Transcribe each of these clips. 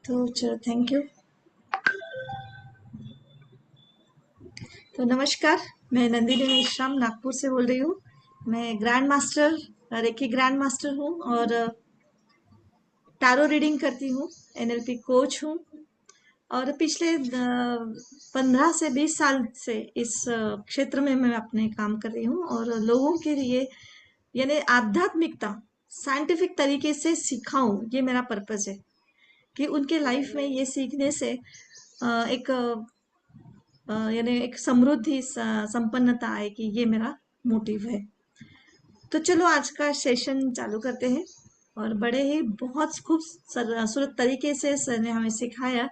तो चलो, thank you. तो नमस्कार, मैं नंदिनी मेश्राम नागपुर से बोल रही हूँ। मैं grand master, reiki grand master हूँ और टैरो रीडिंग करती हूँ, एनएलपी कोच हूँ। और पिछले 15 से 20 साल से इस क्षेत्र में मैं अपने काम कर रही हूँ और लोगों के लिए यानी आध्यात्मिकता साइंटिफिक तरीके से सिखाऊं, ये मेरा पर्पस है कि उनके लाइफ में ये सीखने से एक यानी एक समृद्धि संपन्नता आए, कि ये मेरा मोटिव है। तो चलो आज का सेशन चालू करते हैं। और बड़े ही बहुत खूबसूरत तरीके से सर ने हमें सिखाया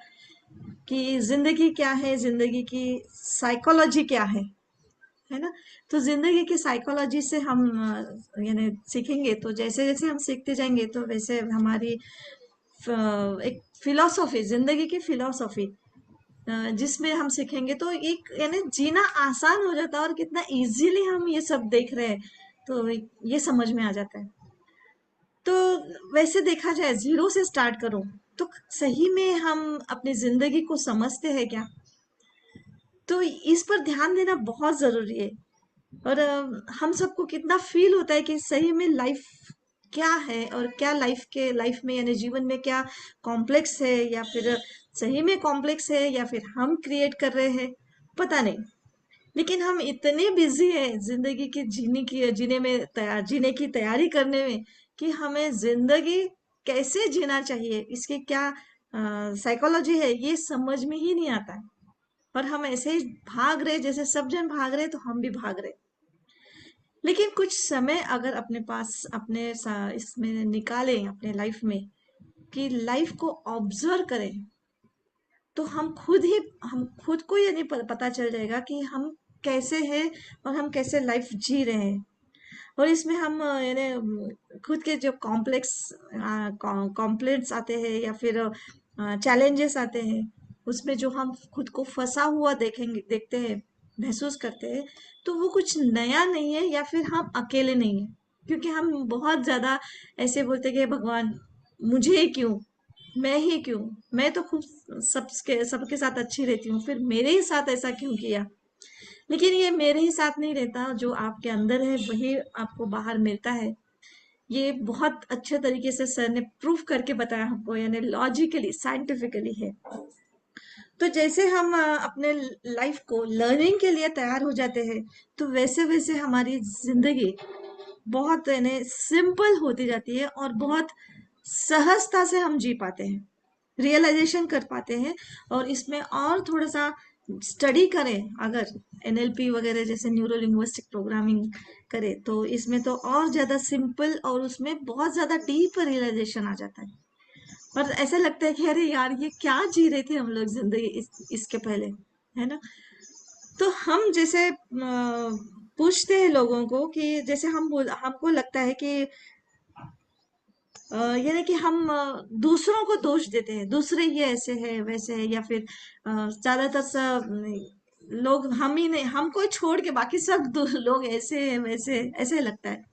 कि जिंदगी क्या है, जिंदगी की साइकोलॉजी क्या है ना। तो जिंदगी की साइकोलॉजी से हम यानी सीखेंगे, तो जैसे जैसे हम सीखते जाएंगे तो वैसे हमारी एक फिलॉसफी, जिंदगी की फिलॉसफी जिसमें हम सीखेंगे तो एक यानी जीना आसान हो जाता है, और कितना इजीली हम ये सब देख रहे हैं, तो ये समझ में आ जाता है। तो वैसे देखा जाए, जीरो से स्टार्ट करो तो सही में हम अपनी जिंदगी को समझते हैं क्या? तो इस पर ध्यान देना बहुत जरूरी है। और हम सबको कितना फील होता है कि सही में लाइफ क्या है, और क्या लाइफ में यानी जीवन में क्या कॉम्प्लेक्स है, या फिर सही में कॉम्प्लेक्स है, या फिर हम क्रिएट कर रहे हैं, पता नहीं। लेकिन हम इतने बिजी हैं जिंदगी की जीने की तैयारी करने में, कि हमें जिंदगी कैसे जीना चाहिए, इसकी क्या साइकोलॉजी है, ये समझ में ही नहीं आता है। और हम ऐसे ही भाग रहे, जैसे सब जन भाग रहे तो हम भी भाग रहे। लेकिन कुछ समय अगर अपने पास इसमें निकालें अपने लाइफ में, कि लाइफ को ऑब्जर्व करें, तो हम खुद को ये नहीं पता चल जाएगा कि हम कैसे हैं, और हम कैसे लाइफ जी रहे हैं। और इसमें हम यानी खुद के जो कॉम्प्लेक्स आते हैं, या फिर चैलेंजेस आते हैं, उसमें जो हम खुद को फंसा हुआ देखते हैं, महसूस करते हैं, तो वो कुछ नया नहीं है, या फिर हम अकेले नहीं है। क्योंकि हम बहुत ज्यादा ऐसे बोलते हैं कि भगवान, मुझे ही क्यों, मैं ही क्यों, मैं तो खूब सबके सबके साथ अच्छी रहती हूँ, फिर मेरे ही साथ ऐसा क्यों किया। लेकिन ये मेरे ही साथ नहीं रहता, जो आपके अंदर है वही आपको बाहर मिलता है। ये बहुत अच्छे तरीके से सर ने प्रूफ करके बताया हमको, यानी लॉजिकली साइंटिफिकली है। तो जैसे हम अपने लाइफ को लर्निंग के लिए तैयार हो जाते हैं, तो वैसे वैसे हमारी जिंदगी बहुत यानी सिंपल होती जाती है, और बहुत सहजता से हम जी पाते हैं, रियलाइजेशन कर पाते हैं। और इसमें और थोड़ा सा स्टडी करें, अगर एनएलपी वगैरह जैसे न्यूरो लिंग्विस्टिक प्रोग्रामिंग करें, तो इसमें तो और ज्यादा सिंपल, और उसमें बहुत ज्यादा डीप रियलाइजेशन आ जाता है। और ऐसा लगता है कि अरे यार, ये क्या जी रहे थे हम लोग जिंदगी इसके पहले, है ना। तो हम जैसे पूछते हैं लोगों को, कि जैसे हमको लगता है कि यानी कि हम दूसरों को दोष देते हैं, दूसरे ये ऐसे है वैसे है, या फिर ज्यादातर लोग हम ही नहीं, हमको छोड़ के बाकी सब लोग ऐसे हैं वैसे हैं, ऐसे लगता है।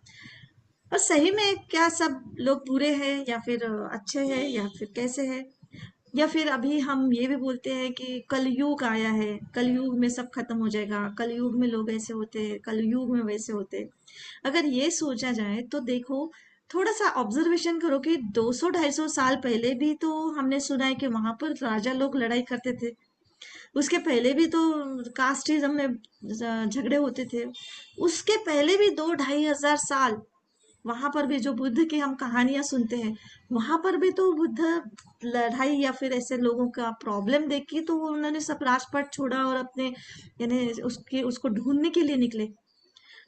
और सही में क्या सब लोग बुरे हैं, या फिर अच्छे हैं, या फिर कैसे हैं? या फिर अभी हम ये भी बोलते हैं कि कलयुग आया है, कलयुग में सब खत्म हो जाएगा, कलयुग में लोग ऐसे होते हैं, कलयुग में वैसे होते हैं। अगर ये सोचा जाए तो देखो, थोड़ा सा ऑब्जर्वेशन करो कि 200-250 साल पहले भी तो हमने सुना है कि वहां पर राजा लोग लड़ाई करते थे। उसके पहले भी तो कास्टिज्म में झगड़े होते थे। उसके पहले भी 2-2.5 हजार साल वहां पर भी जो बुद्ध की हम कहानियां सुनते हैं, वहां पर भी तो बुद्ध लड़ाई या फिर ऐसे लोगों का प्रॉब्लम देख के तो उन्होंने सब राजपाट छोड़ा, और अपने यानी उसके उसको ढूंढने के लिए निकले।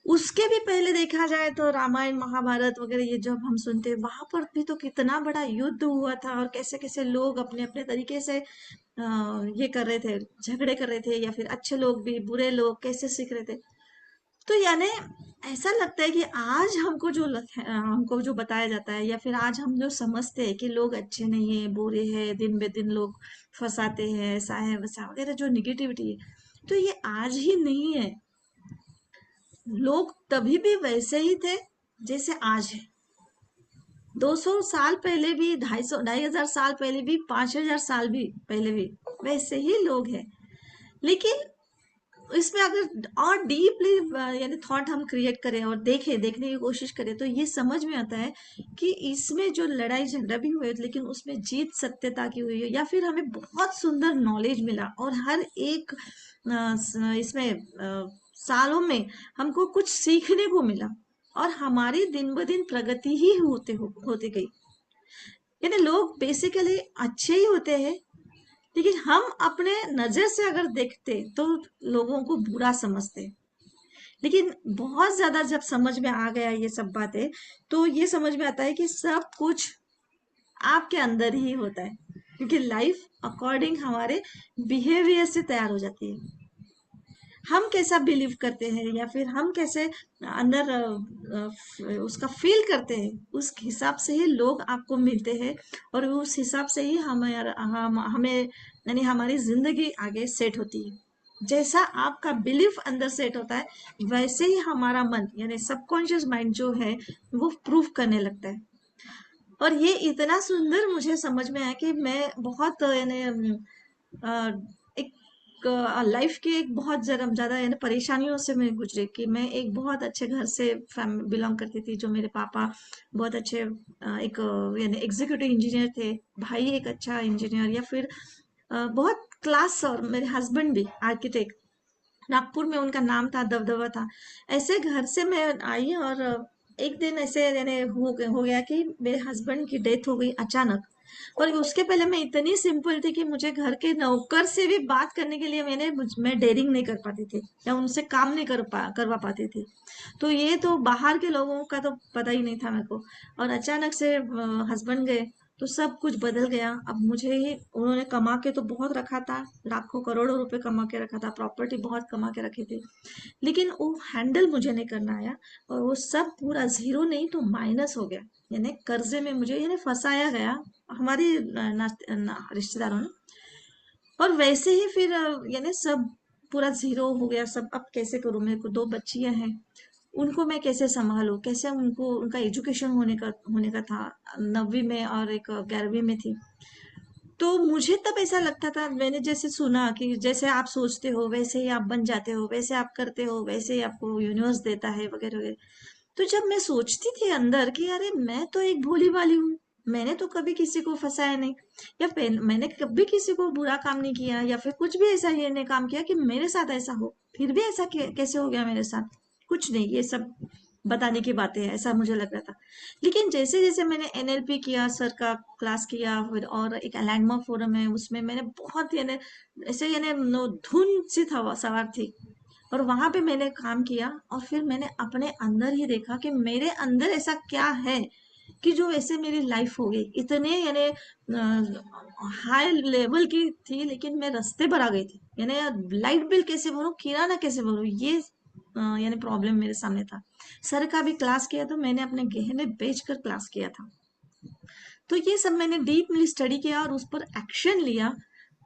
उसके भी पहले देखा जाए तो रामायण महाभारत वगैरह ये जब हम सुनते हैं, वहां पर भी तो कितना बड़ा युद्ध हुआ था, और कैसे कैसे लोग अपने अपने तरीके से ये कर रहे थे, झगड़े कर रहे थे, या फिर अच्छे लोग भी बुरे लोग कैसे सीख रहे थे। तो यानी ऐसा लगता है कि आज हमको जो बताया जाता है, या फिर आज हम जो समझते हैं कि लोग अच्छे नहीं है, बुरे हैं, दिन बे दिन लोग फंसाते हैं, ऐसा है वैसा वगैरह, जो निगेटिविटी है, तो ये आज ही नहीं है। लोग तभी भी वैसे ही थे जैसे आज है। 200 साल पहले भी, 250 साल पहले भी, 5000 साल भी पहले भी वैसे ही लोग हैं। लेकिन इसमें अगर और डीपली यानी थॉट हम क्रिएट करें और देखने की कोशिश करें, तो ये समझ में आता है कि इसमें जो लड़ाई झगड़ा भी हुए लेकिन उसमें जीत सत्यता की हुई है, या फिर हमें बहुत सुंदर नॉलेज मिला और हर एक इसमें सालों में हमको कुछ सीखने को मिला, और हमारी दिन ब दिन प्रगति ही होते गई। यानी लोग बेसिकली अच्छे ही होते हैं, लेकिन हम अपने नजर से अगर देखते तो लोगों को बुरा समझते। लेकिन बहुत ज्यादा जब समझ में आ गया ये सब बातें, तो ये समझ में आता है कि सब कुछ आपके अंदर ही होता है, क्योंकि लाइफ अकॉर्डिंग हमारे बिहेवियर से तैयार हो जाती है। हम कैसा बिलीव करते हैं या फिर हम कैसे अंदर उसका फील करते हैं, उस हिसाब से ही लोग आपको मिलते हैं, और उस हिसाब से ही हमें यानी हमारी जिंदगी आगे सेट होती है। जैसा आपका बिलीफ अंदर सेट होता है, वैसे ही हमारा मन यानी सबकॉन्शियस माइंड जो है वो प्रूफ करने लगता है। और ये इतना सुंदर मुझे समझ में आया कि मैं बहुत यानी एक लाइफ के एक बहुत ज्यादा यानी परेशानियों से मैं गुजरी, कि मैं एक बहुत अच्छे घर से बिलोंग करती थी, जो मेरे पापा बहुत अच्छे एक यानी एग्जीक्यूटिव इंजीनियर थे, भाई एक अच्छा इंजीनियर, या फिर बहुत क्लास, और मेरे हस्बैंड भी आर्किटेक्ट, नागपुर में उनका नाम था, दबदबा था। ऐसे घर से मैं आई, और एक दिन ऐसे यानी हो गया कि मेरे हस्बैंड की डेथ हो गई अचानक। और उसके पहले मैं इतनी सिंपल थी कि मुझे घर के नौकर से भी बात करने के लिए मैं डेयरिंग नहीं कर पाती थी, या उनसे काम नहीं करवा पाती थी। तो ये तो बाहर के लोगों का तो पता ही नहीं था मेरे को। और अचानक से हस्बैंड गए, तो सब कुछ बदल गया। अब मुझे ही उन्होंने कमा के तो बहुत रखा था, लाखों करोड़ों रुपए कमा के रखा था, प्रॉपर्टी बहुत कमा के रखी थी, लेकिन वो हैंडल मुझे नहीं करना आया। और वो सब पूरा जीरो नहीं तो माइनस हो गया, यानी कर्जे में मुझे यानी फंसाया गया हमारे रिश्तेदारों ने। और वैसे ही फिर यानी सब पूरा जीरो हो गया सब। अब कैसे करूं, मेरे को दो बच्चियां हैं, उनको मैं कैसे संभालूं, कैसे उनको, उनका एजुकेशन होने का था, 9वीं में और एक 11वीं में थी। तो मुझे तब ऐसा लगता था, मैंने जैसे सुना कि जैसे आप सोचते हो वैसे ही आप बन जाते हो, वैसे आप करते हो वैसे ही आपको यूनिवर्स देता है, वगैरह वगैरह। तो जब मैं सोचती थी अंदर कि अरे मैं तो एक भोली भाली हूँ, मैंने तो कभी किसी को फंसाया नहीं, या फिर मैंने कभी किसी को बुरा काम नहीं किया, या फिर कुछ भी ऐसा ये नहीं काम किया कि मेरे साथ ऐसा हो, फिर भी ऐसा कैसे हो गया मेरे साथ, कुछ नहीं, ये सब बताने की बातें हैं, ऐसा मुझे लग रहा था। लेकिन जैसे जैसे मैंने एनएलपी किया, सर का क्लास किया, फिर और एक लैंडमार्क फोरम है, उसमें मैंने बहुत यानी ऐसे यानी धुन सी था सवार थी, और वहां पे मैंने काम किया, और फिर मैंने अपने अंदर ही देखा कि मेरे अंदर ऐसा क्या है कि जो ऐसे मेरी लाइफ हो गई इतने यानी हाई लेवल की थी, लेकिन मैं रास्ते पर आ गई थी। यानी लाइट बिल कैसे भरूं, किराना कैसे भरूं, ये यानी प्रॉब्लम मेरे सामने था। सर का भी क्लास किया, तो मैंने अपने गहने बेचकर क्लास किया था। तो ये सब मैंने डीपली स्टडी किया और उस पर एक्शन लिया,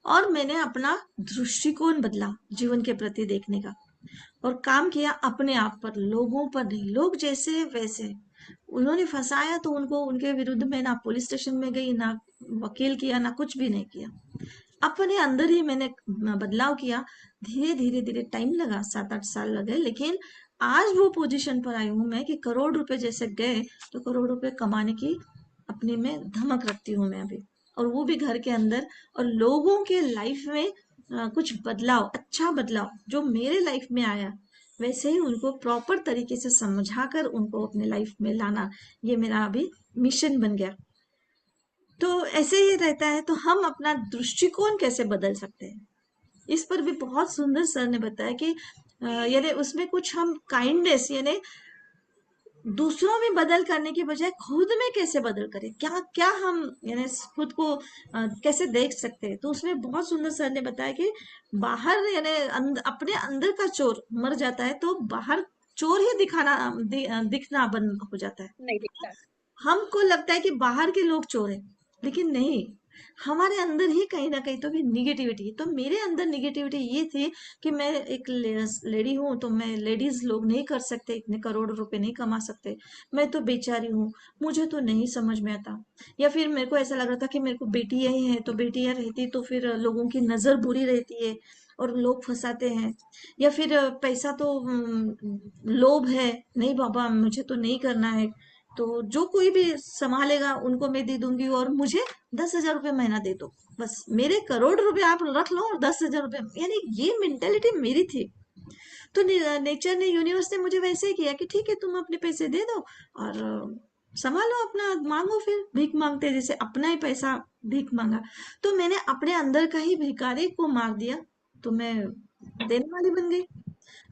और मैंने अपना दृष्टिकोण बदला जीवन के प्रति देखने का, और काम किया अपने आप पर, लोगों पर नहीं। लोग जैसे हैं वैसे हैं। उन्होंने फंसाया तो उनको, उनके विरुद्ध में ना पुलिस स्टेशन में गई, ना वकील किया, ना कुछ भी नहीं किया। अपने अंदर ही मैंने बदलाव किया। धीरे धीरे धीरे टाइम लगा, 7-8 साल लगे, लेकिन आज वो पोजीशन पर आई हूं मैं कि करोड़ रुपए जैसे गए, तो करोड़ रुपए कमाने की अपने में धमक रखती हूँ मैं अभी, और वो भी घर के अंदर। और लोगों के लाइफ में कुछ बदलाव, अच्छा बदलाव जो मेरे लाइफ में आया, वैसे ही उनको प्रॉपर तरीके से समझाकर उनको अपने लाइफ में लाना, ये मेरा अभी मिशन बन गया। तो ऐसे ही रहता है, तो हम अपना दृष्टिकोण कैसे बदल सकते हैं, इस पर भी बहुत सुंदर सर ने बताया कि यानी उसमें कुछ हम काइंडनेस यानी दूसरों में बदल करने की बजाय खुद में कैसे बदल करें, क्या क्या हम यानी खुद को कैसे देख सकते हैं। तो उसमें बहुत सुंदर सर ने बताया कि बाहर यानी अपने अंदर का चोर मर जाता है, तो बाहर चोर ही दिखना बंद हो जाता है। नहीं दिखता। हमको लगता है कि बाहर के लोग चोर हैं, लेकिन नहीं, हमारे अंदर ही कहीं ना कहीं तो भी निगेटिविटी है। तो मेरे अंदर निगेटिविटी ये थी कि मैं एक लेडी हूँ, तो मैं लेडीज लोग नहीं कर सकते, इतने करोड़ रुपए नहीं कमा सकते, मैं तो बेचारी हूँ, मुझे तो नहीं समझ में आता। या फिर मेरे को ऐसा लग रहा था कि मेरे को बेटियां ही है, तो बेटियां रहती तो फिर लोगों की नजर बुरी रहती है और लोग फंसाते हैं। या फिर पैसा तो लोभ है, नहीं बाबा मुझे तो नहीं करना है, तो जो कोई भी संभालेगा उनको मैं दे दूंगी, और मुझे 10,000 रुपये महीना दे दो, बस मेरे करोड़ रुपए आप रख लो और 10,000 रुपये, यानी ये मेंटेलिटी मेरी थी। तो नेचर ने, यूनिवर्स ने मुझे वैसे ही किया कि ठीक है तुम अपने पैसे दे दो और संभालो अपना, मांगो फिर भीख मांगते जैसे अपना ही पैसा भीख मांगा। तो मैंने अपने अंदर का ही भिखारी को मार दिया, तो मैं देने वाली बन गई।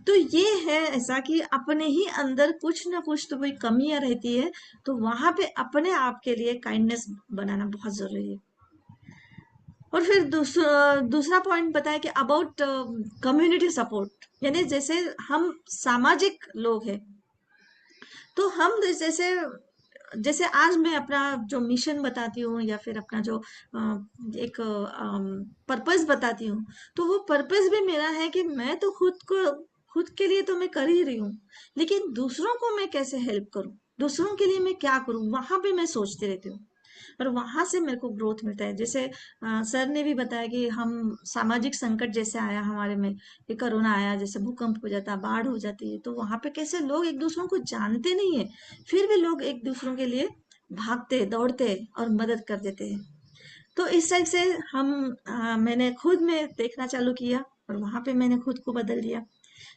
तो ये है ऐसा कि अपने ही अंदर कुछ ना कुछ तो कोई कमियां रहती है, तो वहां पे अपने आप के लिए काइंडनेस बनाना बहुत जरूरी है। और फिर दूसरा पॉइंट बताया कि अबाउट कम्युनिटी सपोर्ट, यानी जैसे हम सामाजिक लोग हैं, तो हम जैसे जैसे आज मैं अपना जो मिशन बताती हूँ या फिर अपना जो एक पर्पस बताती हूँ, तो वो पर्पस भी मेरा है कि मैं तो खुद के लिए तो मैं कर ही रही हूँ, लेकिन दूसरों को मैं कैसे हेल्प करूँ, दूसरों के लिए मैं क्या करूँ, वहां पे मैं सोचती रहती हूँ। और वहां से मेरे को ग्रोथ मिलता है। जैसे सर ने भी बताया कि हम सामाजिक संकट जैसे आया हमारे में, ये कोरोना आया, जैसे भूकंप हो जाता, बाढ़ हो जाती है, तो वहां पे कैसे लोग एक दूसरों को जानते नहीं है, फिर भी लोग एक दूसरों के लिए भागते दौड़ते और मदद कर देते हैं। तो इस टाइप से मैंने खुद में देखना चालू किया और वहां पे मैंने खुद को बदल दिया।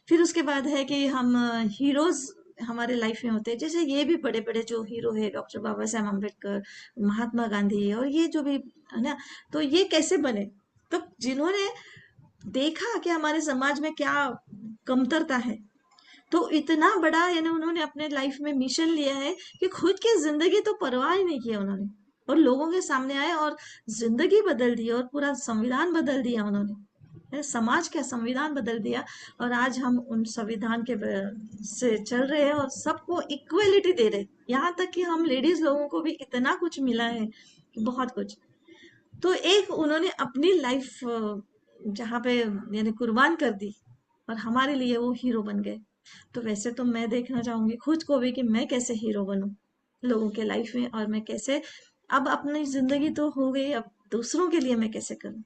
फिर उसके बाद है कि हम हीरोज हमारे लाइफ में होते हैं, जैसे ये भी बड़े बड़े जो हीरो है, डॉक्टर बाबा साहेब अम्बेडकर, महात्मा गांधी, और ये जो भी है ना, तो ये कैसे बने, तो जिन्होंने देखा कि हमारे समाज में क्या कमतरता है, तो इतना बड़ा यानी उन्होंने अपने लाइफ में मिशन लिया है कि खुद की जिंदगी तो परवाह ही नहीं किया उन्होंने, और लोगों के सामने आए और जिंदगी बदल दी और पूरा संविधान बदल दिया उन्होंने, समाज का संविधान बदल दिया। और आज हम उन संविधान के से चल रहे हैं और सबको इक्वलिटी दे रहे हैं, यहाँ तक कि हम लेडीज लोगों को भी इतना कुछ मिला है कि बहुत कुछ। तो एक उन्होंने अपनी लाइफ जहाँ पे यानी कुर्बान कर दी और हमारे लिए वो हीरो बन गए। तो वैसे तो मैं देखना चाहूंगी खुद को भी कि मैं कैसे हीरो बनूं लोगों के लाइफ में, और मैं कैसे अब अपनी जिंदगी तो हो गई, अब दूसरों के लिए मैं कैसे करूं।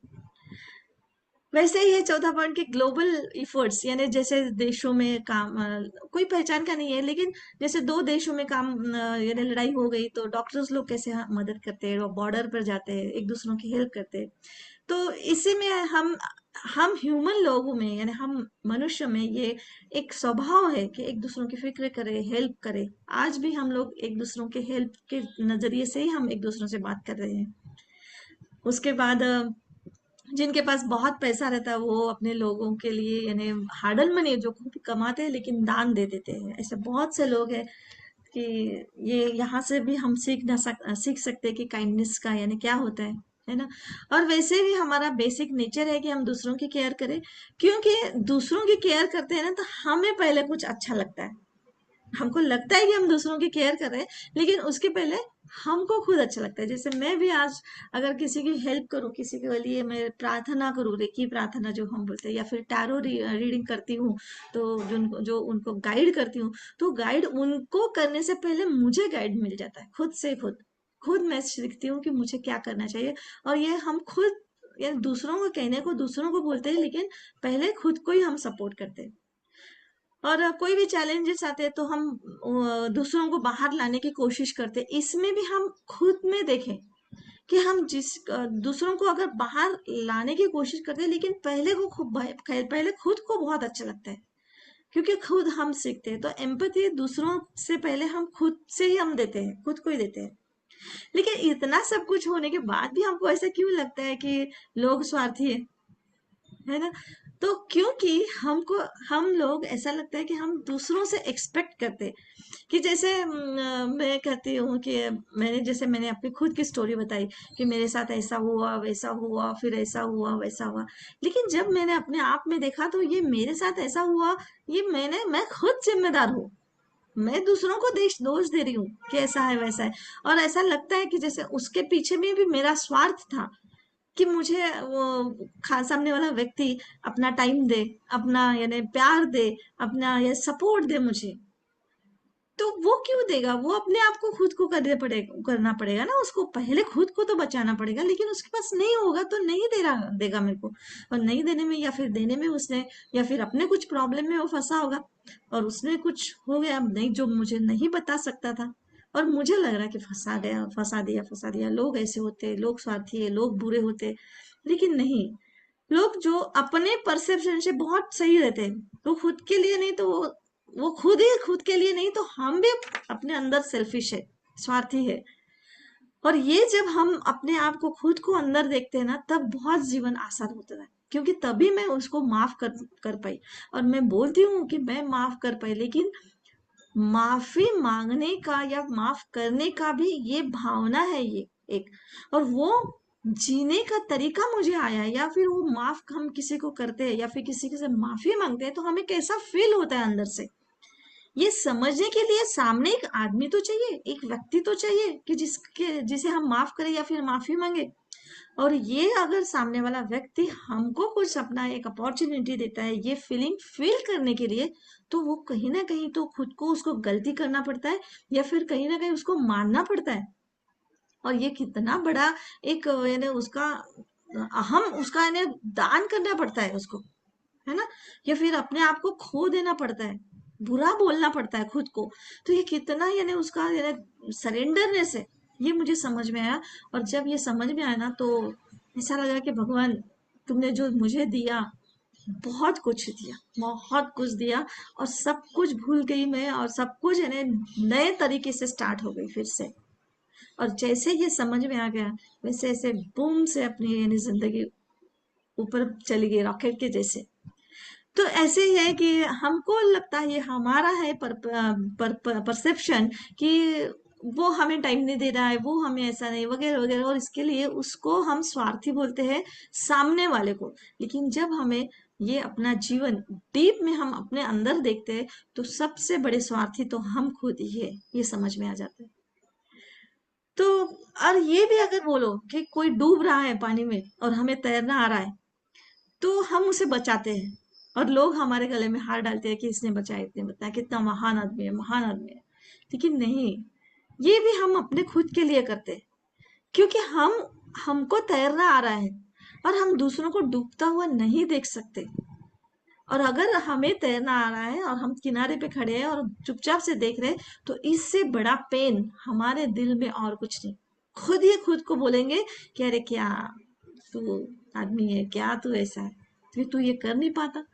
वैसे ही है चौथा पॉइंट कि ग्लोबल इफर्ट्स, यानी जैसे देशों में काम कोई पहचान का नहीं है, लेकिन जैसे दो देशों में काम यानी लड़ाई हो गई, तो डॉक्टर्स लोग कैसे मदद करते हैं, वो बॉर्डर पर जाते हैं, एक दूसरों की हेल्प करते हैं। तो इसी में हम ह्यूमन लोगों में यानी हम मनुष्य में ये एक स्वभाव है कि एक दूसरों की फिक्र करे, हेल्प करे। आज भी हम लोग एक दूसरों के हेल्प के नजरिए से ही हम एक दूसरों से बात कर रहे हैं। उसके बाद जिनके पास बहुत पैसा रहता है वो अपने लोगों के लिए यानी हार्डल मनी जो खुद कमाते हैं लेकिन दान दे देते हैं, ऐसे बहुत से लोग हैं कि ये यहाँ से भी हम सीख सकते हैं कि काइंडनेस का यानी क्या होता है ना। और वैसे भी हमारा बेसिक नेचर है कि हम दूसरों की केयर करें, क्योंकि दूसरों की केयर करते हैं ना तो हमें पहले कुछ अच्छा लगता है, हमको लगता है कि हम दूसरों की केयर कर रहे हैं, लेकिन उसके पहले हमको खुद अच्छा लगता है। जैसे मैं भी आज अगर किसी की हेल्प करूं, किसी के लिए मैं प्रार्थना करूं, रेकी प्रार्थना जो हम बोलते हैं, या फिर टैरो रीडिंग करती हूँ, तो जो उनको गाइड करती हूँ, तो गाइड उनको करने से पहले मुझे गाइड मिल जाता है खुद से, खुद मैं सीखती हूँ कि मुझे क्या करना चाहिए। और ये हम खुद यानी दूसरों को कहने को दूसरों को बोलते हैं, लेकिन पहले खुद को ही हम सपोर्ट करते हैं। और कोई भी चैलेंजेस आते हैं तो हम दूसरों को बाहर लाने की कोशिश करते हैं। इसमें भी हम खुद में देखें कि हम दूसरों को अगर बाहर लाने की कोशिश करते हैं, लेकिन पहले खुद को बहुत अच्छा लगता है, क्योंकि खुद हम सीखते हैं। तो एम्पैथी दूसरों से पहले हम खुद से ही हम देते हैं, खुद को ही देते हैं। लेकिन इतना सब कुछ होने के बाद भी हमको ऐसा क्यों लगता है कि लोग स्वार्थी है ना? तो क्योंकि हमको हम लोग ऐसा लगता है कि हम दूसरों से एक्सपेक्ट करते हैं कि जैसे मैं कहती हूँ कि मैंने अपनी खुद की स्टोरी बताई कि मेरे साथ ऐसा हुआ, वैसा हुआ, फिर ऐसा हुआ, वैसा हुआ। लेकिन जब मैंने अपने आप में देखा तो ये मेरे साथ ऐसा हुआ, ये मैं खुद जिम्मेदार हूँ। मैं दूसरों को दोष दे रही हूँ कि ऐसा है वैसा है, और ऐसा लगता है कि जैसे उसके पीछे में भी मेरा स्वार्थ था कि मुझे वो सामने वाला व्यक्ति अपना टाइम दे, अपना यानी प्यार दे, अपना ये सपोर्ट दे मुझे। तो वो क्यों देगा? वो अपने आप को खुद को करना पड़ेगा ना, उसको पहले खुद को तो बचाना पड़ेगा, लेकिन उसके पास नहीं होगा तो नहीं देगा मेरे को। और नहीं देने में या फिर देने में उसने, या फिर अपने कुछ प्रॉब्लम में वो फंसा होगा और उसने कुछ हो गया नहीं जो मुझे नहीं बता सकता था, और मुझे लग रहा है कि फंसा दिया। लोग ऐसे होते हैं, लोग स्वार्थी है, लोग बुरे होते हैं। लेकिन नहीं, लोग जो अपने परसेप्शन से बहुत सही रहते हैं, तो खुद के लिए नहीं तो वो खुद ही खुद के लिए नहीं तो हम भी अपने अंदर सेल्फिश है, स्वार्थी है। और ये जब हम अपने आप को खुद को अंदर देखते हैं ना, तब बहुत जीवन आसान होता है, क्योंकि तभी मैं उसको माफ कर पाई। और मैं बोलती हूँ कि मैं माफ कर पाई, लेकिन माफी मांगने का या माफ करने का भी ये भावना है, ये एक, और वो जीने का तरीका मुझे आया है। या फिर वो माफ हम किसी को करते हैं या फिर किसी से माफी मांगते हैं तो हमें कैसा फील होता है अंदर से, ये समझने के लिए सामने एक आदमी तो चाहिए, एक व्यक्ति तो चाहिए कि जिसे हम माफ करें या फिर माफी मांगे। और ये अगर सामने वाला व्यक्ति हमको कुछ अपना एक अपॉर्चुनिटी देता है ये फीलिंग फील करने के लिए, तो वो कहीं ना कहीं तो खुद को उसको गलती करना पड़ता है, या फिर कहीं ना कहीं उसको मानना पड़ता है। और ये कितना बड़ा एक यानी उसका अहम उसका यानी दान करना पड़ता है उसको, है ना, या फिर अपने आप को खो देना पड़ता है, बुरा बोलना पड़ता है खुद को। तो ये कितना यानी उसका यानी सरेंडरनेस है, ये मुझे समझ में आया। और जब ये समझ में आया ना, तो ऐसा लगा कि भगवान, तुमने जो मुझे दिया, बहुत कुछ दिया, बहुत कुछ दिया, और सब कुछ भूल गई मैं, और सब कुछ यानी नए तरीके से स्टार्ट हो गई फिर से। और जैसे ये समझ में आ गया, वैसे ऐसे बूम से अपनी यानी जिंदगी ऊपर चली गई रॉकेट के जैसे। तो ऐसे ही है कि हमको लगता है ये हमारा है परसेप्शन कि वो हमें टाइम नहीं दे रहा है, वो हमें ऐसा नहीं, वगैरह वगैरह, और इसके लिए उसको हम स्वार्थी बोलते हैं, सामने वाले को। लेकिन जब हमें ये अपना जीवन डीप में हम अपने अंदर देखते हैं, तो सबसे बड़े स्वार्थी तो हम खुद ही है, ये समझ में आ जाता है। तो और ये भी अगर बोलो कि कोई डूब रहा है पानी में और हमें तैरना आ रहा है, तो हम उसे बचाते हैं, और लोग हमारे गले में हार डालते हैं कि इसने बचाया, इतने बताया, कितना महान आदमी है, महान आदमी है। लेकिन नहीं, ये भी हम अपने खुद के लिए करते हैं, क्योंकि हमको तैरना आ रहा है, और हम दूसरों को डूबता हुआ नहीं देख सकते। और अगर हमें तैरना आ रहा है और हम किनारे पे खड़े हैं और चुपचाप से देख रहे हैं, तो इससे बड़ा पेन हमारे दिल में और कुछ नहीं। खुद ही खुद को बोलेंगे कि अरे क्या तू आदमी है, क्या तू ऐसा है, तू ये कर नहीं पाता।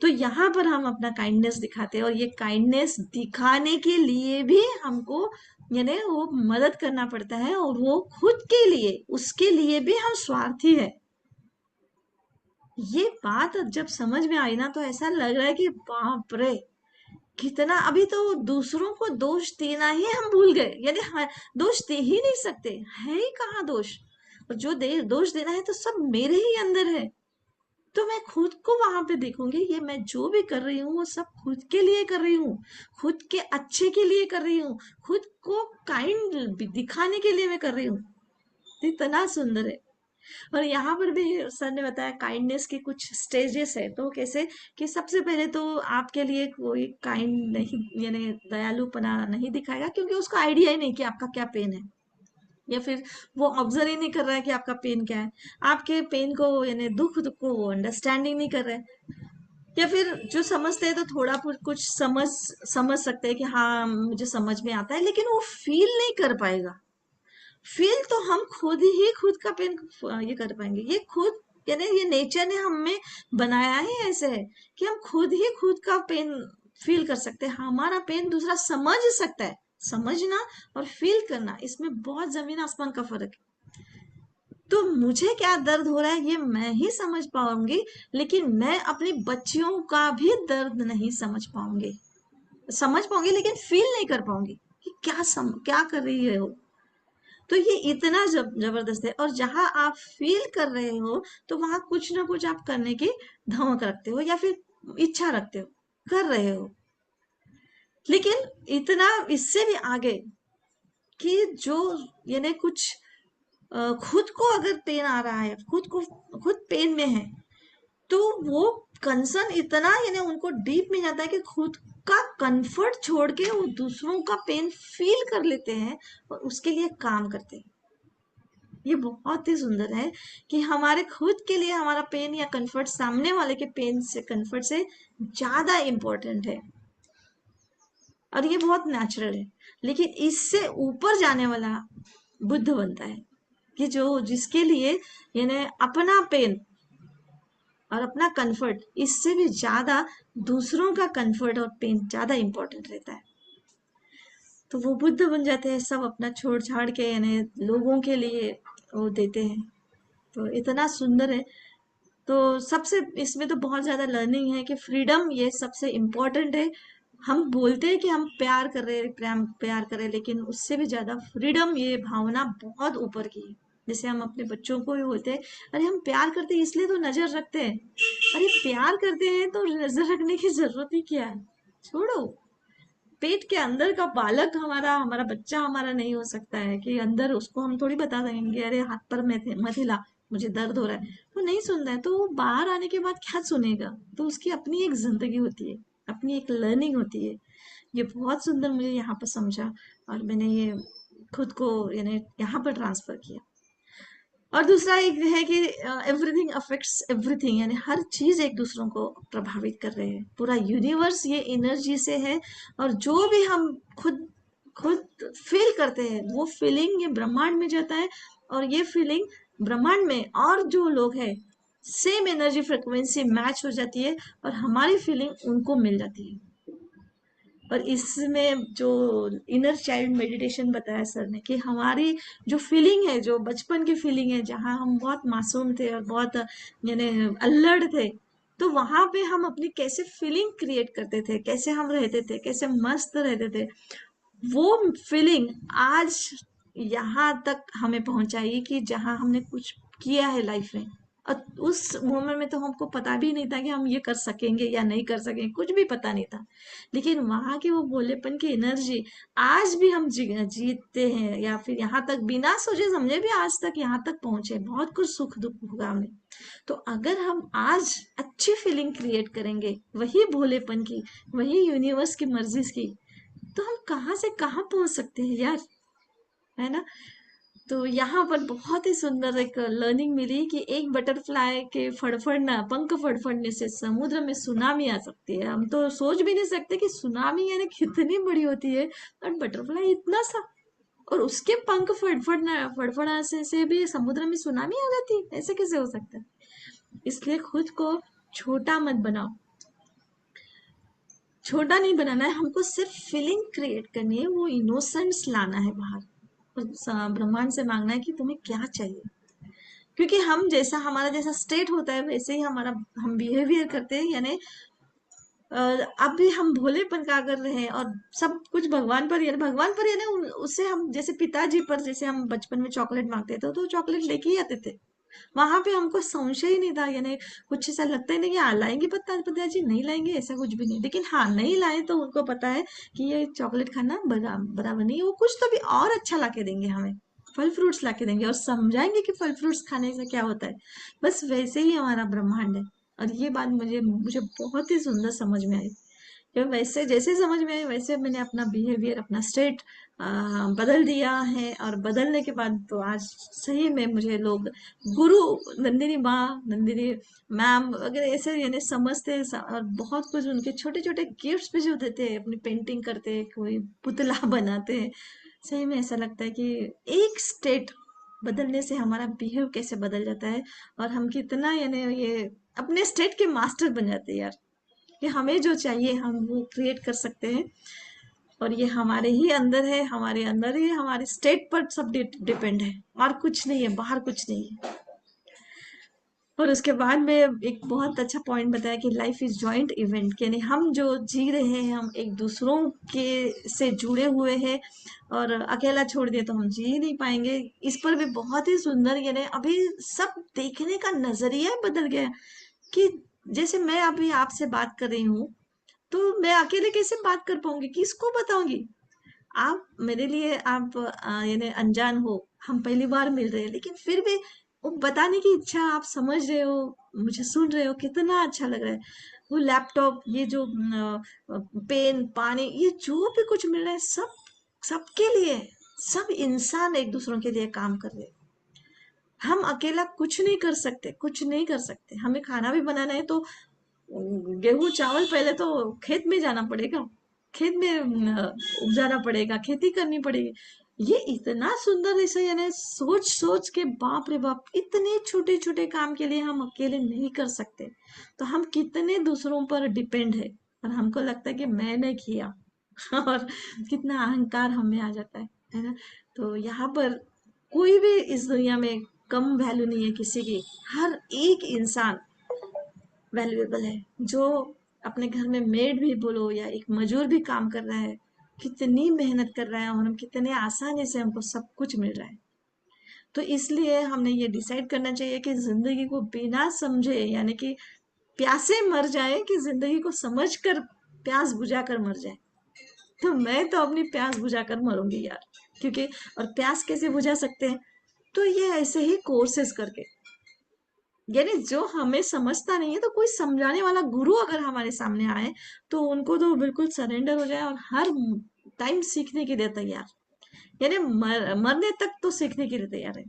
तो यहाँ पर हम अपना काइंडनेस दिखाते हैं, और ये काइंडनेस दिखाने के लिए भी हमको यानी वो मदद करना पड़ता है, और वो खुद के लिए, उसके लिए भी हम स्वार्थी है। ये बात जब समझ में आई ना, तो ऐसा लग रहा है कि बाप रे, कितना अभी तो दूसरों को दोष देना ही हम भूल गए, यानी दोष दे ही नहीं सकते, है ही कहाँ दोष। और जो दोष देना है तो सब मेरे ही अंदर है। तो मैं खुद को वहां पे देखूंगी, ये मैं जो भी कर रही हूँ वो सब खुद के लिए कर रही हूँ, खुद के अच्छे के लिए कर रही हूँ, खुद को काइंड दिखाने के लिए मैं कर रही हूँ। इतना सुंदर है। और यहाँ पर भी सर ने बताया काइंडनेस के कुछ स्टेजेस है, तो कैसे कि सबसे पहले तो आपके लिए कोई काइंड नहीं यानी दयालुपना नहीं दिखाएगा, क्योंकि उसको आइडिया ही नहीं कि आपका क्या पेन है, या फिर वो ऑब्जर्व ही नहीं कर रहा है कि आपका पेन क्या है, आपके पेन को यानी दुख को वो अंडरस्टैंडिंग नहीं कर रहा है। या फिर जो समझते हैं तो थोड़ा कुछ समझ सकते हैं कि हाँ मुझे समझ में आता है, लेकिन वो फील नहीं कर पाएगा। फील तो हम खुद ही खुद का पेन ये कर पाएंगे, ये खुद यानी ये नेचर ने हमें बनाया ही ऐसे है कि हम खुद ही खुद का पेन फील कर सकते हैं, हमारा पेन दूसरा समझ सकता है। समझना और फील करना, इसमें बहुत जमीन आसमान का फर्क है। तो मुझे क्या दर्द हो रहा है ये मैं ही समझ पाऊंगी, लेकिन मैं अपनी बच्चियों का भी दर्द नहीं समझ पाऊंगी, लेकिन फील नहीं कर पाऊंगी कि क्या कर रही है वो। तो ये इतना जबरदस्त है, और जहां आप फील कर रहे हो, तो वहां कुछ ना कुछ आप करने की धमक रखते हो, या फिर इच्छा रखते हो, कर रहे हो। लेकिन इतना इससे भी आगे कि जो यानी कुछ खुद को अगर पेन आ रहा है, खुद पेन में है, तो वो कंसर्न इतना यानी उनको डीप में जाता है कि खुद का कंफर्ट छोड़ के वो दूसरों का पेन फील कर लेते हैं और उसके लिए काम करते हैं। ये बहुत ही सुंदर है कि हमारे खुद के लिए हमारा पेन या कंफर्ट सामने वाले के पेन से कंफर्ट से ज्यादा इम्पोर्टेंट है, और ये बहुत नेचुरल है। लेकिन इससे ऊपर जाने वाला बुद्ध बनता है कि जो जिसके लिए यानी अपना पेन और अपना कंफर्ट इससे भी ज्यादा दूसरों का कंफर्ट और पेन ज्यादा इंपॉर्टेंट रहता है। तो वो बुद्ध बन जाते हैं, सब अपना छोड़ छाड़ के यानी लोगों के लिए वो देते हैं। तो इतना सुंदर है। तो सबसे इसमें तो बहुत ज्यादा लर्निंग है कि फ्रीडम ये सबसे इम्पोर्टेंट है। हम बोलते हैं कि हम प्यार कर रहे हैं, प्यार कर रहे हैं, लेकिन उससे भी ज्यादा फ्रीडम ये भावना बहुत ऊपर की है। जैसे हम अपने बच्चों को भी बोलते हैं, अरे हम प्यार करते हैं इसलिए तो नजर रखते हैं। अरे प्यार करते हैं तो नजर रखने की जरूरत ही क्या है? छोड़ो। पेट के अंदर का बालक हमारा हमारा बच्चा हमारा नहीं हो सकता है कि अंदर उसको हम थोड़ी बता देंगे अरे हाथ पर मत हिला, मुझे दर्द हो रहा है। तो नहीं सुनता है, तो वो बाहर आने के बाद क्या सुनेगा? तो उसकी अपनी एक जिंदगी होती है, अपनी एक लर्निंग होती है। ये बहुत सुंदर मुझे यहाँ पर समझा, और मैंने ये खुद को यानी यहाँ पर ट्रांसफर किया। और दूसरा एक है कि एवरीथिंग अफेक्ट्स एवरीथिंग, यानी हर चीज एक दूसरों को प्रभावित कर रहे हैं। पूरा यूनिवर्स ये एनर्जी से है, और जो भी हम खुद खुद फील करते हैं वो फीलिंग ये ब्रह्मांड में जाता है, और ये फीलिंग ब्रह्मांड में और जो लोग हैं सेम एनर्जी फ्रिक्वेंसी मैच हो जाती है, और हमारी फीलिंग उनको मिल जाती है। और इसमें जो इनर चाइल्ड मेडिटेशन बताया सर ने कि हमारी जो फीलिंग है, जो बचपन की फीलिंग है, जहाँ हम बहुत मासूम थे और बहुत यानी अल्लड़ थे, तो वहां पे हम अपनी कैसे फीलिंग क्रिएट करते थे, कैसे हम रहते थे, कैसे मस्त रहते थे, वो फीलिंग आज यहाँ तक हमें पहुंचाई कि जहाँ हमने कुछ किया है लाइफ में। और उस मोमेंट में तो हमको पता भी नहीं था कि हम ये कर सकेंगे या नहीं कर सकेंगे, कुछ भी पता नहीं था। लेकिन वहां के वो भोलेपन की एनर्जी आज भी हम जीतते हैं, या फिर यहाँ तक बिना सोचे समझे भी आज तक यहाँ तक पहुंचे। बहुत कुछ सुख दुख होगा हमें। तो अगर हम आज अच्छी फीलिंग क्रिएट करेंगे वही भोलेपन की, वही यूनिवर्स की मर्जी की, तो हम कहाँ से कहाँ पहुंच सकते हैं यार, है ना? तो यहाँ पर बहुत ही सुंदर एक लर्निंग मिली कि एक बटरफ्लाई के फड़फड़ना, पंख फड़फड़ने से समुद्र में सुनामी आ सकती है। हम तो सोच भी नहीं सकते कि सुनामी यानी कितनी बड़ी होती है, और बटरफ्लाई इतना सा, और उसके पंख फड़फड़ा से भी समुद्र में सुनामी आ जाती है। ऐसे कैसे हो सकता है? इसलिए खुद को छोटा मत बनाओ, छोटा नहीं बनाना है हमको, सिर्फ फीलिंग क्रिएट करनी है, वो इनोसेंस लाना है बाहर, और ब्रह्मांड से मांगना है कि तुम्हें क्या चाहिए। क्योंकि हम जैसा हमारा जैसा स्टेट होता है वैसे ही हमारा हम बिहेवियर करते हैं। यानी अब भी हम भोलेपन का कर रहे हैं, और सब कुछ भगवान पर यानी उससे हम जैसे पिताजी पर जैसे हम बचपन में चॉकलेट मांगते थे तो चॉकलेट लेके ही आते थे। वहां पे हमको संशय ही नहीं था, यानी कुछ ऐसा लगता ही नहीं कि हाँ लाएंगे पिताजी, नहीं लाएंगे ऐसा कुछ भी नहीं। लेकिन हाँ नहीं लाए तो उनको पता है कि ये चॉकलेट खाना बराबर नहीं है, वो कुछ तो भी और अच्छा ला के देंगे हमें, फल फ्रूट्स ला के देंगे और समझाएंगे कि फल फ्रूट्स खाने से क्या होता है। बस वैसे ही हमारा ब्रह्मांड है। और ये बात मुझे मुझे बहुत ही सुंदर समझ में आई, कि वैसे जैसे समझ में आई वैसे मैंने अपना बिहेवियर, अपना स्टेट बदल दिया है। और बदलने के बाद तो आज सही में मुझे लोग गुरु, नंदिनी माँ, नंदिनी मैम वगैरह ऐसे यानी समझते हैं। और बहुत कुछ उनके छोटे छोटे गिफ्ट्स भी जो देते हैं, अपनी पेंटिंग करते हैं, कोई पुतला बनाते हैं। सही में ऐसा लगता है कि एक स्टेट बदलने से हमारा बिहेव कैसे बदल जाता है, और हम कितना यानी ये अपने स्टेट के मास्टर बन जाते हैं यार, कि हमें जो चाहिए हम वो क्रिएट कर सकते हैं। और ये हमारे ही अंदर है, हमारे अंदर ही, हमारे स्टेट पर सब डिपेंड है, और कुछ नहीं है, बाहर कुछ नहीं है। और उसके बाद में एक बहुत अच्छा पॉइंट बताया कि लाइफ इज जॉइंट इवेंट, यानी हम जो जी रहे हैं हम एक दूसरों के से जुड़े हुए हैं, और अकेला छोड़ दिए तो हम जी ही नहीं पाएंगे। इस पर भी बहुत ही सुंदर, यानी अभी सब देखने का नजरिया बदल गया है। कि जैसे मैं अभी आपसे बात कर रही हूँ, तो मैं अकेले कैसे बात कर पाऊंगी, किसको बताऊंगी? आप मेरे लिए आप यानी अनजान हो, हम पहली बार मिल रहे हैं, लेकिन फिर भी वो बताने की इच्छा, आप समझ रहे हो, मुझे सुन रहे हो, कितना अच्छा लग रहा है। वो लैपटॉप, ये जो पेन, पानी, ये जो भी कुछ मिल रहा है, सब सबके लिए है। सब इंसान एक दूसरों के लिए काम कर रहे हैं। हम अकेला कुछ नहीं कर सकते, कुछ नहीं कर सकते। हमें खाना भी बनाना है तो गेहूं चावल पहले तो खेत में जाना पड़ेगा, खेत में उपजाना पड़ेगा, खेती करनी पड़ेगी। ये इतना सुंदर ऐसे, यानी सोच सोच के, बाप रे बाप, इतने छोटे छोटे काम के लिए हम अकेले नहीं कर सकते। तो हम कितने दूसरों पर डिपेंड है, और हमको लगता है कि मैंने किया और कितना अहंकार हमें आ जाता है ना? तो यहाँ पर कोई भी इस दुनिया में कम वैल्यू नहीं है किसी की। हर एक इंसान वैल्यूएबल है। जो अपने घर में मेड भी बोलो या एक मजूर भी काम कर रहा है, कितनी मेहनत कर रहा है, और हम कितने आसानी से हमको सब कुछ मिल रहा है। तो इसलिए हमने ये डिसाइड करना चाहिए कि जिंदगी को बिना समझे, यानी कि प्यासे मर जाए, कि जिंदगी को समझ कर प्यास बुझा कर मर जाए। तो मैं तो अपनी प्यास बुझा कर मरूंगी यार, क्योंकि और प्यास कैसे बुझा सकते हैं? तो ये ऐसे ही कोर्सेस करके, यानी जो हमें समझता नहीं है, तो कोई समझाने वाला गुरु अगर हमारे सामने आए, तो उनको तो बिल्कुल सरेंडर हो जाए, और हर टाइम सीखने के लिए तैयार, यानी मरने तक तो सीखने के लिए तैयार है।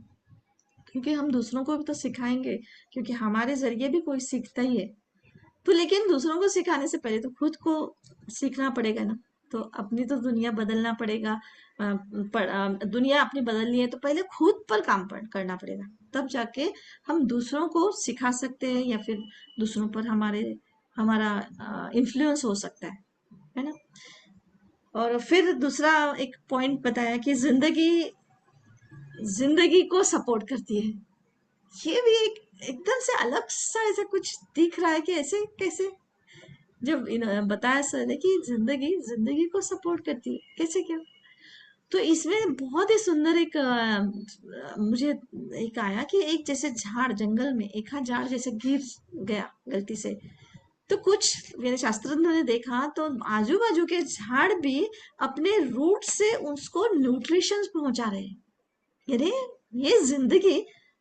क्योंकि हम दूसरों को भी तो सिखाएंगे, क्योंकि हमारे जरिए भी कोई सीखता ही है। तो लेकिन दूसरों को सिखाने से पहले तो खुद को सीखना पड़ेगा ना। तो अपनी तो दुनिया बदलना पड़ेगा। दुनिया अपनी बदलनी है, तो पहले खुद पर काम करना पड़ेगा, तब जाके हम दूसरों को सिखा सकते हैं, या फिर दूसरों पर हमारा इन्फ्लुएंस हो सकता है ना? और फिर दूसरा एक पॉइंट बताया कि जिंदगी जिंदगी को सपोर्ट करती है। ये भी एक एकदम से अलग सा ऐसा कुछ दिख रहा है कि ऐसे कैसे, जब बताया सर ने कि जिंदगी जिंदगी को सपोर्ट करती है, कैसे क्या? तो इसमें बहुत ही सुंदर एक मुझे एक आया कि एक जैसे झाड़, जंगल में एक हाथ झाड़ जैसे गिर गया गलती से, तो कुछ मेरे शास्त्रज्ञों ने देखा, तो आजू बाजू के झाड़ भी अपने रूट से उसको न्यूट्रिशन पहुंचा रहे हैं। यानी ये जिंदगी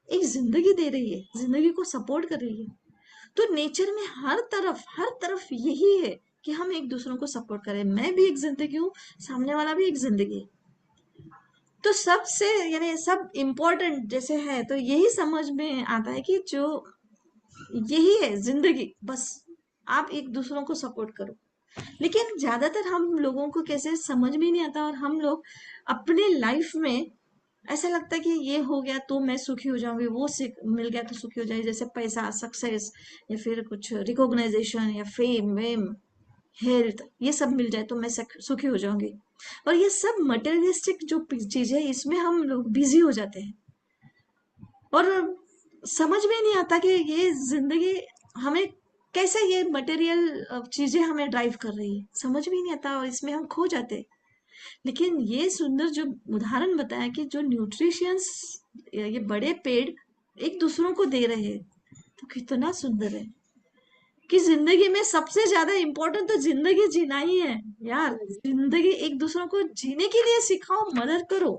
एक जिंदगी दे रही है, जिंदगी को सपोर्ट कर रही है। तो नेचर में हर तरफ यही है कि हम एक दूसरों को सपोर्ट करें। मैं भी एक जिंदगी हूँ, सामने वाला भी एक जिंदगी है। तो सबसे, यानी सब इम्पोर्टेंट जैसे है, तो यही समझ में आता है कि जो यही है जिंदगी, बस आप एक दूसरों को सपोर्ट करो। लेकिन ज्यादातर हम लोगों को कैसे समझ में नहीं आता, और हम लोग अपने लाइफ में ऐसा लगता है कि ये हो गया तो मैं सुखी हो जाऊंगी, वो मिल गया तो सुखी हो जाएगी, जैसे पैसा, सक्सेस, या फिर कुछ रिकॉग्नाइजेशन या फेम वेम, हेल्थ, ये सब मिल जाए तो मैं सुखी हो जाऊंगी। और ये सब मटेरियलिस्टिक जो चीज है, इसमें हम लोग बिजी हो जाते हैं, और समझ में नहीं आता कि ये जिंदगी हमें कैसे, ये मटेरियल चीजें हमें ड्राइव कर रही है, समझ में नहीं आता, और इसमें हम खो जाते हैं। लेकिन ये सुंदर जो उदाहरण बताया कि जो न्यूट्रिशियंस, ये बड़े पेड़ एक दूसरों को दे रहे हैं, तो कितना सुंदर है कि जिंदगी में सबसे ज्यादा इम्पोर्टेंट तो जिंदगी जीना ही है यार। जिंदगी एक दूसरों को जीने के लिए सिखाओ, मदद करो।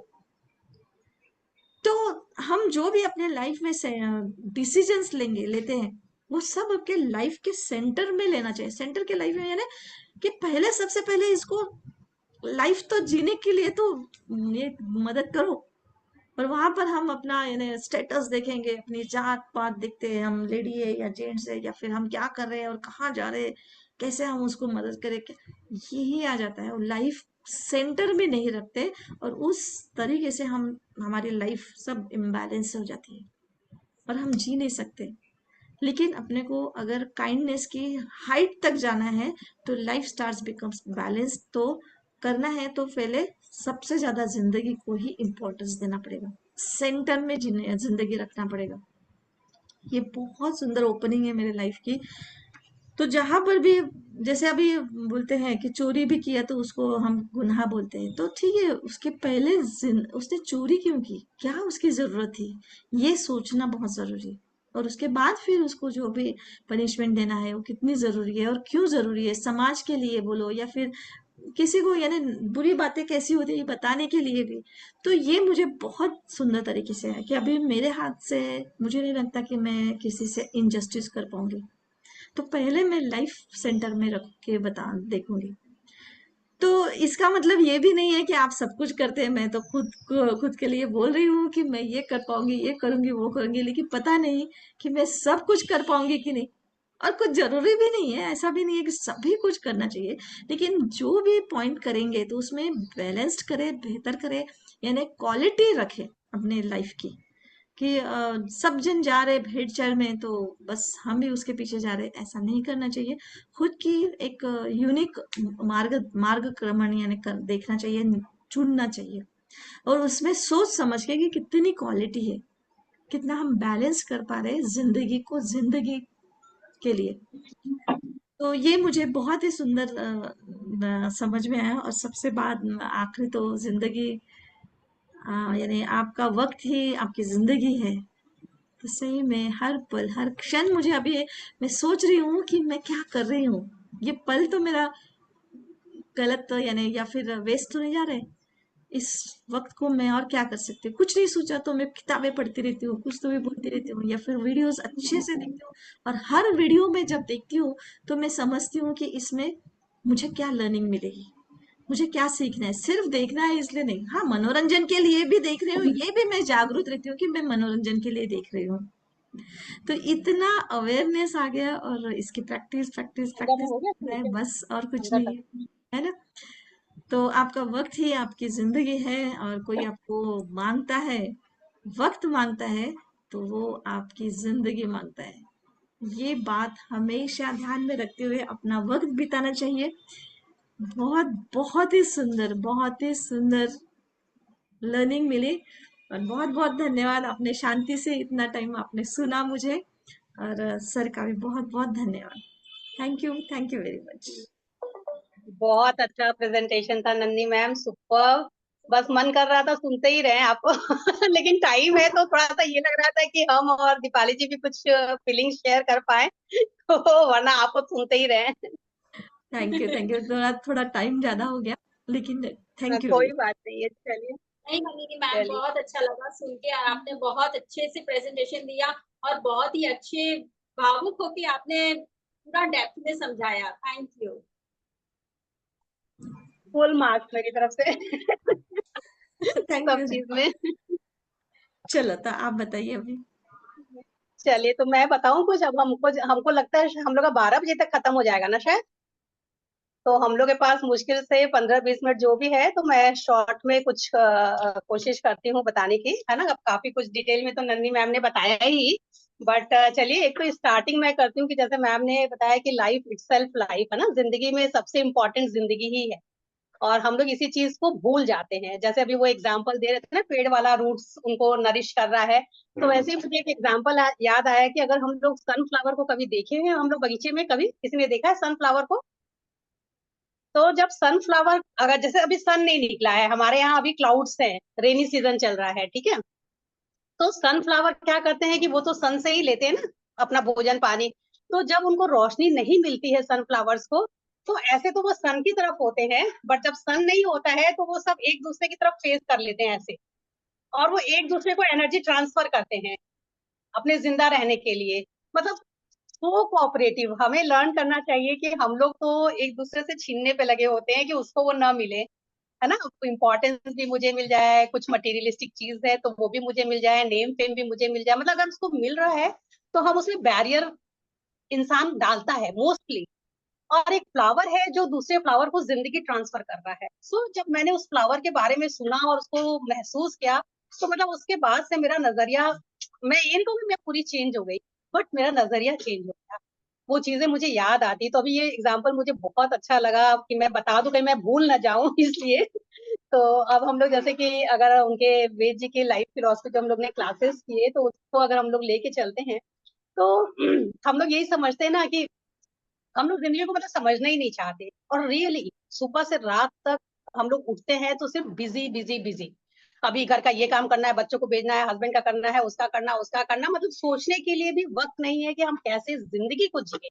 तो हम जो भी अपने लाइफ में डिसीजंस लेते हैं, वो सब आपके लाइफ के सेंटर में लेना चाहिए, सेंटर के लाइफ में, यानी कि पहले, सबसे पहले इसको, लाइफ तो जीने के लिए तो ये मदद करो। और वहां पर हम अपना यानी स्टेटस देखेंगे, अपनी जात पात देखते हैं, हम लेडी है या जेंट्स है, या फिर हम क्या कर रहे हैं और कहाँ जा रहे हैं, कैसे हम उसको मदद करें, यही आ जाता है, और लाइफ सेंटर में नहीं रखते। और उस तरीके से हम, हमारी लाइफ सब इम्बैलेंस हो जाती है, और हम जी नहीं सकते। लेकिन अपने को अगर काइंडनेस की हाइट तक जाना है, तो लाइफ स्टार्स बिकम्स बैलेंस, तो करना है तो पहले सबसे ज्यादा जिंदगी को ही इम्पोर्टेंस देना पड़ेगा, सेंटर में जीने जिंदगी रखना पड़ेगा। ये बहुत सुंदर ओपनिंग है मेरे लाइफ की। तो जहां पर भी, जैसे अभी बोलते हैं कि चोरी भी किया तो उसको हम गुनाह बोलते हैं, तो ठीक है, उसके पहले उसने चोरी क्यों की, क्या उसकी जरूरत थी, ये सोचना बहुत जरूरी है। और उसके बाद फिर उसको जो भी पनिशमेंट देना है वो कितनी जरूरी है और क्यों जरूरी है, समाज के लिए बोलो या फिर किसी को, यानी बुरी बातें कैसी होती है ये बताने के लिए भी। तो ये मुझे बहुत सुंदर तरीके से है कि अभी मेरे हाथ से मुझे नहीं लगता कि मैं किसी से इनजस्टिस कर पाऊंगी। तो पहले मैं लाइफ सेंटर में रख के बता देखूंगी। तो इसका मतलब ये भी नहीं है कि आप सब कुछ करते हैं, मैं तो खुद के लिए बोल रही हूँ कि मैं ये कर पाऊंगी, ये करूंगी, वो करूंगी, लेकिन पता नहीं कि मैं सब कुछ कर पाऊंगी कि नहीं। और कुछ जरूरी भी नहीं है, ऐसा भी नहीं है कि सभी कुछ करना चाहिए, लेकिन जो भी पॉइंट करेंगे तो उसमें बैलेंस्ड करें, बेहतर करें, यानी क्वालिटी रखें अपने लाइफ की। कि सब जन जा रहे भेड़ चाल में तो बस हम भी उसके पीछे जा रहे, ऐसा नहीं करना चाहिए। खुद की एक यूनिक मार्ग क्रमण यानी देखना चाहिए, चुनना चाहिए, और उसमें सोच समझ के कि कितनी क्वालिटी है, कितना हम बैलेंस कर पा रहे हैं जिंदगी को, जिंदगी के लिए। तो ये मुझे बहुत ही सुंदर समझ में आया। और सबसे बाद आखिरी तो जिंदगी, यानी आपका वक्त ही आपकी जिंदगी है। तो सही में हर पल हर क्षण मुझे अभी मैं सोच रही हूँ कि मैं क्या कर रही हूँ, ये पल तो मेरा गलत तो यानी या फिर वेस्ट तो नहीं जा रहे। इस वक्त को मैं और क्या कर सकती हूँ, कुछ नहीं सोचा तो मैं किताबें पढ़ती रहती हूँ, कुछ तो भी बोलती रहती हूँ, या फिर वीडियोस अच्छे से देखती हूँ। और हर वीडियो में जब देखती हूँ तो मैं समझती हूँ कि इसमें मुझे क्या लर्निंग मिलेगी, मुझे क्या सीखना है। सिर्फ देखना है इसलिए नहीं, हाँ मनोरंजन के लिए भी देख रही हूँ, ये भी मैं जागरूक रहती हूँ कि मैं मनोरंजन के लिए देख रही हूँ। तो इतना अवेयरनेस आ गया, और इसकी प्रैक्टिस प्रैक्टिस अंदर में प्रैक्टिस हो गया है, नीचे बस और कुछ अंदर नहीं तक। है। है ना? तो आपका वक्त ही आपकी जिंदगी है, और कोई आपको मांगता है, वक्त मांगता है, तो वो आपकी जिंदगी मांगता है। ये बात हमेशा ध्यान में रखते हुए अपना वक्त बिताना चाहिए। बहुत बहुत ही सुंदर लर्निंग मिली। और बहुत बहुत धन्यवाद, आपने शांति से इतना टाइम आपने सुना मुझे। और सर का भी बहुत बहुत धन्यवाद। Thank you very much. बहुत अच्छा प्रेजेंटेशन था नंदी मैम, सुपर। बस मन कर रहा था सुनते ही रहे आपको लेकिन टाइम है तो थोड़ा सा ये लग रहा था कि हम और दीपाली जी भी कुछ फीलिंग शेयर कर पाए तो वरना आपको सुनते ही रहे। थैंक यू, थोड़ा थोड़ा टाइम ज्यादा हो गया, लेकिन थैंक यू कोई वेरी बात नहीं है, चलिए। नहीं नलिनी मैम, चलिए, बहुत अच्छा लगा सुन के, और आपने बहुत अच्छे से प्रेजेंटेशन दिया और बहुत ही अच्छे भावुक होके आपने पूरा डेप्थ में समझाया। Thank you. फुल मार्क्स मेरी तरफ से मच। थैंक सब यू। चीज में। चलो तो आप बताइए अभी। चलिए, तो मैं बताऊं कुछ। अब हमको हमको लगता है हम लोग का 12 बजे तक खत्म हो जाएगा ना शायद। तो हम लोग के पास मुश्किल से 15-20 मिनट जो भी है, तो मैं शॉर्ट में कुछ कोशिश करती हूँ बताने की, है ना। अब काफी कुछ डिटेल में तो नंदी मैम ने बताया ही, बट चलिए एक तो स्टार्टिंग मैं करती हूँ कि जैसे मैम ने बताया कि लाइफ इटसेल्फ लाइफ है ना, जिंदगी में सबसे इम्पोर्टेंट जिंदगी ही है। और हम लोग इसी चीज को भूल जाते हैं। जैसे अभी वो एग्जाम्पल दे रहे थे ना, पेड़ वाला रूट्स उनको नरिश कर रहा है, तो वैसे ही मुझे एक एग्जाम्पल याद आया कि अगर हम लोग सनफ्लावर को कभी देखे हैं, हम लोग बगीचे में, कभी किसी ने देखा है सनफ्लावर को? तो जब सनफ्लावर, अगर जैसे अभी सन नहीं निकला है हमारे यहाँ, अभी क्लाउड्स हैं, रेनी सीजन चल रहा है, ठीक है। तो सनफ्लावर क्या करते हैं कि वो तो सन से ही लेते हैं ना अपना भोजन पानी। तो जब उनको रोशनी नहीं मिलती है सनफ्लावर्स को, तो ऐसे तो वो सन की तरफ होते हैं, बट जब सन नहीं होता है तो वो सब एक दूसरे की तरफ फेस कर लेते हैं ऐसे, और वो एक दूसरे को एनर्जी ट्रांसफर करते हैं अपने जिंदा रहने के लिए। मतलब वो कोऑपरेटिव हमें लर्न करना चाहिए कि हम लोग तो एक दूसरे से छीनने पे लगे होते हैं कि उसको वो ना मिले, है ना। इम्पोर्टेंस भी मुझे मिल जाए, कुछ मटेरियलिस्टिक चीज है तो वो भी मुझे मिल जाए, नेम फेम भी मुझे मिल जाए, मतलब अगर उसको मिल रहा है तो हम उसमें बैरियर इंसान डालता है मोस्टली। और एक फ्लावर है जो दूसरे फ्लावर को जिंदगी ट्रांसफर कर रहा है। सो जब मैंने उस फ्लावर के बारे में सुना और उसको महसूस किया, तो मतलब उसके बाद से मेरा नजरिया, मैं ये नहीं कहूँगी मैं पूरी चेंज हो गई, बट मेरा नजरिया चेंज हो गया। वो चीजें मुझे याद आती, तो अभी ये एग्जाम्पल मुझे बहुत अच्छा लगा कि मैं बता दूं कहीं मैं भूल ना जाऊं इसलिए। तो अब हम लोग जैसे कि अगर उनके वेद जी की लाइफ फिलोसफी जो हम लोग ने क्लासेस किए, तो उसको अगर हम लोग लेके चलते हैं, तो हम लोग यही समझते हैं ना कि हम लोग जिंदगी को मतलब समझना ही नहीं चाहते। और रियली सुबह से रात तक हम लोग उठते हैं तो सिर्फ बिजी बिजी बिजी। अभी घर का ये काम करना है, बच्चों को भेजना है, हस्बैंड का करना है, उसका करना, मतलब सोचने के लिए भी वक्त नहीं है कि हम कैसे जिंदगी को जिए।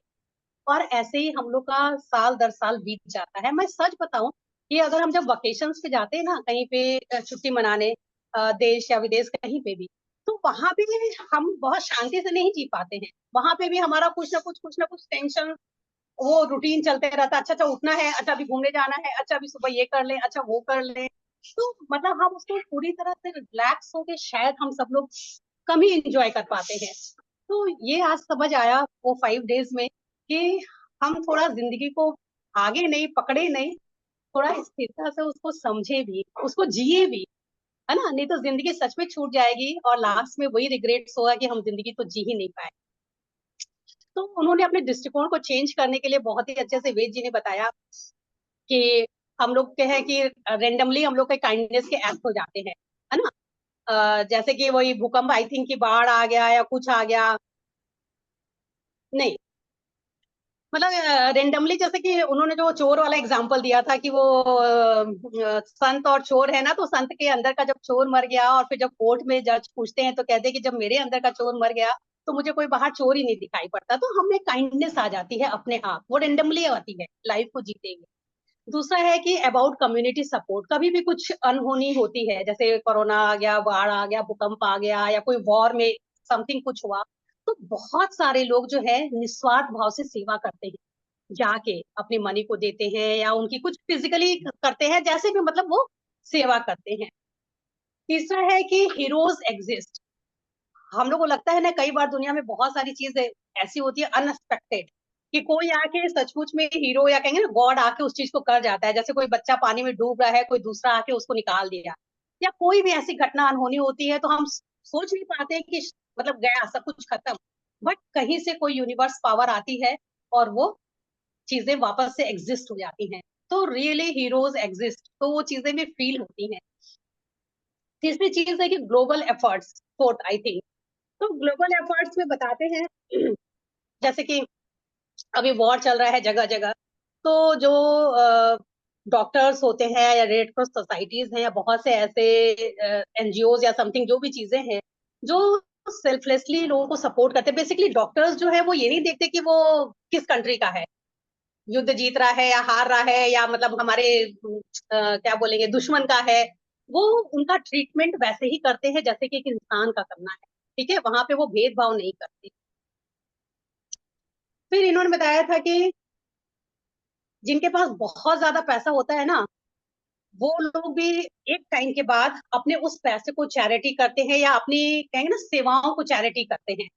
और ऐसे ही हम लोग का साल दर साल बीत जाता है। मैं सच बताऊं कि अगर हम जब वकेशंस पे जाते हैं ना, कहीं पे छुट्टी मनाने, देश या विदेश कहीं पे भी, तो वहां पे हम बहुत शांति से नहीं जी पाते हैं। वहां पे भी हमारा कुछ ना कुछ टेंशन, वो रूटीन चलते रहता है। अच्छा अच्छा उठना है, अच्छा अभी घूमने जाना है, अच्छा अभी सुबह ये कर ले, अच्छा वो कर ले। तो मतलब हम उसको पूरी तरह से रिलैक्स होके शायद हम सब लोग कम ही इंजॉय कर पाते हैं। तो ये आज समझ आया वो 5 डेज में कि हम थोड़ा जिंदगी को आगे नहीं पकड़े नहीं, थोड़ा स्थिरता से उसको समझे भी, उसको जिए भी, है ना। नहीं तो जिंदगी सच में छूट जाएगी और लास्ट में वही रिग्रेट्स होगा कि हम जिंदगी को जी ही नहीं पाए। तो उन्होंने अपने दृष्टिकोण को चेंज करने के लिए बहुत ही अच्छे से वेद जी ने बताया कि हम लोग के हैं कि रेंडमली हम लोग के काइंडनेस के एक्ट हो जाते हैं, है ना। जैसे कि वही भूकंप, आई थिंक कि बाढ़ आ गया या कुछ आ गया, नहीं मतलब रेंडमली, जैसे कि उन्होंने जो चोर वाला एग्जांपल दिया था कि वो संत और चोर है ना, तो संत के अंदर का जब चोर मर गया और फिर जब कोर्ट में जज पूछते हैं तो कहते हैं कि जब मेरे अंदर का चोर मर गया तो मुझे कोई बाहर चोर ही नहीं दिखाई पड़ता। तो हमें काइंडनेस आ जाती है अपने आप, वो रेंडमली आती है लाइफ को जीते हुए। दूसरा है कि अबाउट कम्युनिटी सपोर्ट, कभी भी कुछ अनहोनी होती है, जैसे कोरोना आ गया, बाढ़ आ गया, भूकंप आ गया, या कोई वॉर में समथिंग कुछ हुआ, तो बहुत सारे लोग जो है निस्वार्थ भाव से सेवा करते हैं, जाके अपनी मनी को देते हैं या उनकी कुछ फिजिकली करते हैं, जैसे भी मतलब वो सेवा करते हैं। तीसरा है कि हीरोज एग्जिस्ट। हम लोग को लगता है ना, कई बार दुनिया में बहुत सारी चीजें ऐसी होती है अनएक्सपेक्टेड, कि कोई आके सचमुच में हीरो या कहेंगे ना गॉड आके उस चीज को कर जाता है। जैसे कोई बच्चा पानी में डूब रहा है, कोई दूसरा आके उसको निकाल दिया, या कोई भी ऐसी घटना अनहोनी होती है तो हम सोच नहीं पाते हैं कि मतलब गया सब कुछ खत्म, बट कहीं से कोई यूनिवर्स पावर आती है और वो चीजें वापस से एग्जिस्ट हो जाती हैं। तो रियली हीरोज एग्जिस्ट, तो वो चीजें भी फील होती हैं। तीसरी चीज है कि global efforts, fourth I think. तो ग्लोबल एफर्ट्स में बताते हैं जैसे कि अभी वॉर चल रहा है जगह जगह, तो जो डॉक्टर्स होते हैं या रेड क्रॉस सोसाइटीज हैं या बहुत से ऐसे एनजीओ या समथिंग जो भी चीजें हैं जो सेल्फलेसली लोगों को सपोर्ट करते हैं। बेसिकली डॉक्टर्स जो है वो ये नहीं देखते कि वो किस कंट्री का है, युद्ध जीत रहा है या हार रहा है, या मतलब हमारे क्या बोलेंगे दुश्मन का है। वो उनका ट्रीटमेंट वैसे ही करते हैं जैसे कि एक इंसान का करना है, ठीक है, वहां पे वो भेदभाव नहीं करते। फिर इन्होंने बताया था कि जिनके पास बहुत ज्यादा पैसा होता है ना, वो लोग भी एक टाइम के बाद अपने उस पैसे को चैरिटी करते हैं या अपनी कहेंगे ना सेवाओं को चैरिटी करते हैं।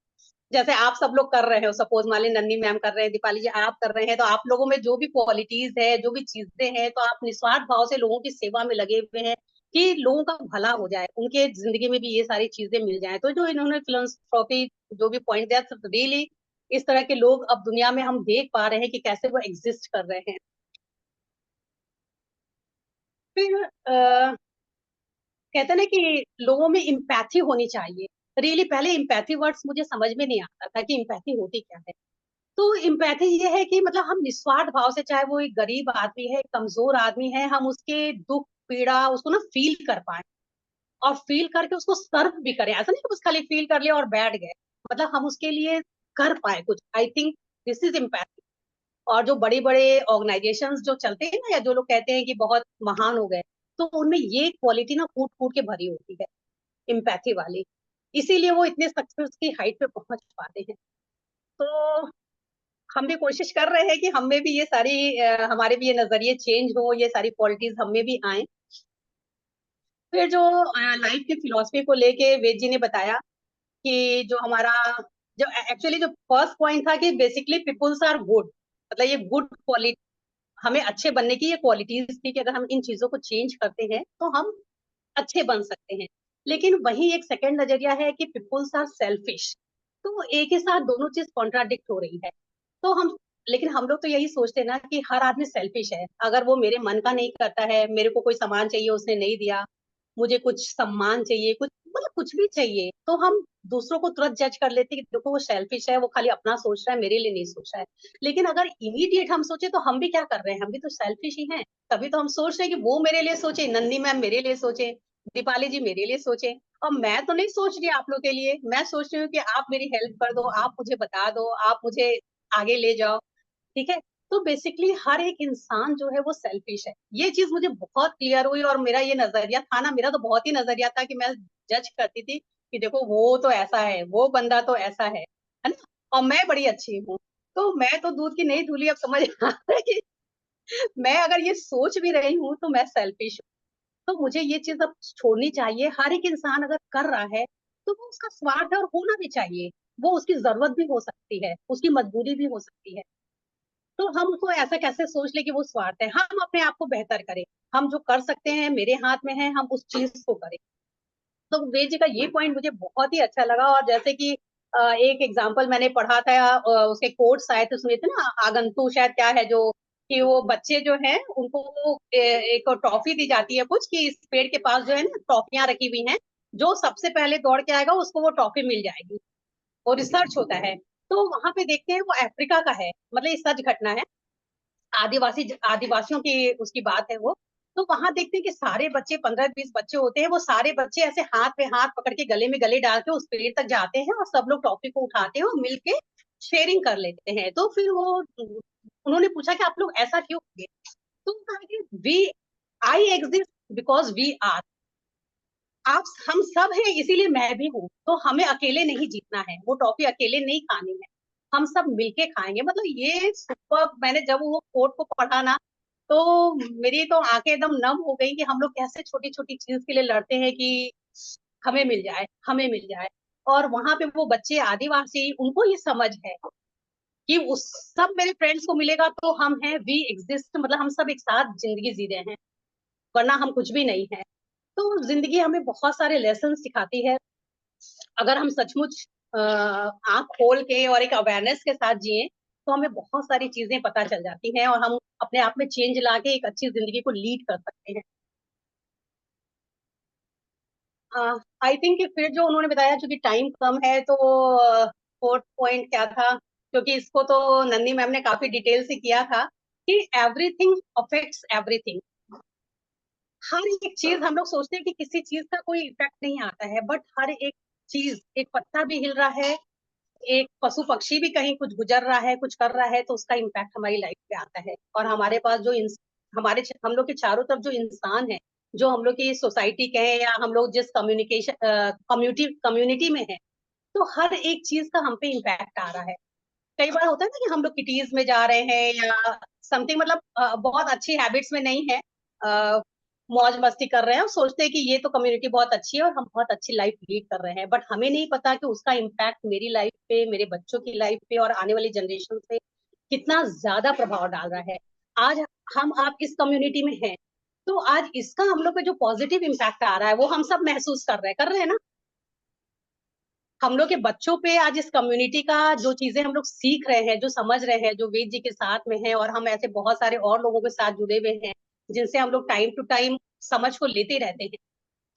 जैसे आप सब लोग कर रहे हो, सपोज मान ली नन्नी मैम कर रहे हैं, दीपाली जी आप कर रहे हैं, तो आप लोगों में जो भी क्वालिटीज है, जो भी चीजें हैं, तो आप निस्वार्थ भाव से लोगों की सेवा में लगे हुए हैं कि लोगों का भला हो जाए, उनके जिंदगी में भी ये सारी चीजें मिल जाए। तो जो इन्होंने फिलोसॉफी जो भी पॉइंट दिया, रियली इस तरह के लोग अब दुनिया में हम देख पा रहे हैं कि कैसे वो एग्जिस्ट कर रहे हैं। फिर कहते हैं ना कि लोगों में इम्पैथी होनी चाहिए। रियली पहले इम्पैथी वर्ड्स मुझे समझ में नहीं आता था कि इम्पैथी होती क्या है। तो इम्पैथी ये है कि मतलब हम निस्वार्थ भाव से, चाहे वो एक गरीब आदमी है, कमजोर आदमी है, हम उसके दुख पीड़ा उसको ना फील कर पाए, और फील करके उसको सर्व भी करें। ऐसा नहीं कि बस खाली फील कर लिया और बैठ गए, मतलब हम उसके लिए कर पाए कुछ। I think this is empathy. और जो बड़े बड़े ऑर्गेनाइजेशंस जो चलते हैं ना, या जो लोग कहते हैं कि बहुत महान हो गए, तो उनमें ये क्वालिटी ना कूट कूट के भरी होती है, इम्पैथी वाली। इसीलिए वो इतने सक्सेस की हाइट पे पहुंच पाते हैं। तो हम भी कोशिश कर रहे हैं कि हम में भी ये सारी हमारे भी ये नजरिए चेंज हो, ये सारी क्वालिटीज हम में भी आए। फिर जो लाइफ की फिलोसफी को लेके वेद जी ने बताया कि जो हमारा, जो एक्चुअली जो फर्स्ट पॉइंट था कि बेसिकली पीपुल्स आर गुड, मतलब ये गुड क्वालिटी, हमें अच्छे बनने की ये क्वालिटीज थी कि अगर हम इन चीजों को चेंज करते हैं तो हम अच्छे बन सकते हैं। लेकिन वही एक सेकंड नजरिया है कि पीपुल्स आर सेल्फिश। तो एक ही साथ दोनों चीज कॉन्ट्राडिक्ट हो रही है। तो हम, लेकिन हम लोग तो यही सोचते हैं ना कि हर आदमी सेल्फिश है, अगर वो मेरे मन का नहीं करता है, मेरे को कोई सामान चाहिए उसने नहीं दिया, मुझे कुछ सम्मान चाहिए, कुछ मतलब कुछ भी चाहिए, तो हम दूसरों को तुरंत जज कर लेते हैं कि देखो वो सेल्फिश है, वो खाली अपना सोच रहा है, मेरे लिए नहीं सोच रहा है। लेकिन अगर इमीडिएट हम सोचे तो हम भी क्या कर रहे हैं, हम भी तो सेल्फिश ही हैं। तभी तो हम सोच रहे हैं कि वो मेरे लिए सोचे, नंदी मैम मेरे लिए सोचे, दीपाली जी मेरे लिए सोचे, और मैं तो नहीं सोच रही आप लोग के लिए, मैं सोच रही हूँ कि आप मेरी हेल्प कर दो, आप मुझे बता दो, आप मुझे आगे ले जाओ, ठीक है। तो बेसिकली हर एक इंसान जो है वो सेल्फिश है, ये चीज मुझे बहुत क्लियर हुई। और मेरा ये नजरिया था ना, मेरा तो बहुत ही नजरिया था कि मैं जज करती थी कि देखो वो तो ऐसा है, वो बंदा तो ऐसा है ना, और मैं बड़ी अच्छी हूँ। तो मैं तो दूध की नहीं धुली, अब समझ आ रहा है कि मैं अगर ये सोच भी रही हूँ तो मैं सेल्फिश हूँ। तो मुझे ये चीज अब छोड़नी चाहिए। हर एक इंसान अगर कर रहा है तो वो उसका स्वार्थ है, और होना भी चाहिए। वो उसकी जरूरत भी हो सकती है, उसकी मजबूरी भी हो सकती है। तो हम उसको ऐसा कैसे सोच ले कि वो स्वार्थ है। हम अपने आप को बेहतर करें, हम जो कर सकते हैं मेरे हाथ में है, हम उस चीज को करें। तो वेद जी का ये पॉइंट मुझे बहुत ही अच्छा लगा। और जैसे कि एक एग्जाम्पल मैंने पढ़ा था, उसके कोट्स आए थे, सुने थे ना, आगंतु शायद क्या है जो, कि वो बच्चे जो हैं उनको एक ट्रॉफी दी जाती है कुछ, कि इस पेड़ के पास जो है ना ट्रॉफियां रखी हुई हैं, जो सबसे पहले दौड़ के आएगा उसको वो ट्रॉफी मिल जाएगी। वो रिसर्च होता है। तो वहां पे देखते हैं वो अफ्रीका का है, मतलब ये सच घटना है, आदिवासियों की उसकी बात है वो। तो वहां देखते हैं कि सारे बच्चे, 15-20 बच्चे होते हैं, वो सारे बच्चे ऐसे हाथ में हाथ पकड़ के गले में गले डाल के उस पेड़ तक जाते हैं, और सब लोग टॉफी को उठाते हैं और मिलके शेयरिंग कर लेते हैं। तो फिर वो, उन्होंने पूछा कि आप लोग ऐसा क्यों किए? तो कहा कि we I exist because we are, आप हम सब हैं इसीलिए मैं भी हूँ। तो हमें अकेले नहीं जीतना है, वो टॉफी अकेले नहीं खानी है, हम सब मिलके खाएंगे। मतलब ये सुपर, मैंने जब वो कोट को पढ़ा ना, तो मेरी तो आंखें एकदम नम हो गई कि हम लोग कैसे छोटी छोटी चीज के लिए लड़ते हैं कि हमें मिल जाए, हमें मिल जाए। और वहां पे वो बच्चे आदिवासी, उनको ये समझ है कि उस सब मेरे फ्रेंड्स को मिलेगा तो हम हैं, वी एग्जिस्ट, मतलब हम सब एक साथ जिंदगी जी रहे हैं, वरना हम कुछ भी नहीं है। तो जिंदगी हमें बहुत सारे लेसन सिखाती है। अगर हम सचमुच आंख खोल के और एक अवेयरनेस के साथ जिए, तो हमें बहुत सारी चीजें पता चल जाती हैं, और हम अपने आप में चेंज लाके एक अच्छी जिंदगी को लीड कर सकते हैं। आई थिंक फिर जो उन्होंने बताया, चूंकि टाइम कम है, तो फोर्थ पॉइंट क्या था, क्योंकि इसको तो नंदी मैम ने काफी डिटेल से किया था, कि एवरीथिंग अफेक्ट्स एवरीथिंग। हर एक चीज, हम लोग सोचते हैं कि किसी चीज का कोई इफेक्ट नहीं आता है, बट हर एक चीज, एक पत्ता भी हिल रहा है, एक पशु पक्षी भी कहीं कुछ गुजर रहा है, कुछ कर रहा है, तो उसका इम्पैक्ट हमारी लाइफ पे आता है। और हमारे पास जो हमारे हम लोग के चारों तरफ जो इंसान है, जो हम लोग की सोसाइटी के हैं, या हम लोग जिस कम्युनिकेशन कम्युनिटी कम्युनिटी में है, तो हर एक चीज का हम पे इम्पैक्ट आ रहा है। कई बार होता है ना कि हम लोग किटीज में जा रहे हैं या समथिंग, मतलब बहुत अच्छी हैबिट्स में नहीं है, मौज मस्ती कर रहे हैं, और सोचते हैं कि ये तो कम्युनिटी बहुत अच्छी है और हम बहुत अच्छी लाइफ लीड कर रहे हैं, बट हमें नहीं पता कि उसका इम्पैक्ट मेरी लाइफ पे, मेरे बच्चों की लाइफ पे और आने वाली जनरेशन पे कितना ज्यादा प्रभाव डाल रहा है। आज हम आप इस कम्युनिटी में हैं, तो आज इसका हम लोग पे जो पॉजिटिव इम्पैक्ट आ रहा है वो हम सब महसूस कर रहे हैं ना। हम लोग के बच्चों पे आज इस कम्युनिटी का जो चीजें हम लोग सीख रहे हैं, जो समझ रहे हैं, जो वेद जी के साथ में है, और हम ऐसे बहुत सारे और लोगों के साथ जुड़े हुए हैं जिनसे हम लोग टाइम टू टाइम समझ को लेते रहते हैं।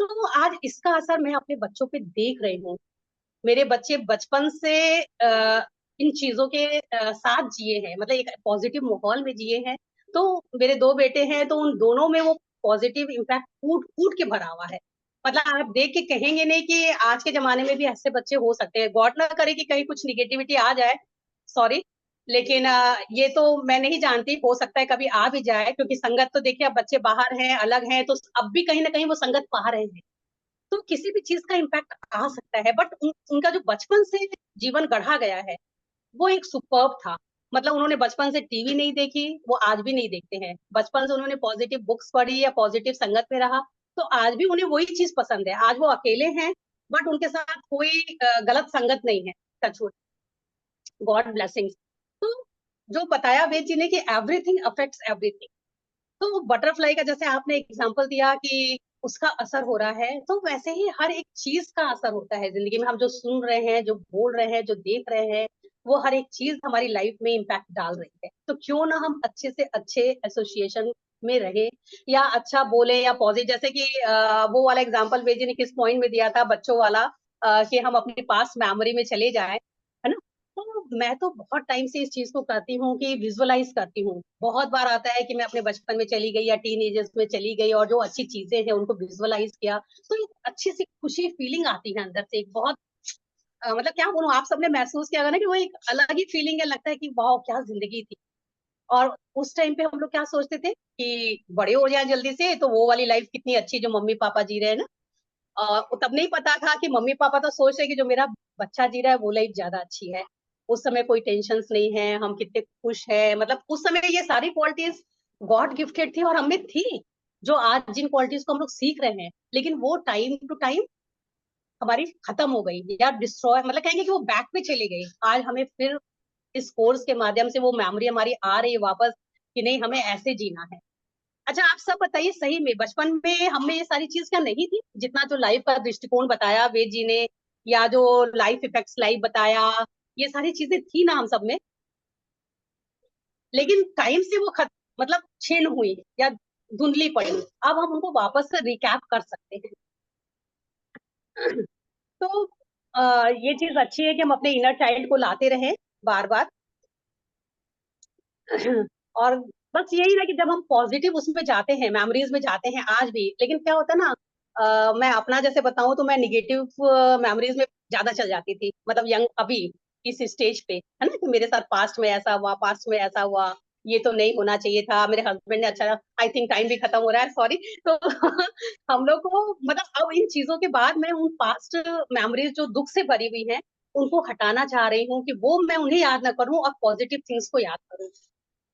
तो आज इसका असर मैं अपने बच्चों पे देख रही हूँ। मेरे बच्चे बचपन से इन चीजों के साथ जिए हैं, मतलब एक पॉजिटिव माहौल में जिए हैं। तो मेरे दो बेटे हैं, तो उन दोनों में वो पॉजिटिव इम्पैक्ट कूट कूट के भरा हुआ है। मतलब आप देख के कहेंगे नहीं कि आज के जमाने में भी ऐसे बच्चे हो सकते हैं। गॉड ना करे कि कहीं कुछ निगेटिविटी आ जाए, सॉरी, लेकिन ये तो मैं नहीं जानती, हो सकता है कभी आ भी जाए, क्योंकि संगत तो देखिए अब बच्चे बाहर हैं, अलग हैं, तो अब भी कहीं ना कहीं वो संगत पा रहे हैं। तो किसी भी चीज का इम्पैक्ट आ सकता है, बट उनका जो बचपन से जीवन गढ़ा गया है वो एक सुपर्ब था। मतलब उन्होंने बचपन से टीवी नहीं देखी, वो आज भी नहीं देखते हैं। बचपन से उन्होंने पॉजिटिव बुक्स पढ़ी या पॉजिटिव संगत में रहा, तो आज भी उन्हें वही चीज पसंद है। आज वो अकेले हैं, बट उनके साथ कोई गलत संगत नहीं है, टचवुड, गॉड ब्लेसिंग्स। तो जो बताया वेद जी ने कि एवरीथिंग अफेक्ट्स एवरीथिंग, तो बटरफ्लाई का जैसे आपने एग्जांपल दिया कि उसका असर हो रहा है, तो वैसे ही हर एक चीज का असर होता है जिंदगी में। हम जो सुन रहे हैं, जो बोल रहे हैं, जो देख रहे हैं, वो हर एक चीज हमारी लाइफ में इम्पैक्ट डाल रही है। तो क्यों ना हम अच्छे से अच्छे एसोसिएशन में रहे, या अच्छा बोले या पॉजिटिव, जैसे कि वो वाला एग्जाम्पल वेजी ने किस पॉइंट में दिया था, बच्चों वाला, कि हम अपने पास मेमोरी में चले जाए, है ना। तो मैं तो बहुत टाइम से इस चीज को करती हूँ कि विजुअलाइज करती हूँ। बहुत बार आता है कि मैं अपने बचपन में चली गई या टीन एजर्स में चली गई और जो अच्छी चीजें हैं उनको विजुअलाइज किया, तो एक अच्छी सी खुशी फीलिंग आती है अंदर से, एक बहुत मतलब क्या बोलूं, आप सबने महसूस किया होगा ना कि वो एक अलग ही फीलिंग है, लगता है कि वाह क्या जिंदगी थी। और उस टाइम पे हम लोग क्या सोचते थे कि बड़े हो जाए जल्दी से तो वो वाली लाइफ कितनी अच्छी जो मम्मी पापा जी रहे हैं ना। तब नहीं पता था कि मम्मी पापा तो सोच रहे कि जो मेरा बच्चा जी रहा है वो लाइफ ज्यादा अच्छी है। उस समय कोई टेंशन नहीं है, हम कितने खुश है, मतलब उस समय ये सारी क्वालिटीज गॉड गिफ्टेड थी और हमें थी, जो आज जिन क्वालिटीज को हम लोग सीख रहे हैं, लेकिन वो टाइम टू टाइम हमारी खत्म हो गई या डिस्ट्रॉय, मतलब कहेंगे कि वो बैक पे चली गई। आज हमें फिर इस कोर्स के माध्यम से वो मेमोरी हमारी आ रही है वापस कि नहीं हमें ऐसे जीना है। अच्छा आप सब बताइए, सही में बचपन में हमें ये सारी चीज क्या नहीं थी, जितना जो लाइफ का दृष्टिकोण बताया वेद जी ने, या जो लाइफ इफेक्ट्स लाइफ बताया, ये सारी चीजें थी ना हम सब में, लेकिन टाइम से वो मतलब छीन हुई या धुंधली पड़ी। अब हम उनको वापस से रिकैप कर सकते हैं। तो ये चीज अच्छी है कि हम अपने इनर चाइल्ड को लाते रहें बार बार। और बस यही ना कि जब हम पॉजिटिव उसमें जाते हैं, मेमोरीज में जाते हैं आज भी, लेकिन क्या होता है ना, मैं अपना जैसे बताऊं तो मैं निगेटिव मेमोरीज में ज्यादा चल जाती थी, मतलब यंग अभी इस स्टेज पे है ना, कि मेरे साथ पास्ट में ऐसा हुआ, पास्ट में ऐसा हुआ, ये तो नहीं होना चाहिए था, मेरे हस्बैंड ने अच्छा, आई थिंक टाइम भी खत्म हो रहा है, सॉरी। तो हम लोग को मतलब अब इन चीजों के बाद मैं उन पास्ट मेमोरीज जो दुख से भरी हुई हैं उनको हटाना चाह रही हूँ, कि वो मैं उन्हें याद ना करूं और पॉजिटिव थिंग्स को याद करूं।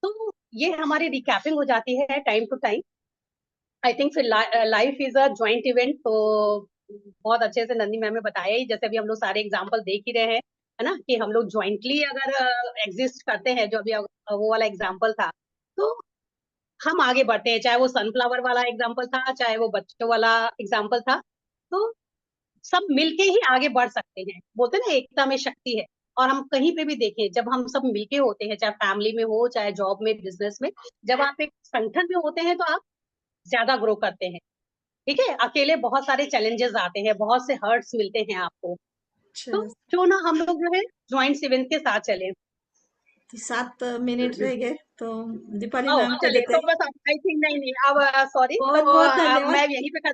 तो ये हमारी रिकैपिंग हो जाती है time to time. I think फिर life is a joint event, तो बहुत अच्छे से नंदी मैम ने बताया ही, जैसे अभी हम लोग सारे एग्जांपल देख ही रहे हैं, है ना, कि हम लोग ज्वाइंटली अगर एग्जिस्ट करते हैं, जो अभी वो वाला एग्जांपल था, तो हम आगे बढ़ते हैं, चाहे वो सनफ्लावर वाला एग्जांपल था, चाहे वो बच्चों वाला एग्जांपल था, तो सब मिलके ही आगे बढ़ सकते हैं। बोलते हैं ना एकता में शक्ति है। और हम कहीं पे भी देखें, जब हम सब मिलके होते हैं, चाहे फैमिली में हो, चाहे जॉब में, बिजनेस में, जब आप एक संगठन में होते हैं तो आप ज्यादा ग्रो करते हैं। ठीक है, अकेले बहुत सारे चैलेंजेस आते हैं, बहुत से हर्ट्स मिलते हैं आपको। अच्छा, तो क्यों ना हम लोग जो है ज्वाइंट इवेंट के साथ चले। तो 7 मिनट रह गए, तो दीपाली ओ मैम को चलिए, देते तो हैं। बस आई थिंक नहीं नहीं, अब सॉरी, बहुत तो बहुत अब धन्यवाद। मैं यहीं पे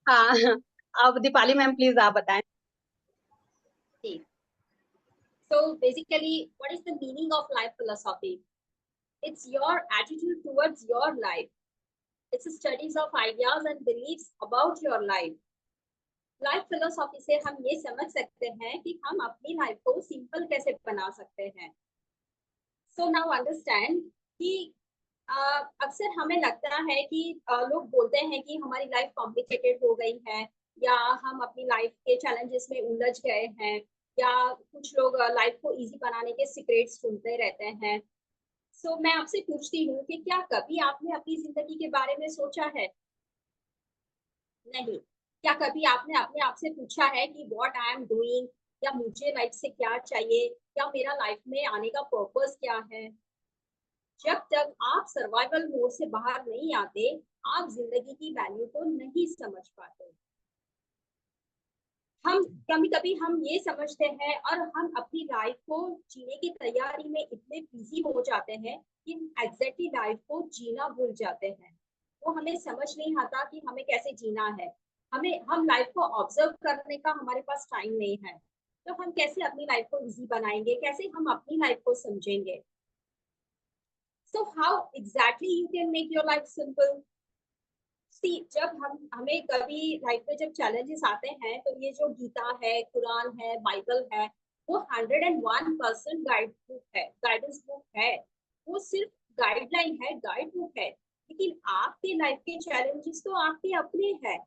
हाँ, अब दीपाली मैम प्लीज आप बताएं। So basically, what is the meaning of life philosophy? It's your attitude towards your life. It's a studies of ideas and beliefs about your life. Life philosophy से हम ये समझ सकते हैं कि हम अपनी लाइफ को सिंपल कैसे बना सकते हैं। सो नाउ अंडरस्टैंड कि अक्सर हमें लगता है कि लोग बोलते हैं कि हमारी लाइफ कॉम्प्लिकेटेड हो गई है, या हम अपनी लाइफ के चैलेंजेस में उलझ गए हैं, या कुछ लोग लाइफ को इजी बनाने के सीक्रेट्स ढूंढते रहते हैं। सो मैं आपसे पूछती हूँ कि क्या कभी आपने अपनी जिंदगी के बारे में सोचा है? नहीं। क्या कभी आपने अपने आप से पूछा है कि व्हाट आई एम डूइंग, या मुझे लाइफ से क्या चाहिए, या मेरा लाइफ में आने का पर्पस क्या है? जब तक आप सर्वाइवल मोड से बाहर नहीं आते, आप जिंदगी की वैल्यू को नहीं समझ पाते। हम कभी कभी हम ये समझते हैं और हम अपनी लाइफ को जीने की तैयारी में इतने बिजी हो जाते हैं कि एग्जैक्टली लाइफ को जीना भूल जाते हैं। वो हमें समझ नहीं आता कि हमें कैसे जीना है। हम लाइफ को ऑब्जर्व करने का हमारे पास टाइम नहीं है। तो हम कैसे अपनी लाइफ को इजी बनाएंगे, कैसे हम अपनी लाइफ को समझेंगे? So how exactly you can make your life simple? See, जब हम हमें कभी लाइफ में जब चैलेंजेस आते हैं, तो ये जो गीता है, कुरान है, बाइबल है, वो 101% गाइड बुक है, गाइडेंस बुक है। वो सिर्फ गाइडलाइन है, गाइड बुक है। लेकिन आपके लाइफ के चैलेंजेस तो आपके अपने हैं,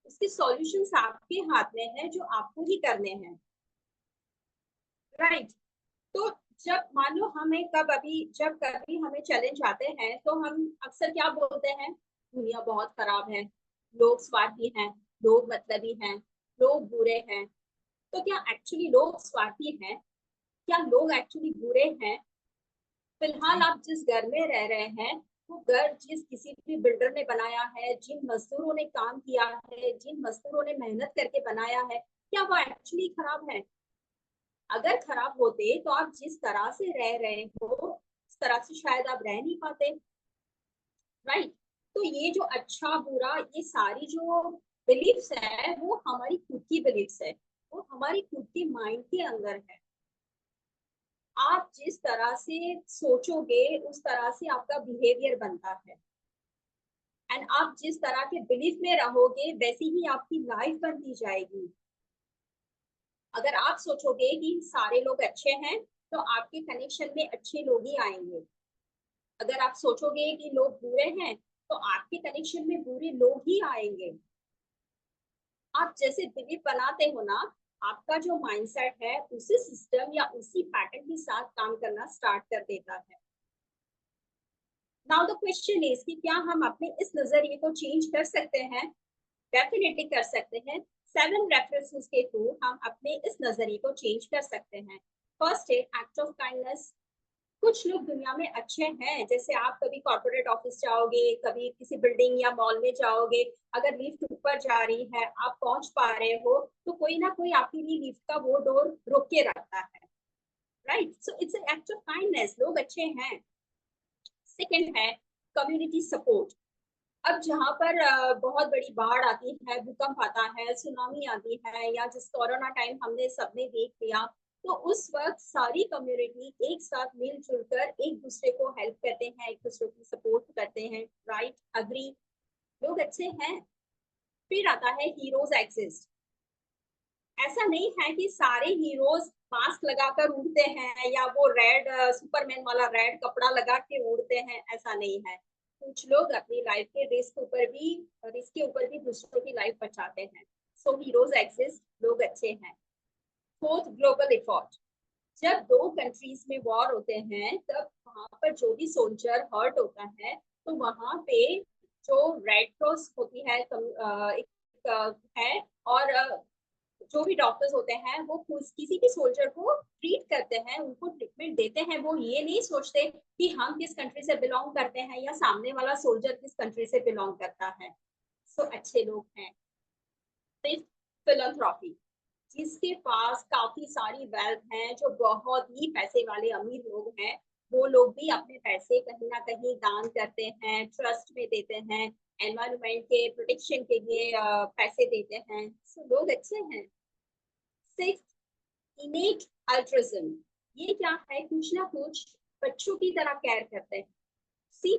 उसके सॉल्यूशंस आपके हाथ में है, जो आपको ही करने हैं। राइट। तो जब मान लो हमें जब कभी हमें चैलेंज आते हैं, तो हम अक्सर क्या बोलते हैं? दुनिया बहुत खराब है, लोग स्वार्थी हैं, लोग मतलबी हैं, लोग बुरे हैं। तो क्या एक्चुअली लोग स्वार्थी हैं? क्या लोग एक्चुअली बुरे हैं? फिलहाल आप जिस घर में रह रहे हैं, वो घर जिस किसी भी बिल्डर ने बनाया है, जिन मजदूरों ने काम किया है, जिन मजदूरों ने मेहनत करके बनाया है, क्या वो एक्चुअली खराब है? अगर खराब होते तो आप जिस तरह से रह रहे हो उस तरह से शायद आप रह नहीं पाते, राइट। तो ये जो अच्छा बुरा ये सारी जो बिलीफ्स है वो हमारी खुद की बिलीफ्स है, वो हमारी खुद के माइंड के अंदर है। आप जिस तरह से सोचोगे उस तरह से आपका बिहेवियर बनता है, एंड आप जिस तरह के बिलीफ में रहोगे वैसी ही आपकी लाइफ बनती जाएगी। अगर आप सोचोगे कि सारे लोग अच्छे हैं तो आपके कनेक्शन में अच्छे लोग ही आएंगे। अगर आप सोचोगे कि लोग बुरे हैं तो आपके कनेक्शन में बुरे लोग ही आएंगे। आप जैसे बिलीफ बनाते हो ना, आपका जो माइंडसेट है उसी सिस्टम या उसी पैटर्न के साथ काम करना स्टार्ट कर देता है। नाउ द क्वेश्चन इज कि क्या हम अपने इस नजरिए को चेंज कर सकते हैं? डेफिनेटली कर सकते हैं। 7 रेफरेंसेस के थ्रू हम अपने इस नजरिए को चेंज कर सकते हैं। फर्स्ट है एक्ट ऑफ काइंडनेस। कुछ लोग दुनिया में अच्छे हैं, जैसे आप कभी कॉर्पोरेट ऑफिस जाओगे, कभी किसी बिल्डिंग या मॉल में जाओगे, अगर लिफ्ट ऊपर जा रही है आप पहुंच पा रहे हो तो कोई ना कोई आपके लिए लिफ्ट का वो डोर रोक के रखता है, right. So it's an act of kindness, लोग अच्छे हैं। सेकेंड है कम्युनिटी सपोर्ट। अब जहाँ पर बहुत बड़ी बाढ़ आती है, भूकंप आता है, सुनामी आती है, या जिस कोरोना टाइम हमने सबने देख लिया, तो उस वक्त सारी कम्युनिटी एक साथ मिलजुल कर एक दूसरे को हेल्प करते हैं, एक दूसरे की सपोर्ट करते हैं, राइट, अग्री, लोग अच्छे हैं। फिर आता है हीरोज एग्जिस्ट। ऐसा नहीं है कि सारे हीरोज मास्क लगाकर उड़ते हैं या वो रेड सुपरमैन वाला रेड कपड़ा लगा के उड़ते हैं, ऐसा नहीं है। कुछ लोग अपनी लाइफ के रिस्क के ऊपर भी दूसरों की लाइफ बचाते हैं। सो हीरोज एग्जिस्ट, लोग अच्छे हैं। Fourth, global effort. जब 2 कंट्रीज में वॉर होते हैं तब वहां पर जो भी सोल्जर हर्ट होता है तो वहां पे जो रेड क्रॉस होती है एक है, और जो भी डॉक्टर्स होते हैं वो किसी भी सोल्जर को ट्रीट करते हैं, उनको ट्रीटमेंट देते हैं। वो ये नहीं सोचते कि हम किस कंट्री से बिलोंग करते हैं या सामने वाला सोल्जर किस कंट्री से बिलोंग करता है। सो अच्छे लोग हैं। Fifth, philanthropy. जिसके पास काफी सारी वेल्थ है, जो बहुत ही पैसे वाले अमीर लोग हैं, वो लोग भी अपने पैसे कहीं ना कहीं दान करते हैं, ट्रस्ट में देते हैं, एनवायरमेंट के प्रोटेक्शन के लिए पैसे देते हैं। सो लोग अच्छे हैं। Six, innate altruism. ये क्या है? कुछ ना कुछ बच्चों की तरह केयर करते हैं। सी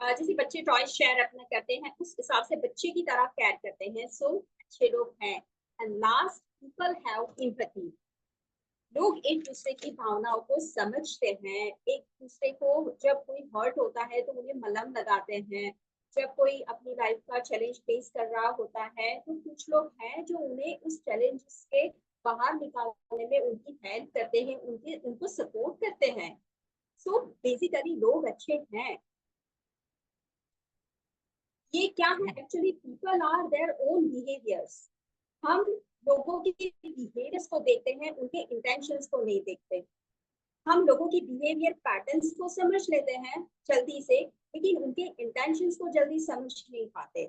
जैसे बच्चे टॉय शेयर अपना करते हैं उस हिसाब से बच्चे की तरह केयर करते हैं। सो अच्छे लोग हैं। And last, people have empathy. लोग एक दूसरे की भावनाओं को समझते हैं, एक दूसरे को जब कोई हर्ट होता है तो उन्हें मलहम लगाते हैं, जब कोई अपनी लाइफ का चैलेंज फेस कर रहा होता है तो कुछ लोग हैं जो उन्हें उस चैलेंज के बाहर निकालने में उनकी हेल्प करते हैं, उनको सपोर्ट करते हैं। सो बेसिकली लोग अच्छे हैं। ये क्या है actually? People are their own behaviours. हम लोगों के बिहेवियर्स को देखते हैं, उनके इंटेंशंस को नहीं देखते। हम लोगों की बिहेवियर पैटर्न्स को समझ लेते हैं जल्दी से, लेकिन उनके इंटेंशंस को जल्दी समझ नहीं पाते,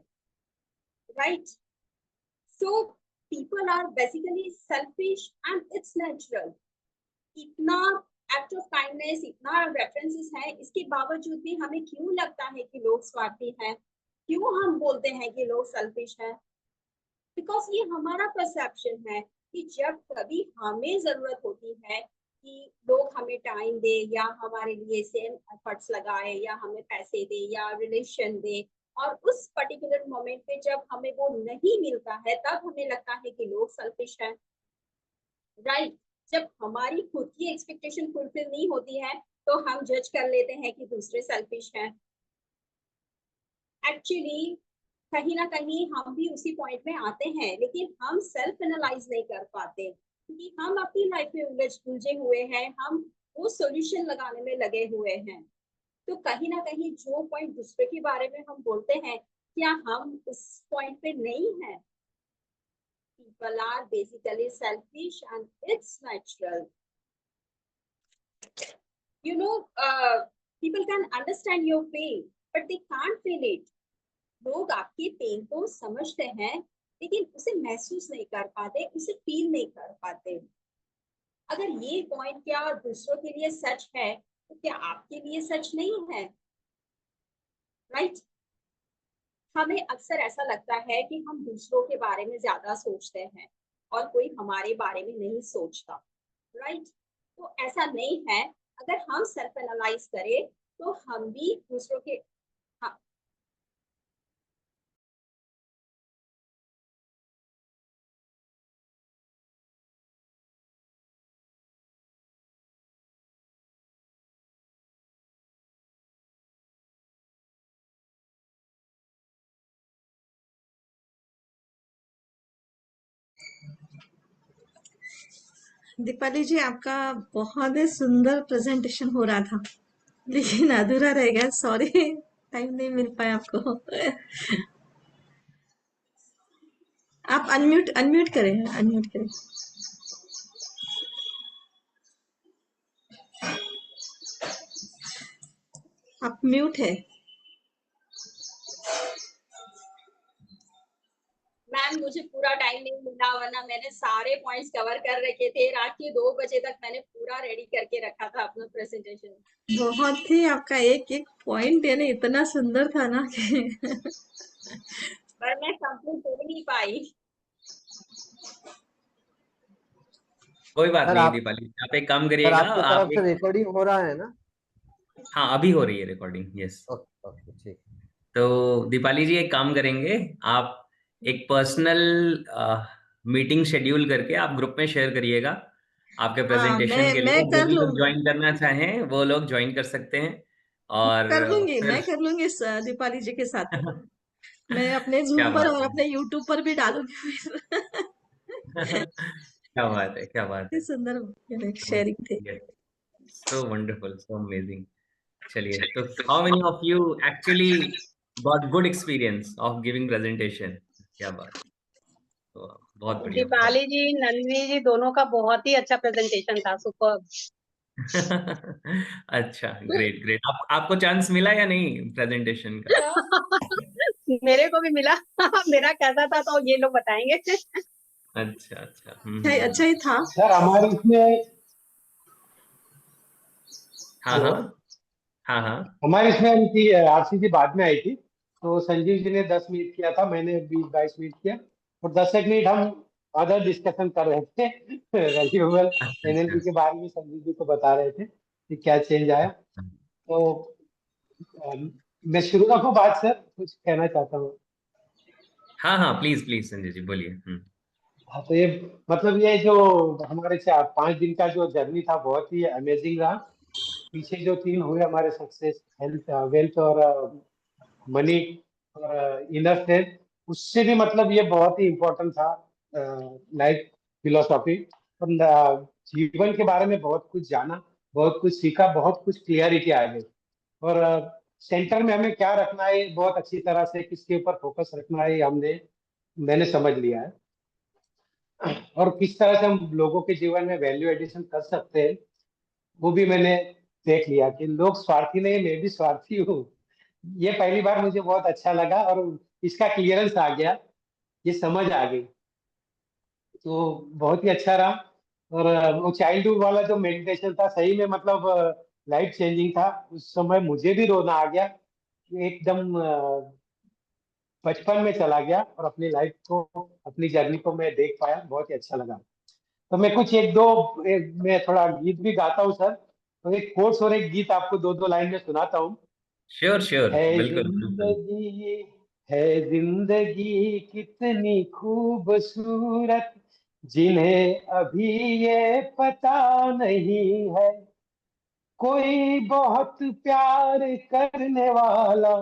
right. So people are basically selfish and it's natural. इतना एक्ट ऑफ काइंडनेस, इतना रेफरेंसेस है, इसके बावजूद भी हमें क्यों लगता है कि लोग स्वार्थी हैं? क्यों हम बोलते हैं कि लोग सेल्फिश हैं? बिकॉज ये हमारा परसेप्शन है कि जब कभी हमें जरूरत होती है कि लोग हमें टाइम दे या हमारे लिए सेम एफर्ट्स लगाए या हमें पैसे दे या रिलेशन दे, और उस पर्टिकुलर मोमेंट पे जब हमें वो नहीं मिलता है तब हमें लगता है कि लोग सेल्फिश हैं, राइट। जब हमारी खुद की एक्सपेक्टेशन फुलफिल नहीं होती है तो हम जज कर लेते हैं कि दूसरे सेल्फिश हैं। एक्चुअली कहीं ना कहीं हम भी उसी पॉइंट में आते हैं, लेकिन हम सेल्फ एनालाइज नहीं कर पाते क्योंकि हम अपनी लाइफ में उलझे हुए हैं, हम वो सॉल्यूशन लगाने में लगे हुए हैं। तो कहीं ना कहीं जो पॉइंट दूसरे के बारे में हम बोलते हैं, क्या हम उस पॉइंट पे नहीं है? People are basically selfish and it's natural. You know, people can understand your pain, but they can't feel it. लोग आपके पेन को समझते हैं लेकिन उसे महसूस नहीं कर पाते, उसे फील नहीं कर पाते। अगर ये पॉइंट क्या दूसरों के लिए सच है तो क्या आपके लिए सच नहीं है? राइट? हमें अक्सर ऐसा लगता है कि हम दूसरों के बारे में ज्यादा सोचते हैं और कोई हमारे बारे में नहीं सोचता। राइट? तो ऐसा नहीं है। अगर हम सेल्फ एनालाइज करें तो हम भी दूसरों के, हाँ, दीपाली जी, आपका बहुत ही सुंदर प्रेजेंटेशन हो रहा था, लेकिन अधूरा रह गया, सॉरी। टाइम नहीं मिल पाया आपको। आप अनम्यूट अनम्यूट करें, अनम्यूट करें। आप म्यूट है। मैम मुझे पूरा टाइम नहीं मिला, वरना मैंने सारे पॉइंट्स कवर कर रखे थे। रात के 2 बजे तक मैंने पूरा रेडी करके रखा था अपना प्रेजेंटेशन। बहुत ही आपका एक एक पॉइंट यानी इतना सुंदर था ना कि पर मैं कंप्लीट कर नहीं पाई। कोई बात सर नहीं आप दीपाली, आप एक काम सर करिएगा, आपकी आप तरफ से एक, रिकॉर्डिंग हो रहा है ना? हाँ अभी हो रही है रिकॉर्डिंग, यस। ओके ओके ठीक। तो दीपाली जी एक काम करेंगे, आप एक पर्सनल मीटिंग शेड्यूल करके आप ग्रुप में शेयर करिएगा। आपके हाँ, प्रेजेंटेशन के मैं लिए जो कर भी लोग लूंगी। ज्वाइन करना चाहें वो लोग ज्वाइन कर सकते हैं। और कर लूंगी, फिर मैं कर लूंगी दीपाली जी के साथ। मैं अपने क्या जूम पर बात और है। अपने यूट्यूब पर भी डालूंगी फिर। क्या बात है, क्या बात ये है। सुंदर शेयरिंग थी। So wonderful, so amazing. चलिए, तो how many of you actually got good experience of giving presentation? क्या बात। तो बहुत बढ़िया, बहुत। दीपाली जी, नंदिनी जी दोनों का बहुत ही अच्छा प्रेजेंटेशन था, सुपर। अच्छा, ग्रेट ग्रेट। आपको चांस मिला या नहीं प्रेजेंटेशन का? मेरे को भी मिला। मेरा कैसा था तो ये लोग बताएंगे। अच्छा अच्छा, अच्छा ही था। सर हमारे इसमें हाँ हेलो, हाँ हाँ हाँ। हमारे इसमें उनकी आरसीसी बाद में आई थी, तो संजीव जी ने 10 मिनट किया था, मैंने 20-22 मिनट किया, और 10 एक मिनट हम अदर डिस्कशन कर रहे थे। रिन्यूएबल अच्छा एनएलपी अच्छा के बारे में संजीव जी को बता रहे थे कि क्या चेंज आया। तो मैं शुरू रखूं बात सर, कुछ कहना चाहता हूँ। हाँ हाँ, प्लीज प्लीज संजय जी बोलिए। हाँ, तो ये मतलब ये जो हमारे 4-5 दिन का जो जर्नी था बहुत ही अमेजिंग रहा। पीछे जो 3 हुए हमारे सक्सेस, हेल्थ, वेल्थ और मनी और इनर स्ट्रेंथ, उससे भी मतलब ये बहुत ही इम्पोर्टेंट था। लाइफ फिलोसॉफी और जीवन के बारे में बहुत कुछ जाना, बहुत कुछ सीखा, बहुत कुछ क्लियरिटी आ गई। और सेंटर में हमें क्या रखना है, बहुत अच्छी तरह से किसके ऊपर फोकस रखना है, मैंने समझ लिया है। और किस तरह से हम लोगों के जीवन में वैल्यू एडिशन कर सकते हैं, वो भी मैंने देख लिया कि लोग स्वार्थी नहीं, मैं भी स्वार्थी हूँ। ये पहली बार मुझे बहुत अच्छा लगा और इसका क्लियरेंस आ गया, ये समझ आ गई, तो बहुत ही अच्छा रहा। और वो चाइल्डहुड वाला जो मेडिटेशन था सही में मतलब लाइफ चेंजिंग था। उस समय मुझे भी रोना आ गया, एकदम बचपन में चला गया और अपनी लाइफ को, अपनी जर्नी को मैं देख पाया, बहुत ही अच्छा लगा। तो मैं कुछ मैं थोड़ा गीत भी गाता हूँ सर, तो एक कोर्स और एक गीत आपको 2-2 लाइन में सुनाता हूँ। श्योर श्योर, है बिल्कुल बिल्कुल। जिंदगी, है जिंदगी कितनी खूबसूरत, जिन्हें अभी ये पता नहीं है, कोई बहुत प्यार करने वाला,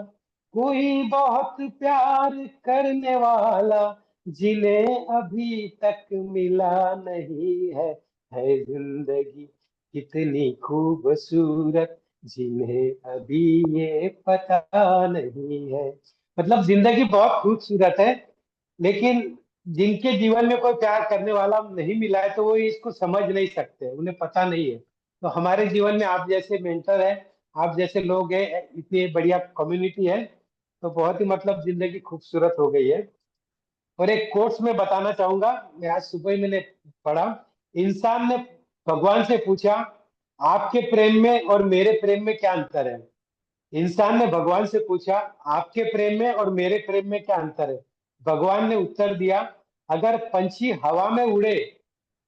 कोई बहुत प्यार करने वाला, जिन्हें अभी तक मिला नहीं है। है जिंदगी कितनी खूबसूरत, जिन्हें अभी ये पता नहीं है। मतलब जिंदगी बहुत खूबसूरत है, लेकिन जिनके जीवन में कोई प्यार करने वाला नहीं मिला है, तो वो इसको समझ नहीं सकते, उन्हें पता नहीं है। तो हमारे जीवन में आप जैसे मेंटर है, आप जैसे लोग हैं, इतनी बढ़िया कम्युनिटी है, तो बहुत ही मतलब जिंदगी खूबसूरत हो गई है। और एक कोट्स में बताना चाहूंगा, मैं आज सुबह ही मैंने पढ़ा, इंसान ने भगवान से पूछा आपके प्रेम में और मेरे प्रेम में क्या अंतर है। इंसान ने भगवान से पूछा आपके प्रेम में और मेरे प्रेम में क्या अंतर है। भगवान ने उत्तर दिया अगर पंछी हवा में उड़े,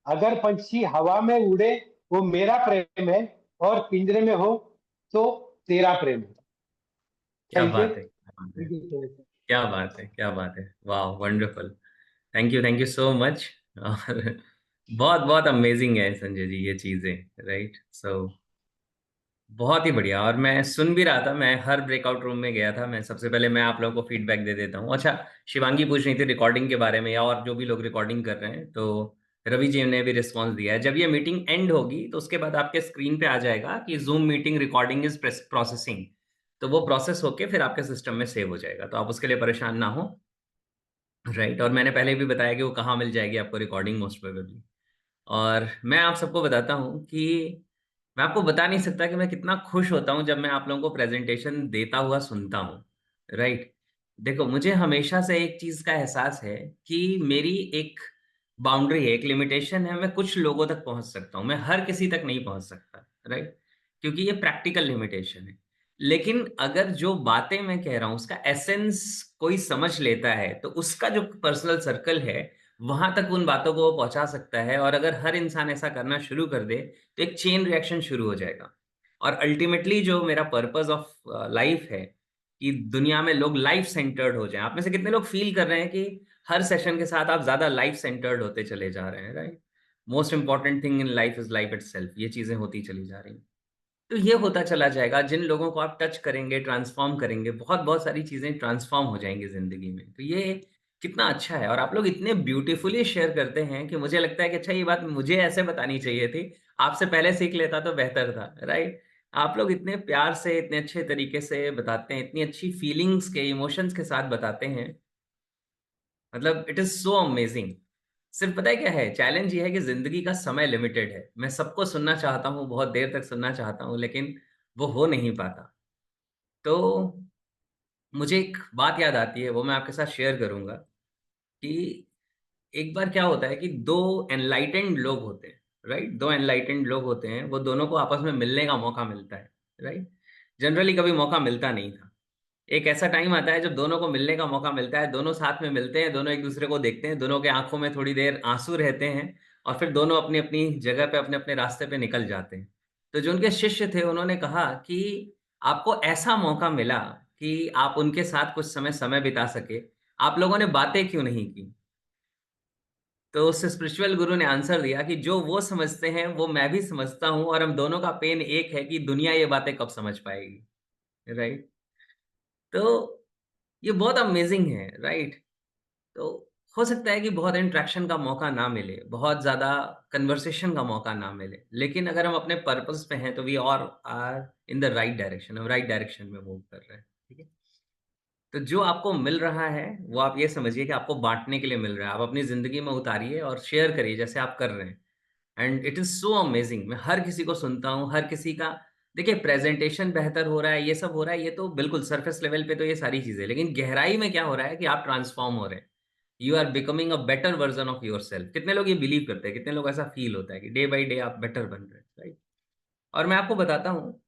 अगर पंछी हवा में उड़े वो मेरा प्रेम है, और पिंजरे में हो तो तेरा प्रेम है। क्या थैंक बात है, क्या बात है, यू। क्या बात है, क्या बात है, वाह wonderful. Thank you so much. और बहुत बहुत अमेजिंग है संजय जी ये चीजें, राइट। सो बहुत ही बढ़िया। और मैं सुन भी रहा था, मैं हर ब्रेकआउट रूम में गया था। मैं सबसे पहले मैं आप लोगों को फीडबैक दे देता हूँ। अच्छा, शिवांगी पूछ रही थी रिकॉर्डिंग के बारे में, या और जो भी लोग रिकॉर्डिंग कर रहे हैं, तो रवि जी ने भी रिस्पॉन्स दिया है। जब ये मीटिंग एंड होगी तो उसके बाद आपके स्क्रीन पे आ जाएगा कि zoom meeting recording is processing. तो वो प्रोसेस होके फिर आपके सिस्टम में सेव हो जाएगा, तो आप उसके लिए परेशान ना हो, राइट। और मैंने पहले भी बताया कि वो कहाँ मिल जाएगी आपको रिकॉर्डिंग, मोस्ट प्रोबेबली। और मैं आप सबको बताता हूँ कि मैं आपको बता नहीं सकता कि मैं कितना खुश होता हूँ जब मैं आप लोगों को प्रेजेंटेशन देता हुआ सुनता हूँ, राइट। देखो, मुझे हमेशा से एक चीज़ का एहसास है कि मेरी एक बाउंड्री है, एक लिमिटेशन है। मैं कुछ लोगों तक पहुँच सकता हूँ, मैं हर किसी तक नहीं पहुँच सकता, राइट, क्योंकि ये प्रैक्टिकल लिमिटेशन है। लेकिन अगर जो बातें मैं कह रहा हूँ उसका एसेंस कोई समझ लेता है, तो उसका जो पर्सनल सर्कल है वहां तक उन बातों को वो पहुंचा सकता है। और अगर हर इंसान ऐसा करना शुरू कर दे तो एक चेन रिएक्शन शुरू हो जाएगा। और अल्टीमेटली जो मेरा पर्पस ऑफ लाइफ है कि दुनिया में लोग लाइफ सेंटर्ड हो जाएं। आप में से कितने लोग फील कर रहे हैं कि हर सेशन के साथ आप ज्यादा लाइफ सेंटर्ड होते चले जा रहे हैं, right. Most important thing in life is life itself. ये चीजें होती चली जा रही हैं। तो ये होता चला जाएगा। जिन लोगों को आप टच करेंगे, ट्रांसफॉर्म करेंगे, बहुत बहुत सारी चीजें ट्रांसफॉर्म हो जाएंगी जिंदगी में। तो ये कितना अच्छा है। और आप लोग इतने ब्यूटीफुली शेयर करते हैं कि मुझे लगता है कि अच्छा, ये बात मुझे ऐसे बतानी चाहिए थी, आपसे पहले सीख लेता तो बेहतर था, राइट। आप लोग इतने प्यार से, इतने अच्छे तरीके से बताते हैं, इतनी अच्छी फीलिंग्स के, इमोशंस के साथ बताते हैं। मतलब इट इज सो अमेजिंग। सिर्फ पता है क्या है, चैलेंज ये है कि जिंदगी का समय लिमिटेड है। मैं सबको सुनना चाहता हूँ, बहुत देर तक सुनना चाहता हूँ, लेकिन वो हो नहीं पाता। तो मुझे एक बात याद आती है, वो मैं आपके साथ शेयर करूंगा कि एक बार क्या होता है कि दो एनलाइटेंड लोग होते हैं, राइट। दो एनलाइटेंड लोग होते हैं, वो दोनों को आपस में मिलने का मौका मिलता है, राइट। जनरली कभी मौका मिलता नहीं था। एक ऐसा टाइम आता है जब दोनों को मिलने का मौका मिलता है, दोनों साथ में मिलते हैं, दोनों एक दूसरे को देखते हैं, दोनों के आंखों में थोड़ी देर आंसू रहते हैं, और फिर दोनों अपनी अपनी जगह पे, अपने अपने रास्ते पे निकल जाते हैं। तो जो उनके शिष्य थे उन्होंने कहा कि आपको ऐसा मौका मिला कि आप उनके साथ कुछ समय समय बिता सके, आप लोगों ने बातें क्यों नहीं की। तो उस स्पिरिचुअल गुरु ने आंसर दिया कि जो वो समझते हैं वो मैं भी समझता हूँ, और हम दोनों का पेन एक है कि दुनिया ये बातें कब समझ पाएगी, राइट। तो ये बहुत अमेजिंग है, राइट। तो हो सकता है कि बहुत इंटरेक्शन का मौका ना मिले, बहुत ज्यादा कन्वर्सेशन का मौका ना मिले, लेकिन अगर हम अपने पर्पस पे हैं तो वी और are in the right direction, हम राइट डायरेक्शन में मूव कर रहे हैं, ठीक है। तो जो आपको मिल रहा है वो आप ये समझिए कि आपको बांटने के लिए मिल रहा है। आप अपनी जिंदगी में उतारिए और शेयर करिए जैसे आप कर रहे हैं। And it is so amazing. मैं हर किसी को सुनता हूँ, हर किसी का, देखिए, प्रेजेंटेशन बेहतर हो रहा है, ये सब हो रहा है, ये तो बिल्कुल सरफेस लेवल पे तो ये सारी चीजें, लेकिन गहराई में क्या हो रहा है कि आप ट्रांसफॉर्म हो रहे हैं। You are becoming a better version of yourself. कितने लोग ये बिलीव करते हैं, कितने लोग ऐसा फील होता है कि डे बाई डे आप बेटर बन रहे हैं, राइट। और मैं आपको बताता हूँ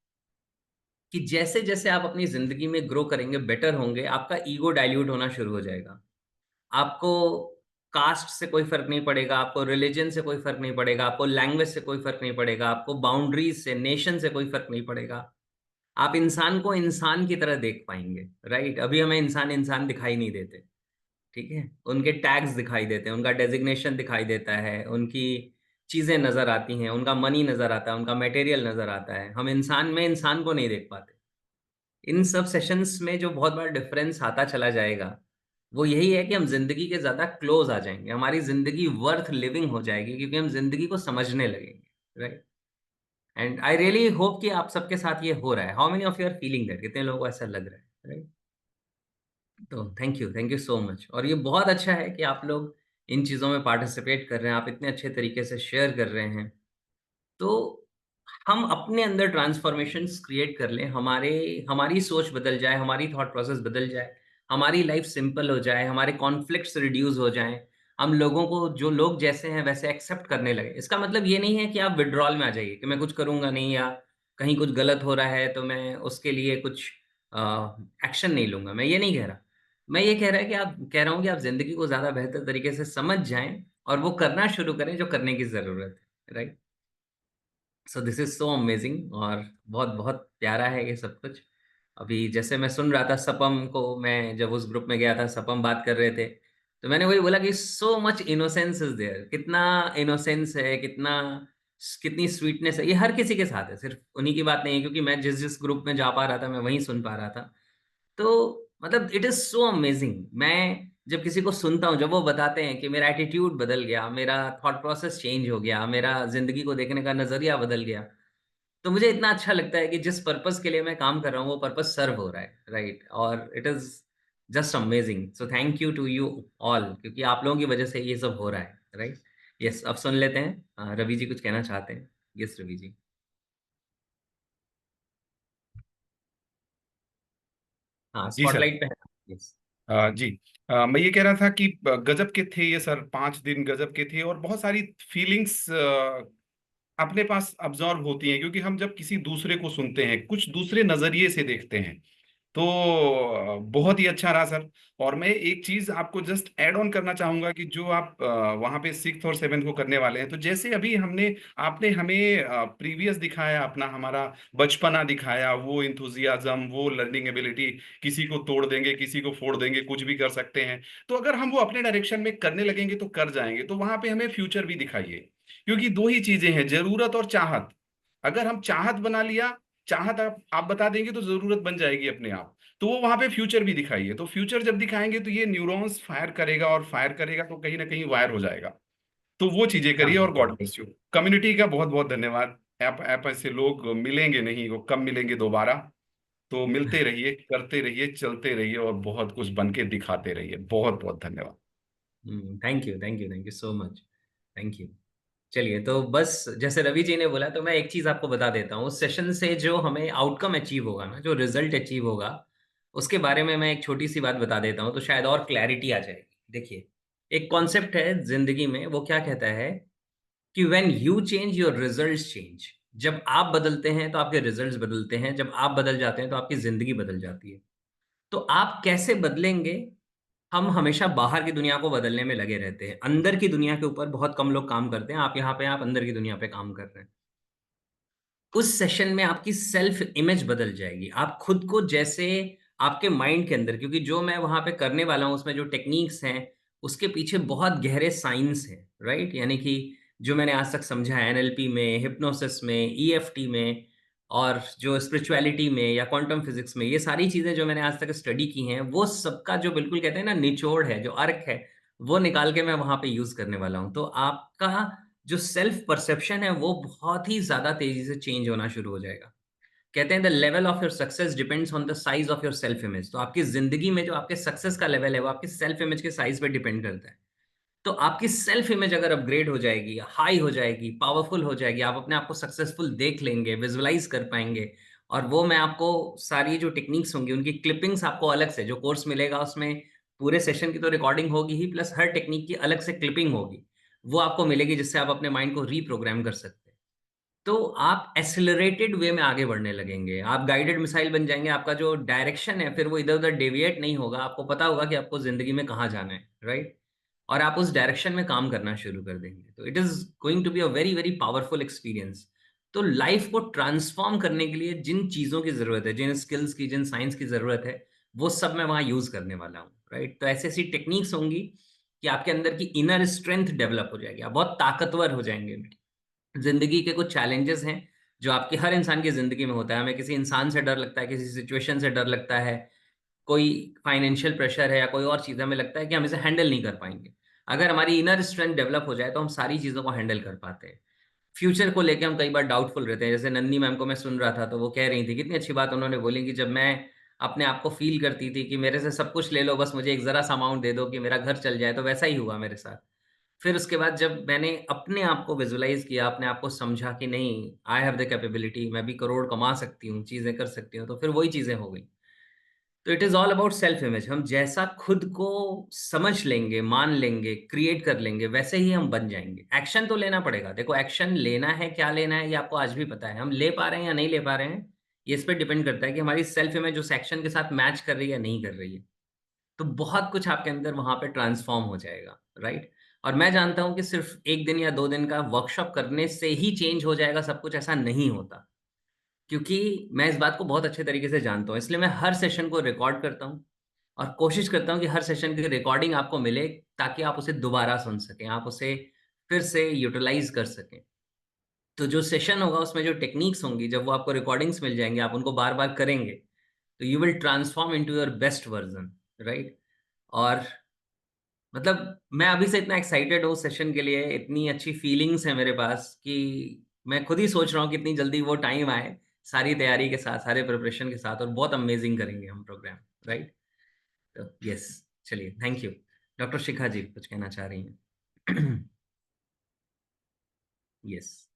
कि जैसे जैसे आप अपनी जिंदगी में ग्रो करेंगे, बेटर होंगे, आपका ईगो डाइल्यूट होना शुरू हो जाएगा। आपको कास्ट से कोई फर्क नहीं पड़ेगा, आपको रिलीजन से कोई फर्क नहीं पड़ेगा, आपको लैंग्वेज से कोई फर्क नहीं पड़ेगा, आपको बाउंड्रीज से, नेशन से कोई फर्क नहीं पड़ेगा। आप इंसान को इंसान की तरह देख पाएंगे, राइट। अभी हमें इंसान इंसान दिखाई नहीं देते, ठीक है। उनके टैग्स दिखाई देते हैं, उनका डेजिग्नेशन दिखाई देता है, उनकी चीजें नजर आती हैं, उनका मनी नजर आता है, उनका मटेरियल नजर आता है। हम इंसान में इंसान को नहीं देख पाते। इन सब सेशंस में जो बहुत बड़ा डिफरेंस आता चला जाएगा वो यही है कि हम जिंदगी के ज्यादा क्लोज आ जाएंगे, हमारी जिंदगी वर्थ लिविंग हो जाएगी, क्योंकि हम जिंदगी को समझने लगेंगे, right. And I really hope कि आप सबके साथ ये हो रहा है। How many of you are feeling that? कितने लोगों को ऐसा लग रहा है, राइट। तो थैंक यू सो मच। और ये बहुत अच्छा है कि आप लोग इन चीज़ों में पार्टिसिपेट कर रहे हैं, आप इतने अच्छे तरीके से शेयर कर रहे हैं। तो हम अपने अंदर ट्रांसफॉर्मेशंस क्रिएट कर लें, हमारी सोच बदल जाए, हमारी थॉट प्रोसेस बदल जाए, हमारी लाइफ सिंपल हो जाए, हमारे कॉन्फ्लिक्ट्स रिड्यूस हो जाएं, हम लोगों को जो लोग जैसे हैं वैसे एक्सेप्ट करने लगे। इसका मतलब ये नहीं है कि आप विथड्रॉल में आ जाइए कि मैं कुछ करूँगा नहीं, या कहीं कुछ गलत हो रहा है तो मैं उसके लिए कुछ एक्शन नहीं लूँगा, मैं ये नहीं कह रहा। मैं ये कह रहा हूँ कि आप ज़िंदगी को ज़्यादा बेहतर तरीके से समझ जाएँ और वो करना शुरू करें जो करने की ज़रूरत है, right? So this is so amazing, और बहुत-बहुत प्यारा है ये सब कुछ। अभी जैसे मैं सुन रहा था सपम को, मैं जब उस ग्रुप में गया था, सपम बात कर रहे थे, तो मैंने वही बोला कि so much innocence is there, कितना इनोसेंस है, कितनी स्वीटनेस है, ये हर किसी के साथ है, सिर्फ़ उन्हीं की बात नहीं है, क्योंकि मैं जिस ग्रुप में जा पा रहा था, मैं वहीं सुन पा रहा था। तो मतलब इट इज़ सो अमेज़िंग। मैं जब किसी को सुनता हूँ, जब वो बताते हैं कि मेरा एटीट्यूड बदल गया, मेरा थॉट प्रोसेस चेंज हो गया, मेरा ज़िंदगी को देखने का नज़रिया बदल गया, तो मुझे इतना अच्छा लगता है कि जिस पर्पज़ के लिए मैं काम कर रहा हूँ, वो पर्पज़ सर्व हो रहा है, राइट? और it is just amazing. So thank you to you all, क्योंकि आप लोगों की वज़ह से ये सब हो रहा है, राइट? येस, अब सुन लेते हैं रवि जी कुछ कहना चाहते हैं। येस रवि जी। हाँ, जी सर। स्पॉटलाइट पे हैं। येस। जी। मैं ये कह रहा था कि गजब के थे ये सर, 5 दिन गजब के थे, और बहुत सारी फीलिंग्स अपने पास अब्जॉर्व होती हैं, क्योंकि हम जब किसी दूसरे को सुनते हैं, कुछ दूसरे नजरिए से देखते हैं, तो बहुत ही अच्छा रहा सर। और मैं एक चीज आपको जस्ट ऐड ऑन करना चाहूंगा कि जो आप वहां पे 6th और 7th को करने वाले हैं, तो जैसे अभी आपने हमें प्रीवियस दिखाया, अपना हमारा बचपना दिखाया, वो इंथुजियाज्म, वो लर्निंग एबिलिटी, किसी को तोड़ देंगे, किसी को फोड़ देंगे, कुछ भी कर सकते हैं। तो अगर हम वो अपने डायरेक्शन में करने लगेंगे तो कर जाएंगे। तो वहां पे हमें फ्यूचर भी दिखाइए, क्योंकि दो ही चीजें हैं, जरूरत और चाहत। अगर हम चाहत बना लिया, चाहत आप बता देंगे, तो जरूरत बन जाएगी अपने आप। तो वो वहां पे फ्यूचर भी दिखाइए। तो फ्यूचर जब दिखाएंगे तो ये न्यूरॉन्स फायर करेगा, और फायर करेगा तो कहीं ना कहीं वायर हो जाएगा। तो वो चीजें हाँ, करिए, और गॉड हाँ। Bless you. कम्युनिटी का बहुत बहुत धन्यवाद। आप ऐसे लोग मिलेंगे नहीं, वो कम मिलेंगे दोबारा। तो मिलते रहिए, करते रहिए, चलते रहिए, और बहुत कुछ बन के दिखाते रहिए। बहुत बहुत धन्यवाद। Thank you so much. Thank you. चलिए, तो बस जैसे रवि जी ने बोला, तो मैं एक चीज आपको बता देता हूँ। उस सेशन से जो हमें आउटकम अचीव होगा ना, जो रिजल्ट अचीव होगा, उसके बारे में मैं एक छोटी सी बात बता देता हूँ, तो शायद और क्लैरिटी आ जाएगी। देखिए, एक कॉन्सेप्ट है जिंदगी में, वो क्या कहता है कि when you change your results change. जब आप बदलते हैं तो आपके रिजल्ट्स बदलते हैं, जब आप बदल जाते हैं तो आपकी जिंदगी बदल जाती है। तो आप कैसे बदलेंगे? हम हमेशा बाहर की दुनिया को बदलने में लगे रहते हैं, अंदर की दुनिया के ऊपर बहुत कम लोग काम करते हैं। आप यहाँ पे, आप अंदर की दुनिया पे काम कर रहे हैं। उस सेशन में आपकी सेल्फ इमेज बदल जाएगी। आप खुद को जैसे आपके माइंड के अंदर, क्योंकि जो मैं वहां पे करने वाला हूँ उसमें जो टेक्निक्स हैं, उसके पीछे बहुत गहरे साइंस हैं, राइट? यानी कि जो मैंने आज तक समझा है एनएलपी में, हिप्नोसिस में, ईएफटी में, और जो स्पिरिचुअलिटी में या क्वांटम फिजिक्स में, ये सारी चीजें जो मैंने आज तक स्टडी की हैं, वो सबका जो बिल्कुल कहते हैं ना निचोड़ है, जो अर्क है, वो निकाल के मैं वहां पे यूज करने वाला हूँ। तो आपका जो सेल्फ परसेप्शन है वो बहुत ही ज़्यादा तेज़ी से चेंज होना शुरू हो जाएगा। कहते हैं the level of your success depends on the size of your self image. तो आपकी ज़िंदगी में जो आपके सक्सेस का लेवल है, वो आपकी सेल्फ इमेज के साइज़ पे डिपेंड करता है। तो आपकी सेल्फ इमेज अगर अपग्रेड हो जाएगी, हाई हो जाएगी, पावरफुल हो जाएगी, आप अपने आप को सक्सेसफुल देख लेंगे, विजुअलाइज़ कर पाएँगे, और वो मैं आपको सारी जो टेक्निक्स होंगी, उनकी क्लिपिंग्स आपको अलग से जो कोर्स मिलेगा, उसमें पूरे सेशन की तो रिकॉर्डिंग होगी ही, प्लस हर टेक्निक की अलग से क्लिपिंग होगी। वो आपको मिलेगी, जिससे आप अपने माइंड को रीप्रोग्राम कर सकते हैं। तो आप एक्सेलरेटेड वे में आगे बढ़ने लगेंगे, आप गाइडेड मिसाइल बन जाएँगे। आपका जो डायरेक्शन है, फिर वो इधर-उधर डेविएट नहीं होगा, आपको पता होगा कि आपको ज़िंदगी में कहाँ जाना है, राइट? और आप उस डायरेक्शन में काम करना शुरू कर देंगे। तो it is going to be a very, very powerful experience. तो लाइफ़ को ट्रांसफ़ॉर्म करने के लिए जिन चीज़ों की ज़रूरत है, जिन स्किल्स की, जिन साइंस की ज़रूरत है, वो सब मैं वहाँ यूज़ करने वाला हूँ, राइट? तो ऐसी-ऐसी टेक्निक्स होंगी कि आपके अंदर की इनर स्ट्रेंथ डेवलप हो जाएगी, आप बहुत ताकतवर हो जाएँगे। ज़िंदगी के कुछ चैलेंजेस हैं, जो आपकी हर इंसान की ज़िंदगी में होता है। हमें किसी इंसान से डर लगता है, किसी सिचुएशन से डर लगता है, कोई फाइनेंशियल प्रेशर है या कोई और चीज़, हमें लगता है कि हम इसे हैंडल नहीं कर पाएँगे। अगर हमारी इनर स्ट्रेंथ डेवलप हो जाए, तो हम सारी चीज़ों को हैंडल कर पाते हैं। फ्यूचर को लेके हम कई बार डाउटफुल रहते हैं। जैसे नन्ही मैम को मैं सुन रहा था, तो वो कह रही थी, कितनी अच्छी बात उन्होंने बोली कि जब मैं अपने आप को फ़ील करती थी कि मेरे से सब कुछ ले लो, बस मुझे एक ज़रा-सा अमाउंट दे दो कि मेरा घर चल जाए, तो वैसा ही हुआ मेरे साथ। फिर उसके बाद जब मैंने अपने आप को विजुअलाइज़ किया, अपने आप को समझा कि नहीं, आई हैव द कैपेबिलिटी, मैं भी करोड़ कमा सकती हूँ, चीज़ें कर सकती हूँ, तो फिर वही चीज़ें हो गई। तो it is all about self image. हम जैसा खुद को समझ लेंगे, मान लेंगे, क्रिएट कर लेंगे, वैसे ही हम बन जाएँगे। एक्शन तो लेना पड़ेगा। देखो एक्शन लेना है, क्या लेना है, ये आपको आज भी पता है। हम ले पा रहे हैं या नहीं ले पा रहे हैं, ये इस पे डिपेंड करता है कि हमारी सेल्फ इमेज उस एक्शन के साथ मैच कर रही है या नहीं कर रही है। तो बहुत कुछ आपके अंदर वहाँ पे ट्रांसफ़ॉर्म हो जाएगा, राइट? और मैं जानता हूँ कि सिर्फ़ 1 दिन या 2 दिन का वर्कशॉप करने से ही चेंज हो जाएगा सब कुछ, ऐसा नहीं होता। क्योंकि मैं इस बात को बहुत अच्छे तरीके से जानता हूँ, इसलिए मैं हर सेशन को रिकॉर्ड करता हूँ और कोशिश करता हूँ कि हर सेशन की रिकॉर्डिंग आपको मिले ताकि आप उसे दोबारा सुन सकें, आप उसे फिर से यूटिलाइज़ कर सकें। तो जो सेशन होगा उसमें जो टेक्नीक्स होंगी, जब वो आपको रिकॉर्डिंग्स मिल जाएँगी, आप उनको बार-बार करेंगे, तो you will transform into your best version, right? और मतलब मैं अभी से इतना एक्साइटेड हूँ सेशन के लिए, इतनी अच्छी फीलिंग्स हैं मेरे पास कि मैं खुद ही सोच रहा हूँ कि इतनी जल्दी वो टाइम आए, सारी तैयारी के साथ, सारे प्रिपरेशन के साथ और बहुत अमेज़िंग करेंगे हम प्रोग्राम, राइट? तो यस, चलिए थैंक यू। डॉक्टर शिखा जी कुछ कहना चाह रही हैं? Yes,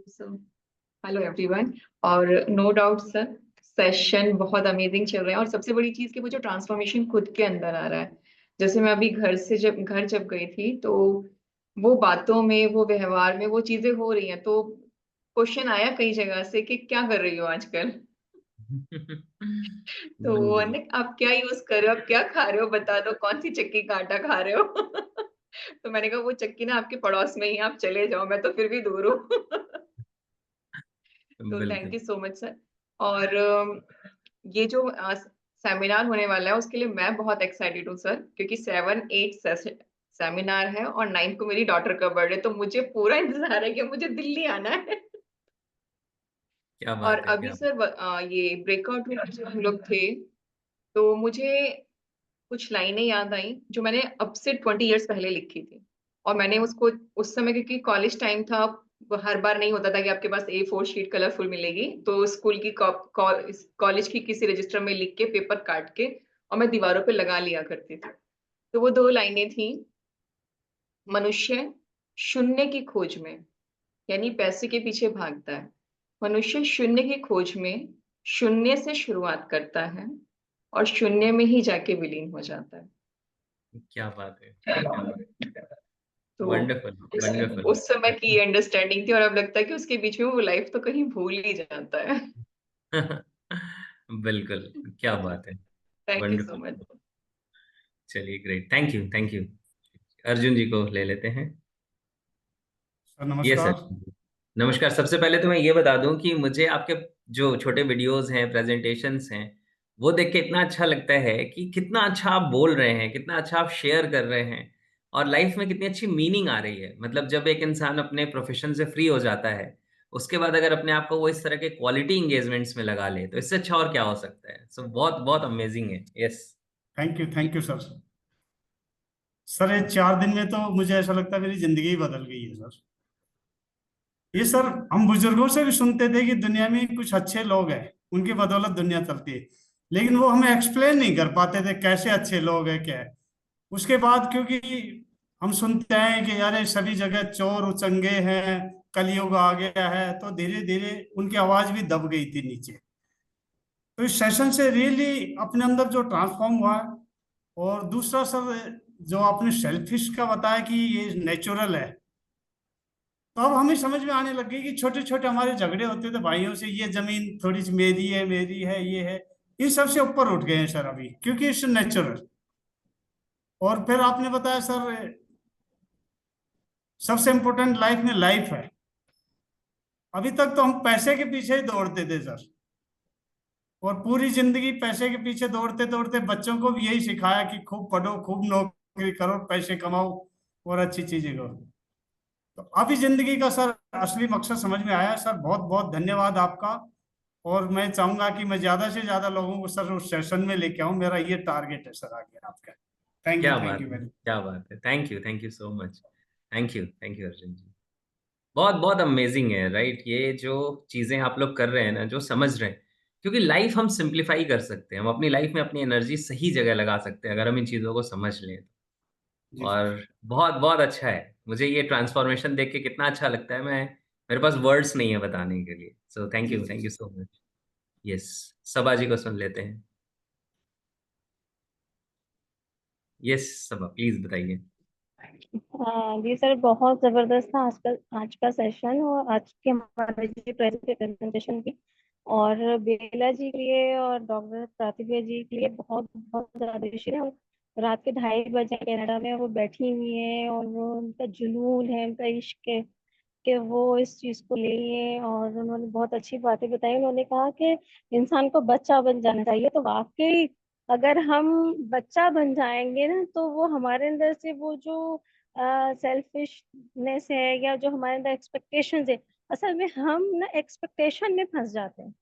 so hello everyone. और नो डाउट सर, सेशन बहुत अमेजिंग चल रहा है और सबसे बड़ी चीज कि वो जो ट्रांसफॉर्मेशन खुद के अंदर आ रहा है। जैसे मैं अभी घर जब गई थी तो वो बातों में, वो व्यवहार में वो चीजें हो रही हैं, तो क्वेश्चन आया कई जगह से कि क्या कर रही हो आजकल। तो वो बिल्कुल, अन्य आप क्या यूज कर रहे हो, आप क्या खा रहे हो, बता दो कौन सी चक्की का आटा खा रहे हो। तो मैंने कहा वो चक्की ना आपके पड़ोस में ही, आप चले जाओ, मैं तो फिर भी दूर हूँ। तो थैंक बिल्कुल। You so much sir. और ये जो सेमिनार होने वाला है उसके लिए मैं बहुत एक्साइटेड हूँ सर, क्योंकि 7-8 सेमिनार है और 9 को मेरी डॉटर का बर्थडे, तो मुझे पूरा इंतजार है कि मुझे दिल्ली आना है। क्या और बात है, अभी क्या सर ये ब्रेकआउट में जब हम लोग थे तो मुझे कुछ लाइनें याद आई जो मैंने अब से 20 इयर्स पहले लिखी थी। और मैंने उसको उस समय, क्योंकि कॉलेज टाइम था, वो हर बार नहीं होता था कि आपके पास A4 शीट कलरफुल मिलेगी, तो स्कूल की कॉलेज की किसी रजिस्टर में लिख के, पेपर काट के, और मैं दीवारों पे लगा लिया करती थी। तो वो 2 लाइनें थी। मनुष्य शून्य की खोज में, यानी पैसे के पीछे भागता है। मनुष्य शून्य की खोज में शून्य से शुरुआत करता है और शून्य में ही जाके विलीन हो जाता है। क्या बात है, क्या बात है। तो वंडरफुल, वंडरफुल। उस समय की अंडरस्टैंडिंग थी और अब लगता है कि उसके बीच में वो लाइफ तो कहीं भूल ही जाता है। बिल्कुल, क्या बात है। Thank you so wonderful. Much. चलिए great, thank you, thank you. Arjun ji को ले लेते हैं। सर ये सर, नमस्कार। नमस्कार। सबसे पहले तो मैं ये बता दूं कि मुझे आपके जो छोटे वीडियोस हैं, प्रेजेंटेशंस हैं, वो देख के इतना अच्छा लगता है कि कितना अच्छा आप बोल रहे हैं, कितना अच्छा आप शेयर कर रहे हैं और लाइफ में कितनी अच्छी मीनिंग आ रही है। मतलब जब एक इंसान अपने प्रोफेशन से फ्री हो जाता है, उसके बाद अगर अपने आप को वो इस तरह के क्वालिटी एंगेजमेंट्स में लगा ले, तो इससे अच्छा और क्या हो सकता है। सो बहुत बहुत अमेजिंग है। Yes. Thank you sir. Sir ये 4 दिन में तो मुझे ऐसा लगता है मेरी जिंदगी ही बदल गई है सर। ये सर, हम बुजुर्गों से भी सुनते थे कि दुनिया में कुछ अच्छे लोग हैं, उनकी बदौलत दुनिया चलती है, लेकिन वो हमें एक्सप्लेन नहीं कर पाते थे कैसे अच्छे लोग हैं क्या है। उसके बाद क्योंकि हम सुनते हैं कि यार ये सभी जगह चोर उचंगे हैं, कलयुग आ गया है, तो धीरे धीरे उनकी आवाज भी दब गई थी नीचे। तो इस सेशन से रियली अपने अंदर जो ट्रांसफॉर्म हुआ है। और दूसरा सर, जो आपने सेल्फिश का बताया कि ये नेचुरल है, तो अब हमें समझ में आने लग गई कि छोटे छोटे हमारे झगड़े होते थे भाइयों से, ये जमीन थोड़ी सी मेरी है, ये है, इन सबसे ऊपर उठ गए हैं सर अभी, क्योंकि इट्स नेचुरल। और फिर आपने बताया सर, सबसे इम्पोर्टेंट लाइफ में लाइफ है। अभी तक तो हम पैसे के पीछे ही दौड़ते थे सर, और पूरी जिंदगी पैसे के पीछे दौड़ते दौड़ते बच्चों को भी यही सिखाया कि खूब पढ़ो, खूब नौकरी करो, पैसे कमाओ और अच्छी चीजें करो। तो अभी जिंदगी का सर असली मकसद समझ में आया सर। बहुत बहुत धन्यवाद आपका। और मैं चाहूंगा कि मैं ज्यादा से ज्यादा लोगों को सर उस सेशन में लेके आऊं, मेरा ये टारगेट है सर आगे आपका। क्या थैंक बात यू है, वेरी। क्या बात है। Thank you so much. Thank you Arjun ji. बहुत बहुत अमेजिंग है, राइट? ये जो चीजें आप लोग कर रहे हैं ना, जो समझ रहे हैं, क्योंकि लाइफ हम सिंप्लीफाई कर सकते हैं, हम अपनी लाइफ में अपनी एनर्जी सही जगह लगा सकते हैं अगर हम इन चीजों को समझ लें तो। जी सर। और बहुत बहुत अच्छा है। मुझे ये ट्रांसफॉर्मेशन देख के कितना अच्छा लगता है। मैं मेरे पास वर्ड्स नहीं है बताने के लिए, so thank you so much. Yes, Saba ji को सुन लेते हैं। यस सबा, प्लीज बताइए। हाँ जी सर, बहुत जबरदस्त था आज का सेशन, और आज के हमारे जी प्रेजेंटेशन भी। और बेला जी के लिए और डॉक्टर प्रतिभा जी के लिए बहुत बहुत ज्यादा शुक्रिया। हम रात के 2:30 बजे कनाडा में वो बैठी हुई है, और वो उनका जुनून है, उनका इश्क है कि वो इस चीज को ले लिए, और उन्होंने बहुत अच्छी बातें बताई। उन्होंने कहा कि इंसान को बच्चा बन जाना चाहिए, तो वाकई अगर हम बच्चा बन जाएंगे ना, तो वो हमारे अंदर से वो जो सेल्फिशनेस है, या जो हमारे अंदर एक्सपेक्टेशंस है, असल में हम ना एक्सपेक्टेशन में फंस जाते हैं।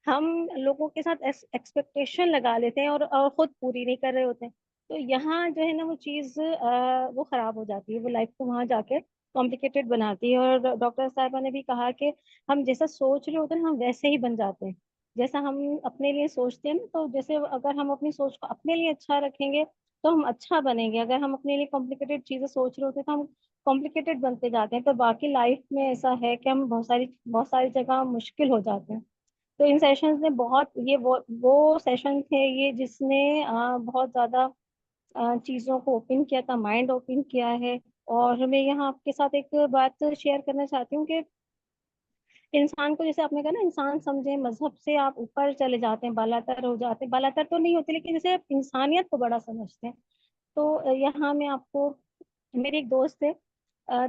हम लोगों के साथ एक्सपेक्टेशन लगा लेते हैं, और खुद पूरी नहीं कर रहे होते हैं। तो यहाँ जो है ना वो चीज़ वो खराब हो जाती है, वो लाइफ को वहां जाके कॉम्प्लिकेटेड बनाती है। और डॉक्टर साहबा ने भी कहा कि हम जैसा सोच रहे होते हैं, हम वैसे ही बन जाते हैं। जैसा हम अपने लिए सोचते हैं ना, तो जैसे अगर हम अपनी सोच को अपने लिए अच्छा रखेंगे, तो हम अच्छा बनेंगे। अगर हम अपने लिए कॉम्प्लिकेटेड चीजें सोच रहे होते हैं, तो हम कॉम्प्लिकेटेड बनते जाते हैं। तो बाकी लाइफ में ऐसा है कि हम बहुत सारी जगह मुश्किल हो जाते हैं। तो इन सेशंस ने बहुत, ये वो सेशन थे ये जिसने बहुत ज्यादा चीजों को ओपन किया था, माइंड ओपन किया है। और मैं यहाँ आपके साथ एक बात शेयर करना चाहती हूँ कि इंसान को, जैसे आपने कहा ना, इंसान समझे मजहब से आप ऊपर चले जाते हैं, बालातर हो जाते हैं। बालातर तो नहीं होते, लेकिन जैसे आप इंसानियत को बड़ा समझते हैं। तो यहाँ मैं आपको, मेरी एक दोस्त है,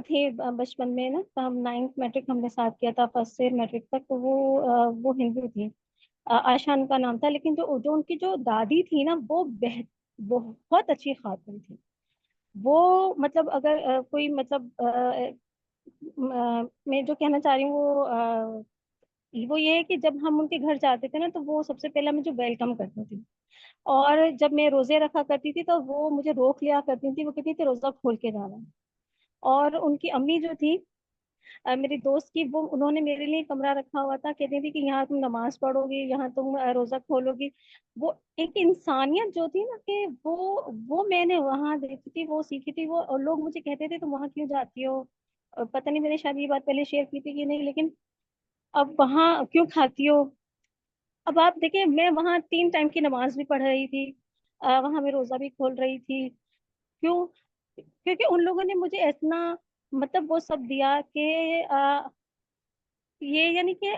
थे बचपन में ना, तो हम 9th मैट्रिक हमने साथ किया था, फर्स्ट से मैट्रिक तक। तो वो हिंदू थी, आशा उनका नाम था। लेकिन जो जो उनकी जो दादी थी ना, वो बहुत अच्छी खातून थी। वो मतलब अगर कोई मतलब मैं जो कहना चाह रही हूँ वो ये है कि जब हम उनके घर जाते थे ना, तो वो सबसे पहले मुझे वेलकम करती थी। और जब मैं रोजे रखा करती थी, तो वो मुझे रोक लिया करती थी, वो कहती थी रोजा खोल के जाना। और उनकी अम्मी जो थी, मेरी दोस्त की, वो उन्होंने मेरे लिए कमरा रखा हुआ था। कहती थी कि यहाँ तुम नमाज पढ़ोगी, यहाँ तुम रोजा खोलोगी। वो एक इंसानियत जो थी ना, कि वो मैंने वहां देखी थी, वो सीखी थी। वो, और लोग मुझे कहते थे तुम वहां क्यों जाती हो। पता नहीं मैंने शायद ये बात पहले शेयर की थी कि नहीं, लेकिन अब वहां क्यों खाती हो। अब आप देखिए, मैं वहां 3 टाइम की नमाज भी पढ़ रही थी, वहां मैं रोजा भी खोल रही थी। क्यों? क्योंकि उन लोगों ने मुझे इतना मतलब वो सब दिया कि ये यानी कि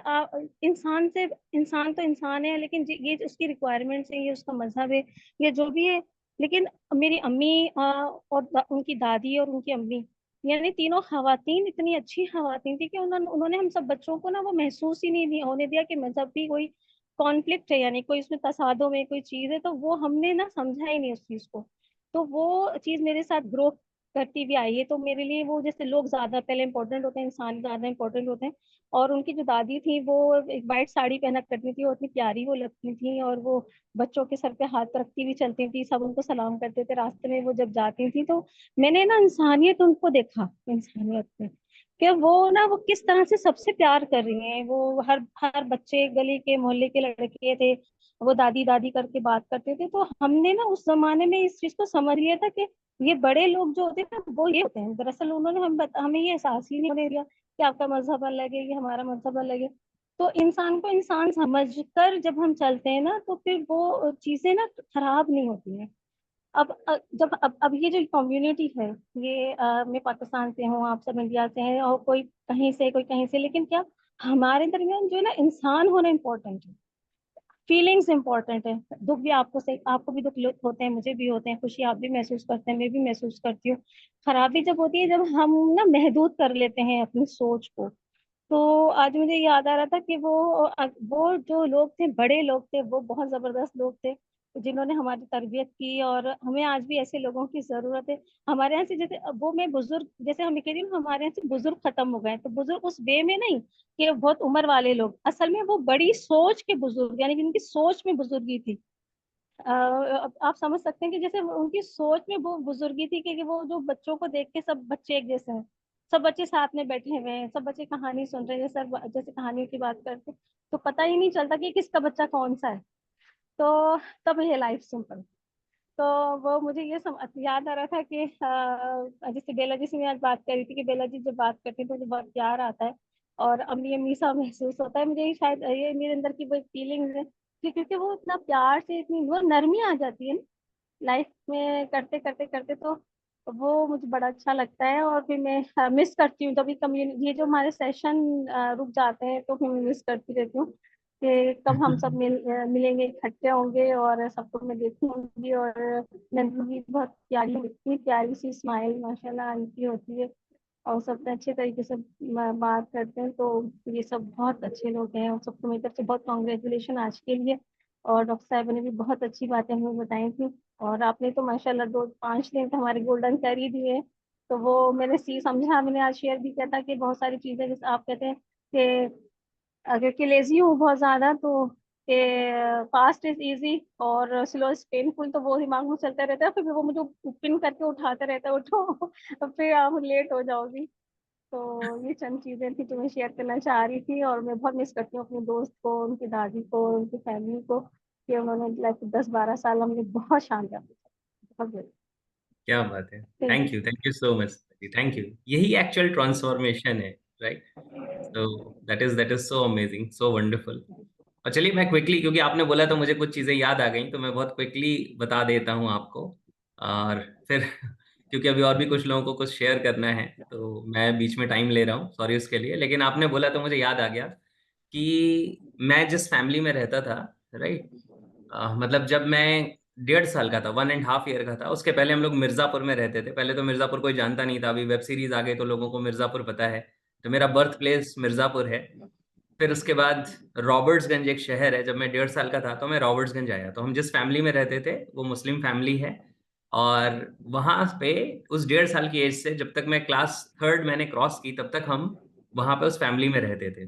इंसान से, इंसान तो इंसान है, लेकिन ये उसकी रिक्वायरमेंट्स है, ये उसका मजहब है, ये जो भी है। लेकिन मेरी अम्मी और उनकी दादी और उनकी अम्मी, यानी तीनों खवातीन इतनी अच्छी खवातीन थी कि उन्होंने उन्होंने हम सब बच्चों को ना वो महसूस ही नहीं होने दिया कि मजहब भी कोई कॉन्फ्लिक्ट है, यानी कोई उसमें तसादुम है, कोई चीज है। तो वो हमने ना समझा ही नहीं उस चीज को। तो वो चीज मेरे साथ ग्रो करती भी आई है। तो मेरे लिए वो, जैसे लोग ज्यादा पहले इंपॉर्टेंट होते हैं, इंसान ज्यादा इंपॉर्टेंट होते हैं। और उनकी जो दादी थी, वो एक वाइट साड़ी पहना करती थी, और इतनी प्यारी वो लगती थी। और वो बच्चों के सर पे हाथ रखती हुई चलती थी, सब उनको सलाम करते थे रास्ते में वो जब जाती थी। तो मैंने ना इंसानियत उनको देखा, इंसानियत में कि वो ना वो किस तरह से सबसे प्यार कर रही हैं। वो हर हर बच्चे, गली के मोहल्ले के लड़के थे, वो दादी दादी करके बात करते थे। तो हमने ना उस जमाने में इस चीज को समझ लिया था कि ये बड़े लोग जो होते हैं ना, वो ये होते हैं। दरअसल उन्होंने हमें ये एहसास ही नहीं होने दिया कि आपका मजहब अलग है, कि हमारा मजहब अलग है। तो इंसान को इंसान समझकर जब हम चलते हैं ना, तो फिर वो चीजें ना खराब नहीं होती हैं। अब ये जो कम्युनिटी है, ये मैं पाकिस्तान से हूँ, आप सब इंडिया से हैं, और कोई कहीं से, कोई कहीं से, लेकिन क्या हमारे दरमियान जो है ना, इंसान होना इम्पोर्टेंट है। फीलिंग्स इंपॉर्टेंट है। दुख भी आपको से, आपको भी दुख होते हैं, मुझे भी होते हैं, खुशी आप भी महसूस करते हैं, मैं भी महसूस करती हूँ। खराबी जब होती है, जब हम ना महदूद कर लेते हैं अपनी सोच को। तो आज मुझे याद आ रहा था कि वो जो लोग थे, बड़े लोग थे, वो बहुत जबरदस्त लोग थे, जिन्होंने हमारी तरबियत की। और हमें आज भी ऐसे लोगों की जरूरत है। हमारे यहाँ से, जैसे वो मैं बुजुर्ग, जैसे हम कह रही हूँ, हमारे यहाँ से बुजुर्ग खत्म हो गए। तो बुजुर्ग उस वे में नहीं कि बहुत उम्र वाले लोग, असल में वो बड़ी सोच के बुजुर्ग, यानी कि उनकी सोच में बुजुर्गी थी। आप समझ सकते हैं कि जैसे उनकी सोच में वो बुजुर्गी थी कि वो जो बच्चों को देख के सब बच्चे एक जैसे हैं, सब बच्चे साथ में बैठे हुए हैं, सब बच्चे कहानी सुन रहे हैं, सर जैसे कहानियों की बात करते हैं, तो पता ही नहीं चलता कि किसका बच्चा कौन सा है। तो तब ये लाइफ सिंपल। तो वो मुझे ये याद आ रहा था कि जैसे बेला जी से मैं आज बात कर रही थी कि बेला जी जब बात करती है तो मुझे बहुत प्यार आता है। और अम्मी अम्मी सा महसूस होता है मुझे, शायद ये मेरे अंदर की वो फीलिंग है क्योंकि वो इतना प्यार से, इतनी वो नरमी आ जाती है लाइफ में करते करते करते, तो वो मुझे बड़ा अच्छा लगता है। और फिर मैं मिस करती हूँ कभी कम्युनिटी, ये जो हमारे सेशन रुक जाते हैं तो फिर मैं मिस करती रहती हूँ कि कब हम सब मिलेंगे, इकट्ठे होंगे और सबको मैं देखूंगी। और नंदू भी बहुत प्यारी, इतनी प्यारी सी स्माइल माशाल्लाह इनकी होती है और सबसे अच्छे तरीके से बात करते हैं। तो ये सब बहुत अच्छे लोग हैं और सबको मेरी तरफ से बहुत कॉन्ग्रेचुलेशन आज के लिए। और डॉक्टर साहब ने भी बहुत अच्छी बातें हमें बताई थी और आपने तो माशाल्लाह 2-5 दिन तो हमारे गोल्डन कर ही दिए। तो वो मैंने समझा, मैंने आज शेयर भी किया था कि बहुत सारी चीजें जैसे आप कहते हैं कि क्योंकि लेजी हूँ बहुत ज्यादा, तो कि फास्ट इज इजी और स्लो इज पेनफुल, तो वो दिमाग में चलता रहता है, फिर वो मुझे पिन करके उठाते रहता है, उठो फिर आप लेट हो जाओगी। तो ये चंद चीजें थी जो मैं शेयर करना चाह रही थी। और मैं बहुत मिस करती हूँ अपने दोस्त को, उनकी दादी को, उनकी फैमिली को, कि उन्होंने लाइक 10-12 साल हमने बहुत शानदार, बहुत क्या बात है। Thank you. Thank you so much. Thank you. यही एक्चुअल ट्रांसफॉर्मेशन है, right? So that is so amazing, so wonderful. और चलिए मैं क्विकली, क्योंकि आपने बोला तो मुझे कुछ चीज़ें याद आ गई, तो मैं बहुत क्विकली बता देता हूँ आपको। और फिर क्योंकि अभी और भी कुछ लोगों को कुछ शेयर करना है, तो मैं बीच में टाइम ले रहा हूँ, सॉरी उसके लिए। लेकिन आपने बोला तो मुझे याद आ गया कि मैं जिस फैमिली में रहता था, राइट, मतलब जब मैं 1.5 साल का था, 1.5 ईयर का था, उसके पहले हम लोग मिर्ज़ापुर में रहते थे। पहले तो मिर्ज़ापुर कोई जानता नहीं था, अभी वेब सीरीज आ गई तो लोगों को मिर्ज़ापुर पता है। तो मेरा बर्थ प्लेस मिर्ज़ापुर है। फिर उसके बाद रॉबर्ट्सगंज एक शहर है। जब मैं 1.5 साल का था तो मैं रॉबर्ट्सगंज आया। तो हम जिस फैमिली में रहते थे वो मुस्लिम फैमिली है। और वहाँ पे उस 1.5 साल की एज से जब तक मैं क्लास 3rd मैंने क्रॉस की, तब तक हम वहाँ पे उस फैमिली में रहते थे।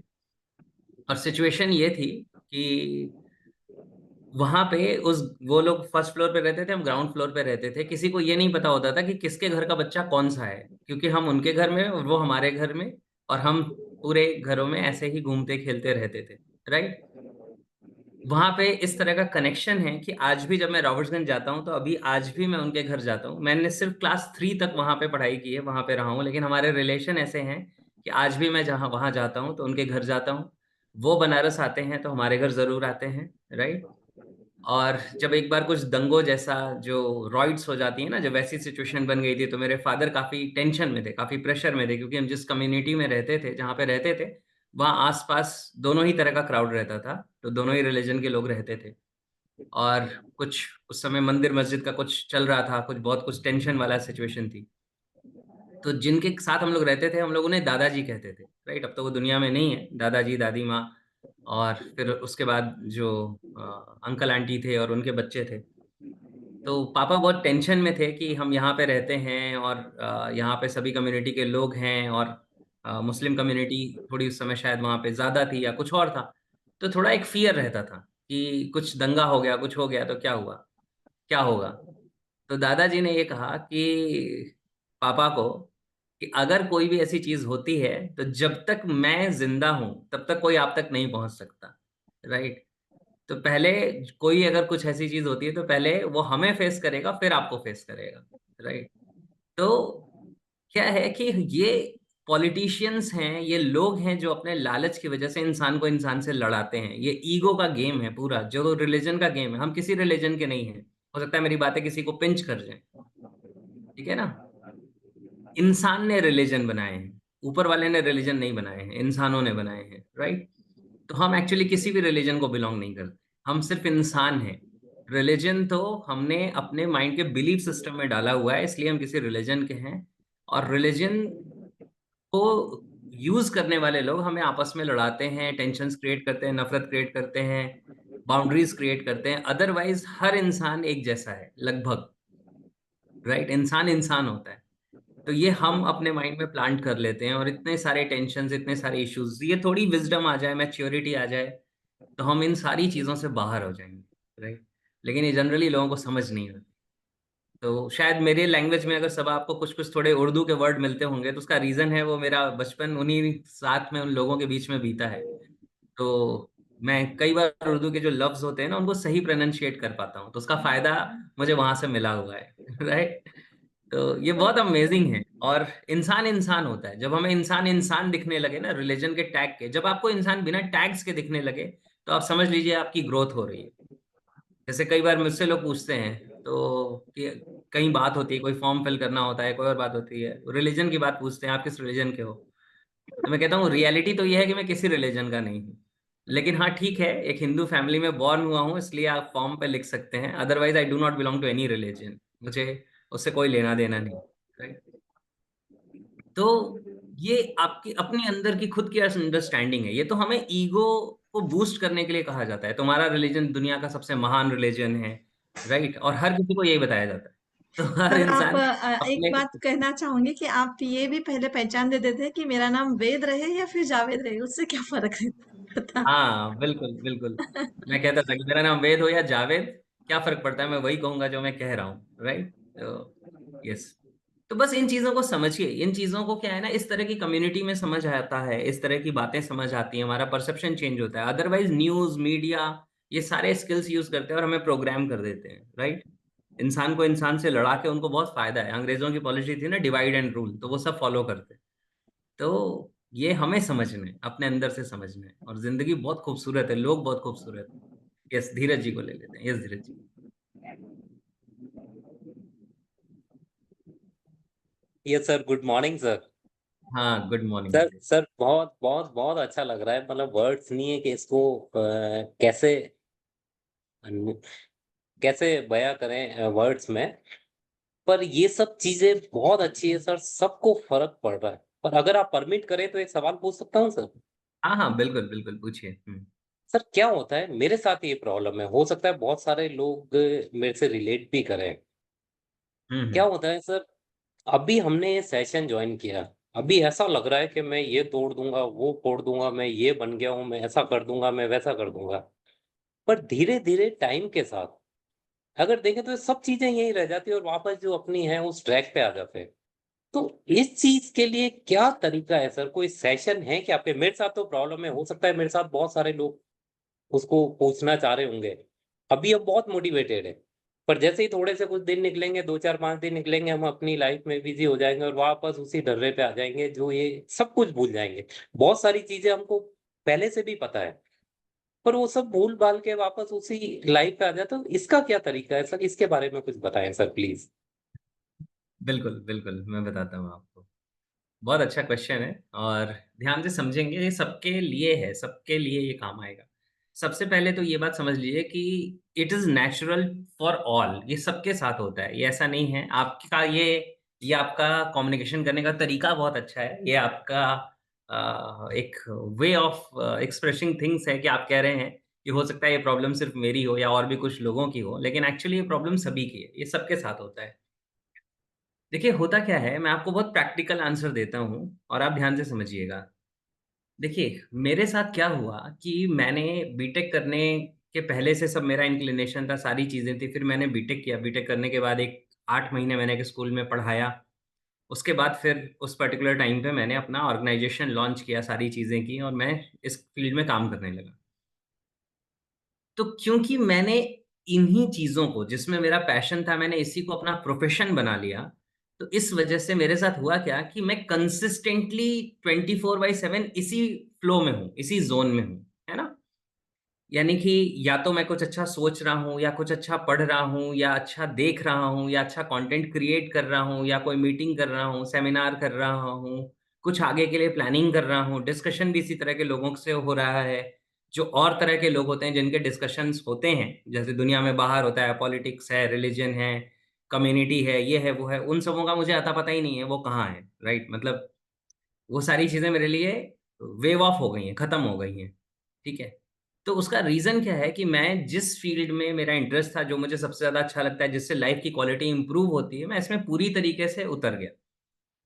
और सिचुएशन ये थी कि वहां पे उस वो लोग फर्स्ट फ्लोर पे रहते थे, हम ग्राउंड फ्लोर पे रहते थे। किसी को ये नहीं पता होता था कि किसके घर का बच्चा कौन सा है, क्योंकि हम उनके घर में और वो हमारे घर में, और हम पूरे घरों में ऐसे ही घूमते खेलते रहते थे, राइट? वहां पे इस तरह का कनेक्शन है कि आज भी जब मैं रॉबर्ट्सगंज जाता हूँ तो अभी आज भी मैं उनके घर जाता हूँ। मैंने सिर्फ क्लास 3 तक वहां पे पढ़ाई की है, वहां पे रहा हूँ, लेकिन हमारे रिलेशन ऐसे हैं कि आज भी मैं जहाँ वहां जाता हूँ तो उनके घर जाता हूँ। वो बनारस आते हैं तो हमारे घर जरूर आते हैं, राइट? और जब एक बार कुछ दंगों जैसा जो रॉइड्स हो जाती है ना, जब वैसी सिचुएशन बन गई थी, तो मेरे फादर काफी टेंशन में थे, काफी प्रेशर में थे, क्योंकि हम जिस कम्युनिटी में रहते थे, जहाँ पे रहते थे, वहाँ आसपास दोनों ही तरह का क्राउड रहता था, तो दोनों ही रिलीजन के लोग रहते थे। और कुछ उस समय मंदिर मस्जिद का कुछ चल रहा था, कुछ टेंशन वाला सिचुएशन थी। तो जिनके साथ हम लोग रहते थे, हम लोग उन्हें दादाजी कहते थे, राइट? अब तो वो दुनिया में नहीं है, दादाजी दादी माँ। और फिर उसके बाद जो अंकल आंटी थे और उनके बच्चे थे। तो पापा बहुत टेंशन में थे कि हम यहाँ पे रहते हैं और यहाँ पे सभी कम्युनिटी के लोग हैं, और मुस्लिम कम्युनिटी थोड़ी उस समय शायद वहाँ पे ज़्यादा थी या कुछ और था। तो थोड़ा एक फियर रहता था कि कुछ दंगा हो गया, कुछ हो गया तो क्या हुआ, क्या होगा। तो दादाजी ने ये कहा कि पापा को कि अगर कोई भी ऐसी चीज होती है तो जब तक मैं जिंदा हूं तब तक कोई आप तक नहीं पहुंच सकता, राइट? तो पहले कोई अगर कुछ ऐसी चीज होती है तो पहले वो हमें फेस करेगा, फिर आपको फेस करेगा, राइट? तो क्या है कि ये पॉलिटिशियंस हैं, ये लोग हैं जो अपने लालच की वजह से इंसान को इंसान से लड़ाते हैं। ये ईगो का गेम है पूरा, जो रिलीजन का गेम है। हम किसी रिलीजन के नहीं हैं, हो सकता है मेरी बातें किसी को पिंच कर जाए, ठीक है ना? इंसान ने रिलीजन बनाए हैं, ऊपर वाले ने रिलीजन नहीं बनाए हैं, इंसानों ने बनाए हैं, राइट? तो हम एक्चुअली किसी भी रिलीजन को बिलोंग नहीं करते, हम सिर्फ इंसान हैं। रिलीजन तो हमने अपने माइंड के बिलीफ सिस्टम में डाला हुआ है, इसलिए हम किसी रिलीजन के हैं। और रिलीजन को यूज करने वाले लोग हमें आपस में लड़ाते हैं, टेंशन क्रिएट करते हैं, नफरत क्रिएट करते हैं, बाउंड्रीज क्रिएट करते हैं। अदरवाइज हर इंसान एक जैसा है लगभग, राइट? इंसान इंसान होता है। तो ये हम अपने माइंड में प्लांट कर लेते हैं, और इतने सारे टेंशन, इतने सारे इश्यूज, ये थोड़ी विजडम आ जाए, मैच्योरिटी आ जाए, तो हम इन सारी चीजों से बाहर हो जाएंगे, राइट? लेकिन ये जनरली लोगों को समझ नहीं आता। तो शायद मेरे लैंग्वेज में अगर सब आपको कुछ कुछ थोड़े उर्दू के वर्ड मिलते होंगे, तो उसका रीजन है वो मेरा बचपन उन्हीं साथ में उन लोगों के बीच में बीता है। तो मैं कई बार उर्दू के जो लफ्ज होते हैं ना, उनको सही प्रोनाउंशिएट कर पाता हूँ, तो उसका फायदा मुझे वहां से मिला हुआ है राइट? तो ये बहुत अमेजिंग है। और इंसान इंसान होता है, जब हमें इंसान इंसान दिखने लगे ना रिलीजन के टैग के, जब आपको इंसान बिना टैग्स के दिखने लगे तो आप समझ लीजिए आपकी ग्रोथ हो रही है। जैसे कई बार मुझसे लोग पूछते हैं तो कि कहीं बात होती है, कोई फॉर्म फिल करना होता है, कोई और बात होती है, रिलीजन की बात पूछते हैं, आप किस रिलीजन के हो, तो मैं कहता हूँ रियलिटी तो ये है कि मैं किसी रिलीजन का नहीं हूँ, लेकिन हाँ ठीक है, एक हिंदू फैमिली में बॉर्न हुआ हूँ इसलिए आप फॉर्म पे लिख सकते हैं, otherwise I do not belong to any religion, मुझे उससे कोई लेना देना नहीं। राइट। तो ये आपकी अपने अंदर की खुद की अंडरस्टैंडिंग है, ये तो हमें ईगो को बूस्ट करने के लिए कहा जाता है, तुम्हारा रिलीजन दुनिया का सबसे महान रिलीजन है। राइट। और हर किसी को यही बताया जाता है, तो हर पर आप इंसान एक अपने। बात कहना चाहूंगी कि आप ये भी पहले पहचान दे देते कि मेरा नाम वेद रहे या फिर जावेद रहे, उससे क्या फर्क पड़ता। हाँ बिल्कुल बिल्कुल, मैं कहता था कि मेरा नाम वेद हो या जावेद, क्या फर्क पड़ता है, मैं वही कहूंगा जो मैं कह रहा हूँ। राइट। तो यस, तो बस इन चीजों को समझिए, इन चीजों को क्या है ना, इस तरह की कम्युनिटी में समझ आता है, इस तरह की बातें समझ आती हैं, हमारा परसेप्शन चेंज होता है। अदरवाइज न्यूज मीडिया ये सारे स्किल्स यूज करते हैं और हमें प्रोग्राम कर देते हैं। राइट। इंसान को इंसान से लड़ा के उनको बहुत फायदा है, अंग्रेजों की पॉलिसी थी ना डिवाइड एंड रूल, तो वो सब फॉलो करते हैं। तो ये हमें समझना है, अपने अंदर से समझना है, और जिंदगी बहुत खूबसूरत है, लोग बहुत खूबसूरत है। यस, धीरज जी को ले लेते हैं। Yes Dheeraj ji. Yes sir, good morning sir. हाँ good morning sir Dheeraj. Sir बहुत बहुत बहुत अच्छा लग रहा है, मतलब वर्ड्स नहीं है कि इसको कैसे कैसे बयां करें वर्ड्स में। पर ये सब चीजें बहुत अच्छी है सर, सबको फर्क पड़ रहा है। पर अगर आप परमिट करें तो एक सवाल पूछ सकता हूँ सर? हाँ हाँ बिल्कुल बिल्कुल, पूछिए। सर क्या होता है, मेरे साथ ये प्रॉब्लम है, हो सकता है बहुत सारे लोग मेरे से रिलेट भी करें। क्या हम्म। होता है सर, अभी हमने ये सेशन ज्वाइन किया, अभी ऐसा लग रहा है कि मैं ये तोड़ दूंगा, वो फोड़ दूंगा, मैं ये बन गया हूं, मैं ऐसा कर दूंगा, मैं वैसा कर दूंगा। पर धीरे धीरे टाइम के साथ अगर देखें तो ये सब चीजें यही रह जाती है और वापस जो अपनी है उस ट्रैक पे आ जाते हैं। तो इस चीज के लिए क्या तरीका है सर, कोई सेशन है क्या आपके? मेरे साथ तो प्रॉब्लम है, हो सकता है मेरे साथ बहुत सारे लोग उसको पूछना चाह रहे होंगे। अभी हम बहुत मोटिवेटेड है, पर जैसे ही थोड़े से कुछ दिन निकलेंगे, 2 4 5 दिन निकलेंगे, हम अपनी लाइफ में बिजी हो जाएंगे और वापस उसी ढर्रे पे आ जाएंगे, जो ये सब कुछ भूल जाएंगे। बहुत सारी चीजें हमको पहले से भी पता है, पर वो सब भूल भाल के वापस उसी लाइफ पे आ जाते। तो इसका क्या तरीका है सर, इसके बारे में कुछ बताएं सर प्लीज। बिल्कुल बिल्कुल, मैं बताता हूँ आपको। बहुत अच्छा क्वेश्चन है, और ध्यान से समझेंगे ये सबके लिए है, सबके लिए ये काम आएगा। सबसे पहले तो ये बात समझ लीजिए कि it is natural for all, ये सबके साथ होता है, ये ऐसा नहीं है आपका ये आपका कम्युनिकेशन करने का तरीका बहुत अच्छा है, ये आपका एक वे ऑफ एक्सप्रेसिंग थिंग्स है कि आप कह रहे हैं कि हो सकता है ये प्रॉब्लम सिर्फ मेरी हो या और भी कुछ लोगों की हो, लेकिन एक्चुअली ये प्रॉब्लम सभी की है, ये सबके साथ होता है। देखिए होता क्या है, मैं आपको बहुत प्रैक्टिकल आंसर देता हूँ और आप ध्यान से समझिएगा। देखिए मेरे साथ क्या हुआ कि मैंने बीटेक करने के पहले से सब मेरा इंक्लिनेशन था, सारी चीज़ें थी, फिर मैंने बीटेक किया, बीटेक करने के बाद एक 8 महीने मैंने एक स्कूल में पढ़ाया। उसके बाद फिर उस पर्टिकुलर टाइम पे मैंने अपना ऑर्गेनाइजेशन लॉन्च किया, सारी चीज़ें की, और मैं इस फील्ड में काम करने लगा। तो क्योंकि मैंने इन्हीं चीज़ों को, जिसमें मेरा पैशन था, मैंने इसी को अपना प्रोफ़ेशन बना लिया, तो इस वजह से मेरे साथ हुआ क्या कि मैं कंसिस्टेंटली 24/7 इसी फ्लो में हूँ, इसी ज़ोन में हूँ, है ना? यानी कि या तो मैं कुछ अच्छा सोच रहा हूँ, या कुछ अच्छा पढ़ रहा हूँ, या अच्छा देख रहा हूँ, या अच्छा कंटेंट क्रिएट कर रहा हूँ, या कोई मीटिंग कर रहा हूँ, सेमिनार कर रहा हूँ, कुछ आगे के लिए प्लानिंग कर रहा हूँ, डिस्कशन भी इसी तरह के लोगों से हो रहा है, जो और तरह के लोग होते हैं जिनके डिस्कशंस होते हैं, जैसे दुनिया में बाहर होता है, पॉलिटिक्स है, रिलीजन है, कम्युनिटी है, ये है, वो है, उन सबों का मुझे अता-पता ही नहीं है वो कहाँ है, राइट? मतलब वो सारी चीज़ें मेरे लिए वेव ऑफ हो गई हैं, खत्म हो गई हैं, ठीक है? तो उसका रीज़न क्या है कि मैं जिस फ़ील्ड में मेरा इंटरेस्ट था, जो मुझे सबसे ज़्यादा अच्छा लगता है, जिससे लाइफ़ की क्वालिटी इम्प्रूव होती है, मैं इसमें पूरी तरीके से उतर गया।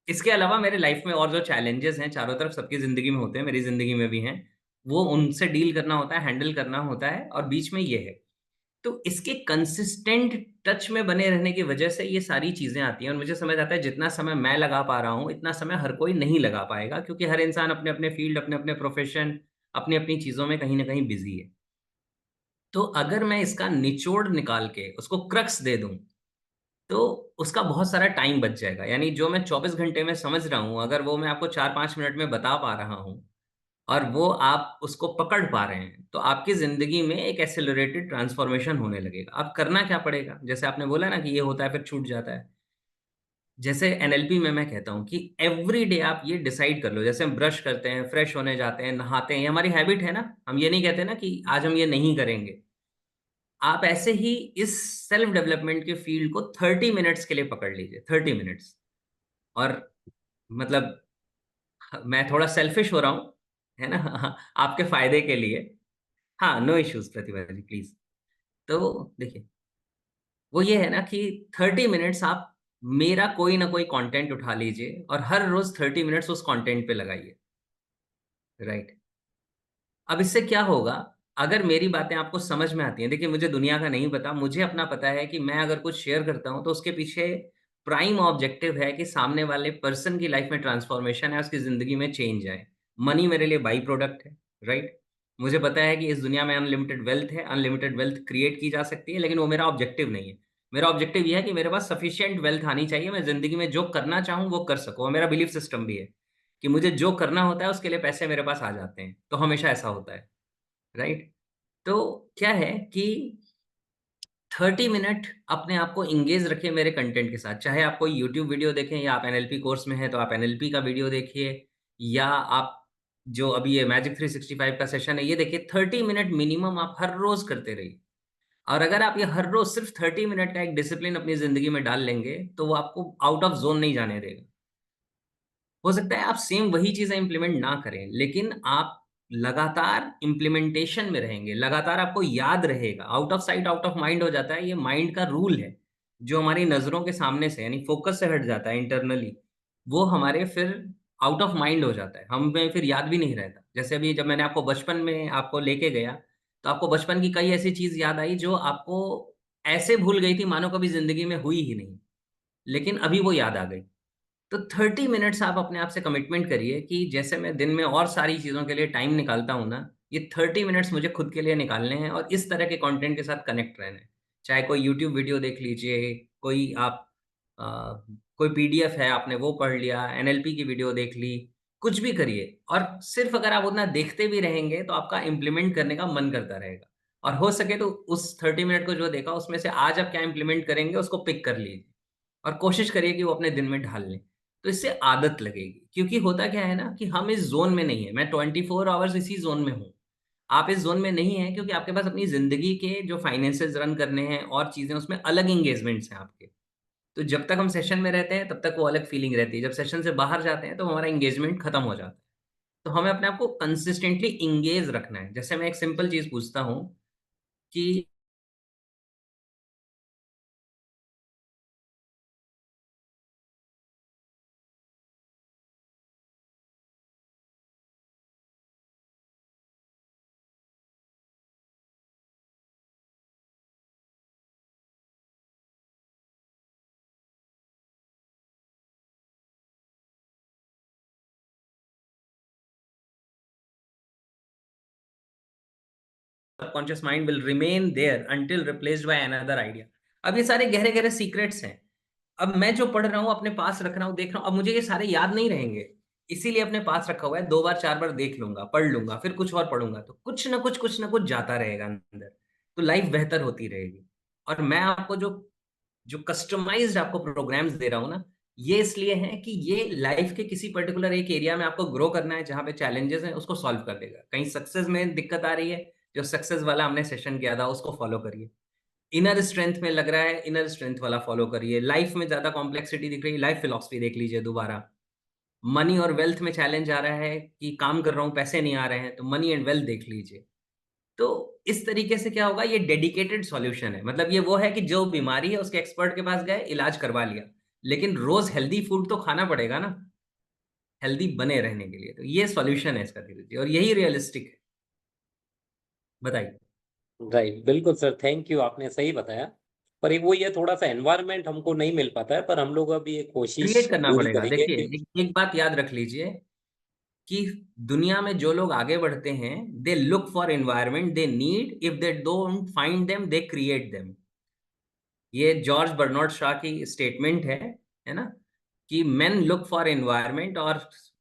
इसके अलावा मेरे लाइफ़ में और जो चैलेंजेज़ हैं, चारों तरफ सबकी ज़िंदगी में होते हैं, मेरी ज़िंदगी में भी हैं, वो उनसे डील करना होता है, हैंडल करना होता है, और बीच में ये है। तो इसके कंसिस्टेंट टच में बने रहने की वजह से ये सारी चीज़ें आती हैं, और मुझे समझ आता है जितना समय मैं लगा पा रहा हूँ, इतना समय हर कोई नहीं लगा पाएगा, क्योंकि हर इंसान अपने-अपने फ़ील्ड, अपने-अपने प्रोफ़ेशन, अपनी-अपनी चीज़ों में कहीं न कहीं बिज़ी है। तो अगर मैं इसका निचोड़ निकाल के उसको क्रक्स दे दूँ, तो उसका बहुत सारा टाइम बच जाएगा। यानी जो मैं 24 घंटे में समझ रहा हूँ, अगर वो मैं आपको 4-5 मिनट में बता पा रहा हूँ और वो आप उसको पकड़ पा रहे हैं, तो आपकी ज़िंदगी में एक एक्सेलरेटेड ट्रांसफॉर्मेशन होने लगेगा। अब करना क्या पड़ेगा? जैसे आपने बोला ना कि ये होता है फिर छूट जाता है। जैसे एनएलपी में मैं कहता हूँ कि एवरी डे आप ये डिसाइड कर लो, जैसे हम ब्रश करते हैं, फ्रेश होने जाते हैं, नहाते हैं, ये हमारी हैबिट है ना, हम ये नहीं कहते ना कि आज हम ये नहीं करेंगे। आप ऐसे ही इस सेल्फ डेवलपमेंट के फील्ड को 30 मिनट्स के लिए पकड़ लीजिए, 30 मिनट्स। और मतलब मैं थोड़ा सेल्फिश हो रहा हूँ, है ना? आपके फायदे के लिए। हाँ, no issues Pratibha ji, please. तो देखिए, वो ये है ना कि 30 मिनट्स आप मेरा कोई ना कोई कंटेंट उठा लीजिए और हर रोज 30 मिनट्स उस कंटेंट पे लगाइए, राइट? अब इससे क्या होगा, अगर मेरी बातें आपको समझ में आती हैं, देखिए मुझे दुनिया का नहीं पता, मुझे अपना पता है कि मैं अगर कुछ शेयर करता हूँ तो उसके पीछे प्राइम ऑब्जेक्टिव है कि सामने वाले पर्सन की लाइफ में ट्रांसफॉर्मेशन है, उसकी ज़िंदगी में चेंज आए। मनी मेरे लिए बाई प्रोडक्ट है, राइट? मुझे पता है कि इस दुनिया में अनलिमिटेड वेल्थ है, अनलिमिटेड वेल्थ क्रिएट की जा सकती है, लेकिन वो मेरा ऑब्जेक्टिव नहीं है। मेरा ऑब्जेक्टिव ये है कि मेरे पास सफिशिएंट वेल्थ आनी चाहिए, मैं ज़िंदगी में जो करना चाहूँ वो कर सकूँ, और मेरा बिलीफ सिस्टम भी है कि मुझे जो करना होता है उसके लिए पैसे मेरे पास आ जाते हैं, तो हमेशा ऐसा होता है। राइट? तो क्या है कि 30 मिनट अपने आप को एंगेज रखिए मेरे कंटेंट के साथ। चाहे आप कोई यूट्यूब वीडियो देखें या आप एनएलपी कोर्स में हैं तो आप एनएलपी का वीडियो देखिए, या आप जो अभी ये मैजिक 365 का सेशन है ये देखिए। 30 मिनट मिनिमम आप हर रोज करते रहिए। और अगर आप ये हर रोज सिर्फ 30 मिनट का एक डिसिप्लिन अपनी ज़िंदगी में डाल लेंगे, तो वो आपको आउट ऑफ ज़ोन नहीं जाने देगा। हो सकता है आप सेम वही चीज़ें इम्प्लीमेंट ना करें, लेकिन आप लगातार इम्प्लीमेंटेशन में रहेंगे, लगातार आपको याद रहेगा। Out of site, out of mind हो जाता है, ये माइंड का रूल है, जो हमारी नज़रों के सामने से यानी फ़ोकस से हट जाता है इंटरनली, वो हमारे फिर आउट ऑफ माइंड हो जाता है, हमें फिर याद भी नहीं रहता। जैसे अभी जब मैंने आपको बचपन में आपको लेके गया, तो आपको बचपन की कई ऐसी चीज़ याद आई जो आपको ऐसे भूल गई थी मानो कभी ज़िंदगी में हुई ही नहीं, लेकिन अभी वो याद आ गई। तो 30 मिनट्स आप अपने आप से कमिटमेंट करिए कि जैसे मैं दिन में और सारी चीज़ों के लिए टाइम निकालता हूँ ना, ये 30 मिनट्स मुझे खुद के लिए निकालने हैं और इस तरह के कंटेंट के साथ कनेक्ट रहना है। चाहे कोई यूट्यूब वीडियो देख लीजिए, कोई आप अ, कोई पीडीएफ है आपने वो पढ़ लिया, एनएलपी की वीडियो देख ली, कुछ भी करिए। और सिर्फ अगर आप उतना देखते भी रहेंगे तो आपका इम्प्लीमेंट करने का मन करता रहेगा। और हो सके तो उस 30 मिनट को जो देखा उसमें से आज आप क्या इम्प्लीमेंट करेंगे उसको पिक कर लीजिए और कोशिश करिए कि वो अपने दिन में ढाल लें। तो इससे आदत लगेगी, क्योंकि होता क्या है ना कि हम इस ज़ोन में नहीं है। मैं 24 आवर्स इसी ज़ोन में हूँ। आप इस ज़ोन में नहीं हैं क्योंकि आपके पास अपनी ज़िंदगी के जो फाइनेंसेस रन करने हैं और चीज़ें, उसमें अलग एंगेजमेंट्स हैं आपके। तो जब तक हम सेशन में रहते हैं तब तक वो अलग फीलिंग रहती है। जब सेशन से बाहर जाते हैं तो हमारा एंगेजमेंट खत्म हो जाता है। तो हमें अपने आप को कंसिस्टेंटली एंगेज रखना है। जैसे मैं एक सिंपल चीज़ पूछता हूँ कि subconscious mind will remain there until replaced by another idea. अब ये सारे गहरे गहरे सीक्रेट्स हैं। अब मैं जो पढ़ रहा हूँ अपने पास रख रहा हूँ, देख रहा हूँ, अब मुझे ये सारे याद नहीं रहेंगे, इसीलिए अपने पास रखा हुआ है। 2 बार 4 बार देख लूंगा, पढ़ लूंगा, फिर कुछ और पढ़ूंगा, तो कुछ ना कुछ जाता रहेगा अंदर, तो लाइफ बेहतर होती रहेगी। और मैं आपको जो जो कस्टमाइज्ड आपको प्रोग्राम्स दे रहा हूँ ना, ये इसलिए है कि ये लाइफ के किसी पर्टिकुलर एक एरिया में आपको ग्रो करना है, जहाँ पे चैलेंजेस हैं उसको सॉल्व कर देगा। कहीं सक्सेस में दिक्कत आ रही है, जो सक्सेस वाला हमने सेशन किया था उसको फॉलो करिए। इनर स्ट्रेंथ में लग रहा है, इनर स्ट्रेंथ वाला फॉलो करिए। लाइफ में ज्यादा कॉम्प्लेक्सिटी दिख रही है, लाइफ फिलॉसफी देख लीजिए दोबारा। मनी और वेल्थ में चैलेंज आ रहा है कि काम कर रहा हूँ पैसे नहीं आ रहे हैं, तो मनी एंड वेल्थ देख लीजिए। तो इस तरीके से क्या होगा, ये डेडिकेटेड सॉल्यूशन है। मतलब ये वो है कि जो बीमारी है उसके एक्सपर्ट के पास गए, इलाज करवा लिया, लेकिन रोज हेल्दी फूड तो खाना पड़ेगा ना, हेल्दी बने रहने के लिए। तो ये सॉल्यूशन है इसका धीरे धीरे, और यही रियलिस्टिक है। बताइए। राइट, बिल्कुल सर, थैंक यू, आपने सही बताया। पर एक वो ये थोड़ा सा एनवायरनमेंट हमको नहीं मिल पाता है, पर हम लोग अभी ये कोशिश क्रिएट करना पूरी पड़ेगा। करेंगे देखिए, कि एक बात याद रख लीजिए कि दुनिया में जो लोग आगे बढ़ते हैं, they look for environment they need, if they don't find them they create them. ये जॉर्ज बर्नार्ड शॉ की स्टेटमेंट है ना, कि men look for environment or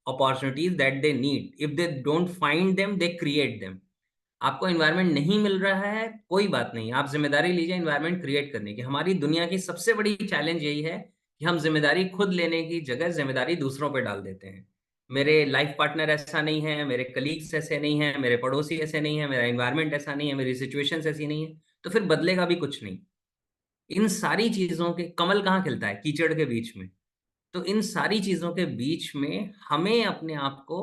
opportunities that they need. If they don't find them, they create them. आपको environment नहीं मिल रहा है, कोई बात नहीं, आप जिम्मेदारी लीजिए एनवायरनमेंट क्रिएट करने की। हमारी दुनिया की सबसे बड़ी चैलेंज यही है कि हम जिम्मेदारी खुद लेने की जगह जिम्मेदारी दूसरों पे डाल देते हैं। मेरे लाइफ पार्टनर ऐसा नहीं है, मेरे कलीग्स ऐसे नहीं है, मेरे पड़ोसी ऐसे नहीं है, मेरा एनवायरनमेंट ऐसा नहीं है, मेरी सिचुएशंस ऐसी नहीं है, तो फिर बदलेगा भी कुछ नहीं। इन सारी चीजों के कमल कहाँ खिलता है? कीचड़ के बीच में। तो इन सारी चीजों के बीच में हमें अपने आप को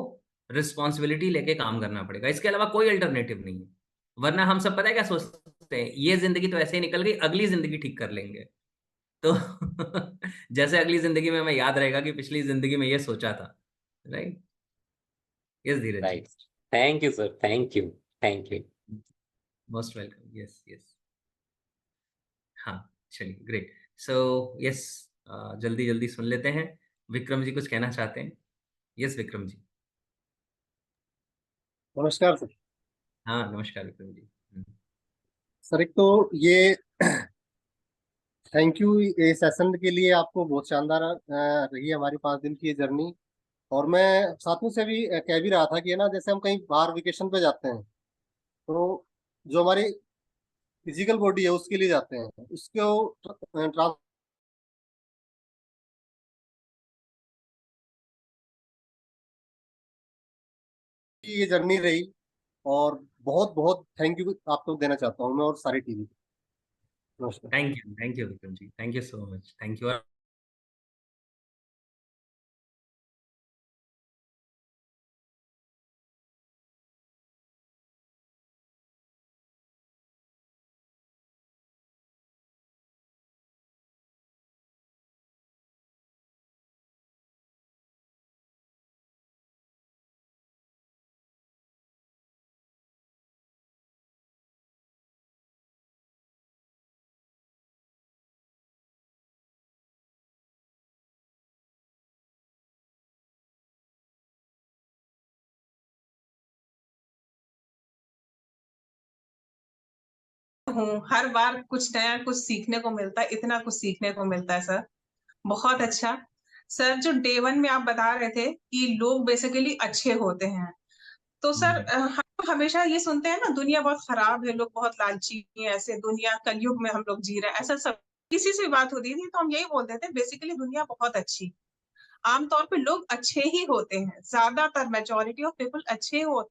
रिस्पॉन्सिबिलिटी लेके काम करना पड़ेगा, इसके अलावा कोई अल्टरनेटिव नहीं है। वरना हम सब पता है क्या सोचते हैं, ये जिंदगी तो ऐसे ही निकल गई, अगली जिंदगी ठीक कर लेंगे। तो जैसे अगली जिंदगी में हमें याद रहेगा कि पिछली जिंदगी में ये सोचा था, right? Yes Dheeraj ji, right. Thank you sir, thank you, thank you. Most welcome. Yes yes, हाँ चलिए, ग्रेट। सो यस, जल्दी जल्दी सुन लेते हैं। विक्रम जी कुछ कहना चाहते हैं? यस विक्रम जी। नमस्कार सर। हाँ नमस्कार विक्रम जी। सर एक तो ये थैंक यू ये सेशन के लिए, आपको बहुत शानदार रही हमारी 5 दिन की ये जर्नी। और मैं साथियों से भी कह भी रहा था कि है ना, जैसे हम कहीं बाहर वेकेशन पे जाते हैं तो जो हमारी फिजिकल बॉडी है उसके लिए जाते हैं, उसको ये जर्नी रही। और बहुत बहुत थैंक यू आपको देना चाहता हूँ मैं और सारी टीम को। नमस्कार। Thank you Vikram ji, thank you so much, thank you. हूँ, हर बार कुछ नया कुछ सीखने को मिलता है, इतना कुछ सीखने को मिलता है सर, बहुत अच्छा। सर जो डे 1 में आप बता रहे थे कि लोग बेसिकली अच्छे होते हैं, तो सर हम हमेशा ये सुनते हैं ना, दुनिया बहुत खराब है, लोग बहुत लालची हैं, ऐसे दुनिया कलयुग में हम लोग जी रहे हैं, ऐसा सब किसी से बात होती थी तो हम यही बोलते थे बेसिकली दुनिया बहुत अच्छी। आमतौर पे लोग अच्छे ही होते हैं, ज्यादातर मेजॉरिटी ऑफ पीपल अच्छे होते